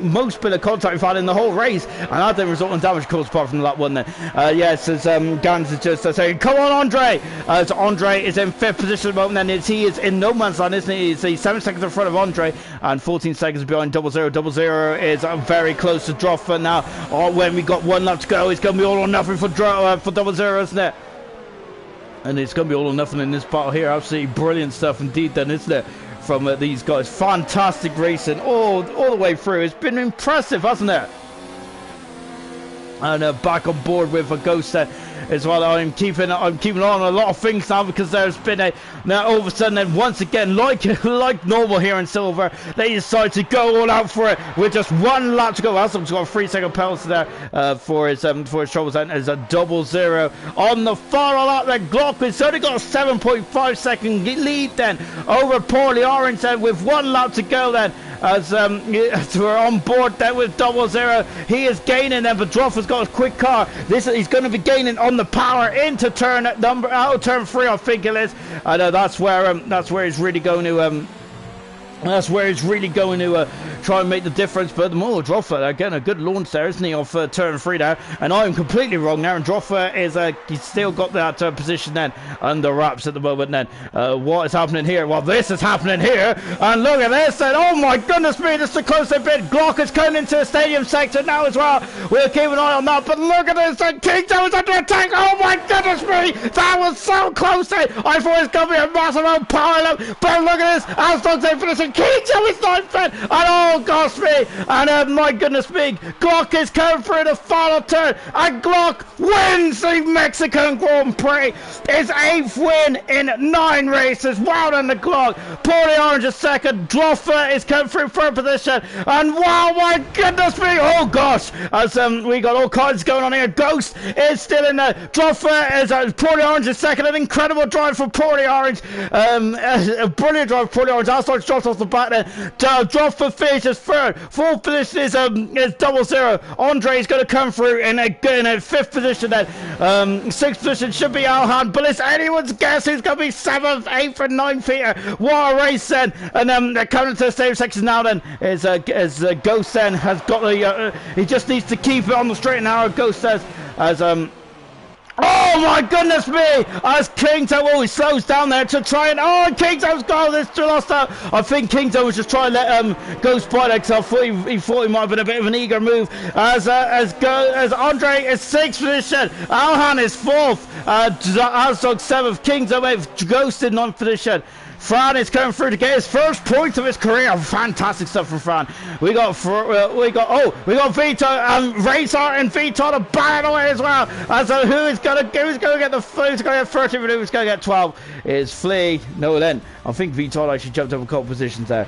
most bit of contact we've had in the whole race, and that didn't result in damage caused apart from that one then. Yes, as Gans is just saying, come on Andre, as Andre is in 5th position at the moment, and he is in no man's land, isn't he? He's 7 seconds in front of Andre and 14 seconds behind 00. 00 is very close to Droffer now. When we got 1 lap to go, it's going to be all or nothing for 00, isn't it? And it's going to be all or nothing in this battle here. Absolutely brilliant stuff indeed then, isn't it? From these guys. Fantastic racing all the way through. It's been impressive, hasn't it? And back on board with a Ghost as well. I'm keeping on a lot of things now because there's been now all of a sudden, then once again, like normal here in silver, they decide to go all out for it with just 1 lap to go. Alstom's got a 3-second penalty there for his troubles, and there's a 0-0 on the final lap. Then Glock has only got a 7.5 second lead then over Poorly Orange then with 1 lap to go then. As we're on board then with 0-0, he is gaining then, but Droffer's got a quick car. He's going to be gaining on the power into turn 3, I think it is. I know that's where he's really going to. That's where he's really going to try and make the difference. But the more Droffer, again, a good launch there, isn't he, off turn 3 now? And I'm completely wrong now. And Droffer he's still got that position then under wraps at the moment. Then what is happening here? Well, this is happening here. And look at this. And oh my goodness me, this is a close bit. Glock is coming into the stadium sector now as well. We'll keep an eye on that. But look at this. And King Joe is under attack. Oh my goodness me, that was so close. I thought it was going to be a massive old pile up. But look at this. Alstom's in finishing. King Joe is not fit, and oh gosh me, and my goodness me, Glock is coming through the final turn, and Glock wins the Mexican Grand Prix, his 8th win in 9 races. Well done to Glock. Poorly Orange is second, Droffer is coming through 3rd position, and wow, my goodness me, oh gosh, as we got all kinds going on here. Ghost is still in there, Droffer is Poorly Orange is second, an incredible drive for Poorly Orange, a brilliant drive for Poorly Orange. Alstom's dropped off the back there. Droffer finishes 3rd. 4th position is 0-0. Andre's going to come through in a 5th position then. 6th position should be Alhan, but it's anyone's guess who's going to be 7th, 8th, and 9th here. What a race then! And they're coming to the stadium section now. Then as Ghost then has got the. He just needs to keep it on the straight and narrow. Ghost says as oh my goodness me! As Kingto, he slows down there to try and Kingto's got this to lost out. I think Kingto was just trying to let Ghost by there, because he thought he might have been a bit of an eager move. As Andre is 6th position, Alhan is 4th, Alstom 7th, Kingto 8th, Ghost in 9th position. Fran is coming through to get his 1st point of his career. Fantastic stuff from Fran. We got Vito and Razor and Vito to battle away as well. And so who's gonna get 30 minutes? Who's gonna get 12? Is Flea? No, then I think Vito actually jumped up a couple positions there.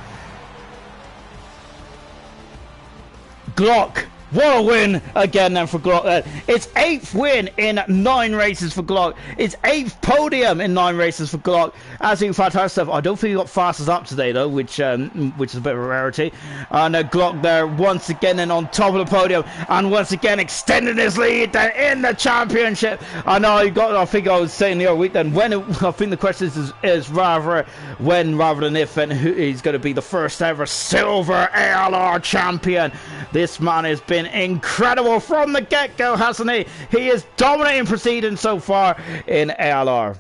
Glock. What a win again then for Glock then. It's 8th win in 9 races for Glock. It's 8th podium in 9 races for Glock. Absolutely fantastic stuff. I don't think he got fastest up today though, which is a bit of a rarity. And Glock there once again then on top of the podium, and once again extending his lead then in the championship. I think I was saying the other week then, I think the question is rather when rather than if, and who is going to be the first ever silver ALR champion. This man has been incredible from the get-go, hasn't he? He is dominating proceedings so far in ALR.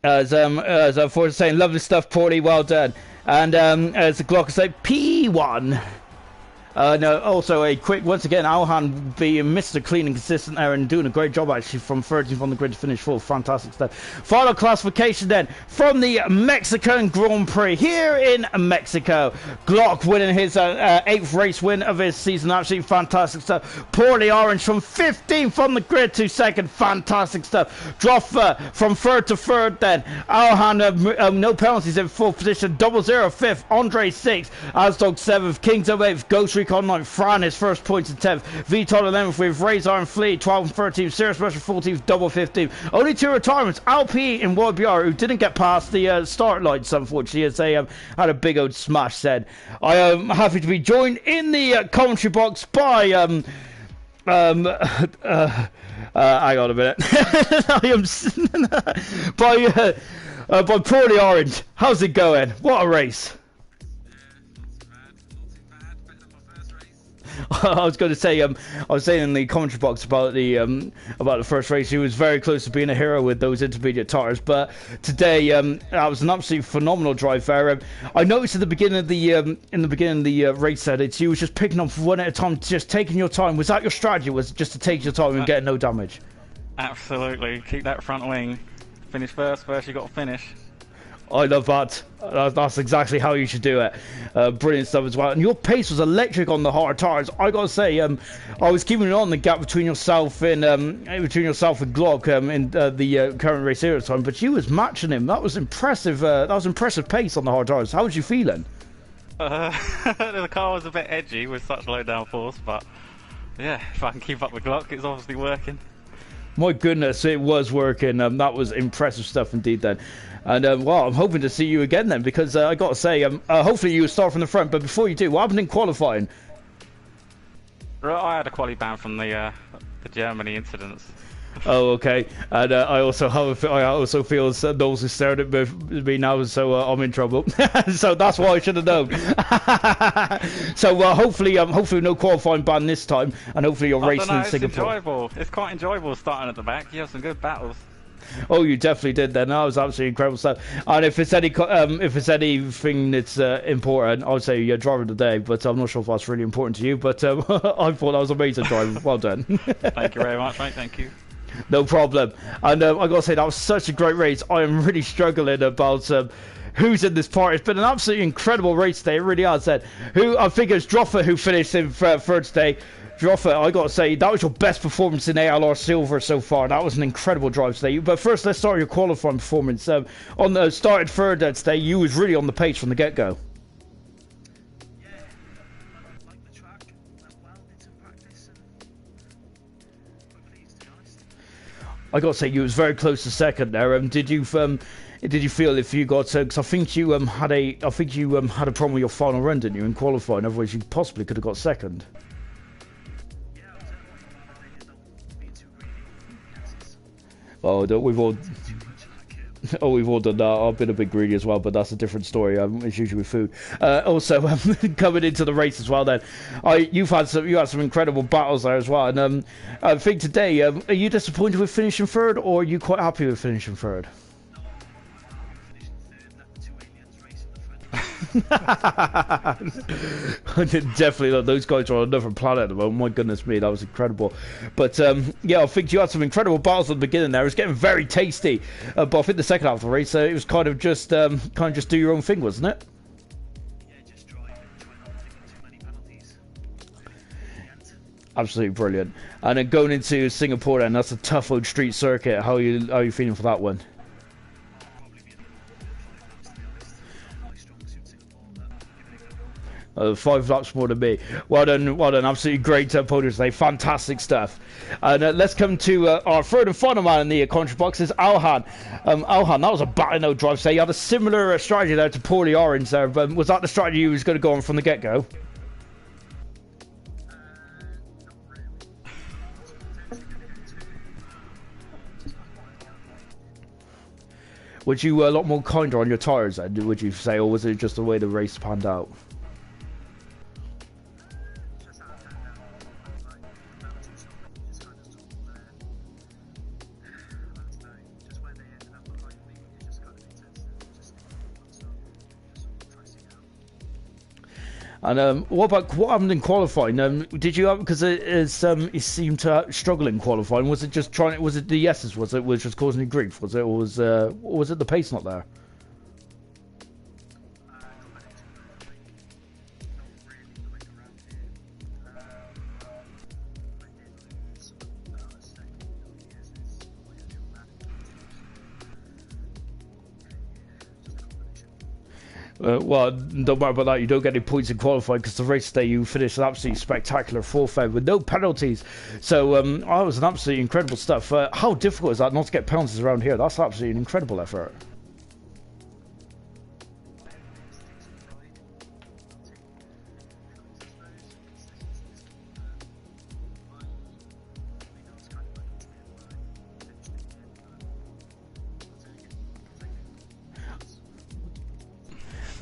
As Ford is saying, lovely stuff, Paulie, well done. And as the Glock is saying, P1. No, also a quick, once again, Alhan being Mr. Clean and consistent there and doing a great job actually from 13th on the grid to finish 4th. Fantastic stuff. Final classification then from the Mexican Grand Prix here in Mexico. Glock winning his 8th race win of his season. Absolutely fantastic stuff. Poorly Orange from 15th on the grid to 2nd. Fantastic stuff. Droffer from 3rd to 3rd then. Alhan, no penalties in 4th position. 0-0 5th. Andre 6th. Asdog 7th. Kings 8th. Ghost Recon 9th. Fran his 1st points in 10th. VTOL 11th with Razor and Flea 12th and 13th. Serious Pressure 14th. Double 15th. Only 2 retirements. LP and YBR, who didn't get past the start lights unfortunately, as they had a big old smash said. I am happy to be joined in the commentary box by hang on a minute. I am by Poorly Orange. How's it going? What a race. I was going to say, I was saying in the commentary box about the first race, he was very close to being a hero with those intermediate tires. But today, that was an absolutely phenomenal drive there. I noticed at the beginning of the race that you was just picking up one at a time, just taking your time. Was that your strategy? Was it just to take your time and get no damage? Absolutely, keep that front wing. Finish first. You got to finish. I love that. That's exactly how you should do it. Brilliant stuff as well. And your pace was electric on the hard tires. I gotta say, I was keeping an eye on the gap between yourself and Glock in the current race here at the time, but you was matching him. That was impressive. That was impressive pace on the hard tires. How was you feeling? The car was a bit edgy with such low downforce, but yeah, if I can keep up with Glock, it's obviously working. My goodness, it was working. That was impressive stuff indeed then. And well, I'm hoping to see you again then, because I got to say, hopefully you start from the front. But before you do, what happened in qualifying? I had a quali ban from the Germany incidents. Oh, okay. And I also feel Knowles is staring at me now, so I'm in trouble. So that's why I should have known. So hopefully no qualifying ban this time, and hopefully you're racing in Singapore. It's enjoyable. It's quite enjoyable starting at the back. You have some good battles. Oh, you definitely did then. That was absolutely incredible stuff. And if it's anything that's important, I would say you're driver of the day. But I'm not sure if that's really important to you. But I thought that was amazing driving. Well done. Thank you very much, mate. Thank you. No problem. And I got to say, that was such a great race. I am really struggling about who's in this part. It's been an absolutely incredible race today. It really has. I think it's Droffer who finished in third today. Droffer, I got to say, that was your best performance in ALR Silver so far. That was an incredible drive today. But first, let's start your qualifying performance. On the started third today, you was really on the pace from the get-go. I got to say, you was very close to second there. Did you feel if you got? Because I think you had a problem with your final run, didn't you, in qualifying? Otherwise, you possibly could have got second. Oh, we've all done that. I've been a bit greedy as well, but that's a different story. It's usually with food. Also, coming into the race as well. Then, you had some incredible battles there as well. And I think today, are you disappointed with finishing third, or are you quite happy with finishing third? Definitely not. Those guys are on another planet at the moment. My goodness me, that was incredible. But yeah, I think you had some incredible battles at the beginning there. It was getting very tasty, but I think the second half of the race, it was kind of just do your own thing, wasn't it? Absolutely brilliant. And then going into Singapore, then that's a tough old street circuit. How are you feeling for that one? 5 laps more than me. Well done, well done. Absolutely great podium today. Fantastic stuff. And let's come to our third and final man in the commentary box is Alhan. Alhan, that was a battling no drive today. You had a similar strategy there to Paulie Orange there, but was that the strategy you was going to go on from the get-go? Was you a lot more kinder on your tyres then, would you say, or was it just the way the race panned out? And what happened in qualifying? Did you because it seemed to struggle in qualifying? Was it just was it the yeses? Was it just causing you grief? Was it, or was it the pace not there? Well, don't worry about that. You don't get any points in qualifying because the race today you finished an absolutely spectacular fourth with no penalties. So that was an absolutely incredible stuff. How difficult is that not to get penalties around here? That's absolutely an incredible effort.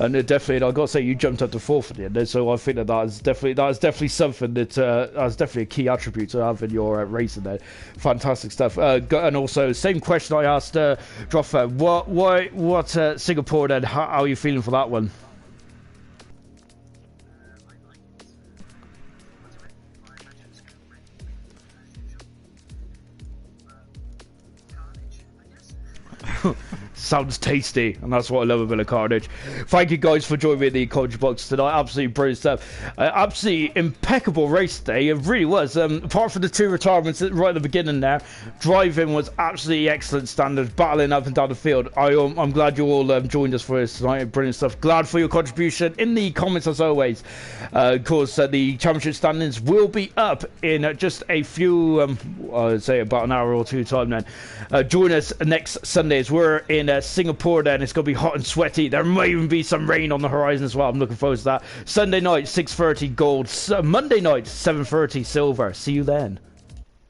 And definitely, I got to say, you jumped up to fourth at the end. So I think that is definitely something that's definitely a key attribute to have in your racing there. Fantastic stuff. And also, same question I asked Droffer. What Singapore then? How are you feeling for that one? Sounds tasty, and that's what I love about Carnage. Thank you guys for joining me in the College Box tonight. Absolutely brilliant stuff. Absolutely impeccable race today. It really was. Apart from the 2 retirements right at the beginning there, driving was absolutely excellent standard, battling up and down the field. I'm glad you all joined us for this tonight. Brilliant stuff. Glad for your contribution in the comments as always. Of course, the championship standings will be up in just a few, I'd say about an hour or 2 time then. Join us next Sunday as we're in Singapore then. It's going to be hot and sweaty. There may even be some rain on the horizon as well. I'm looking forward to that. Sunday night, 6:30 gold. Monday night, 7:30 silver. See you then.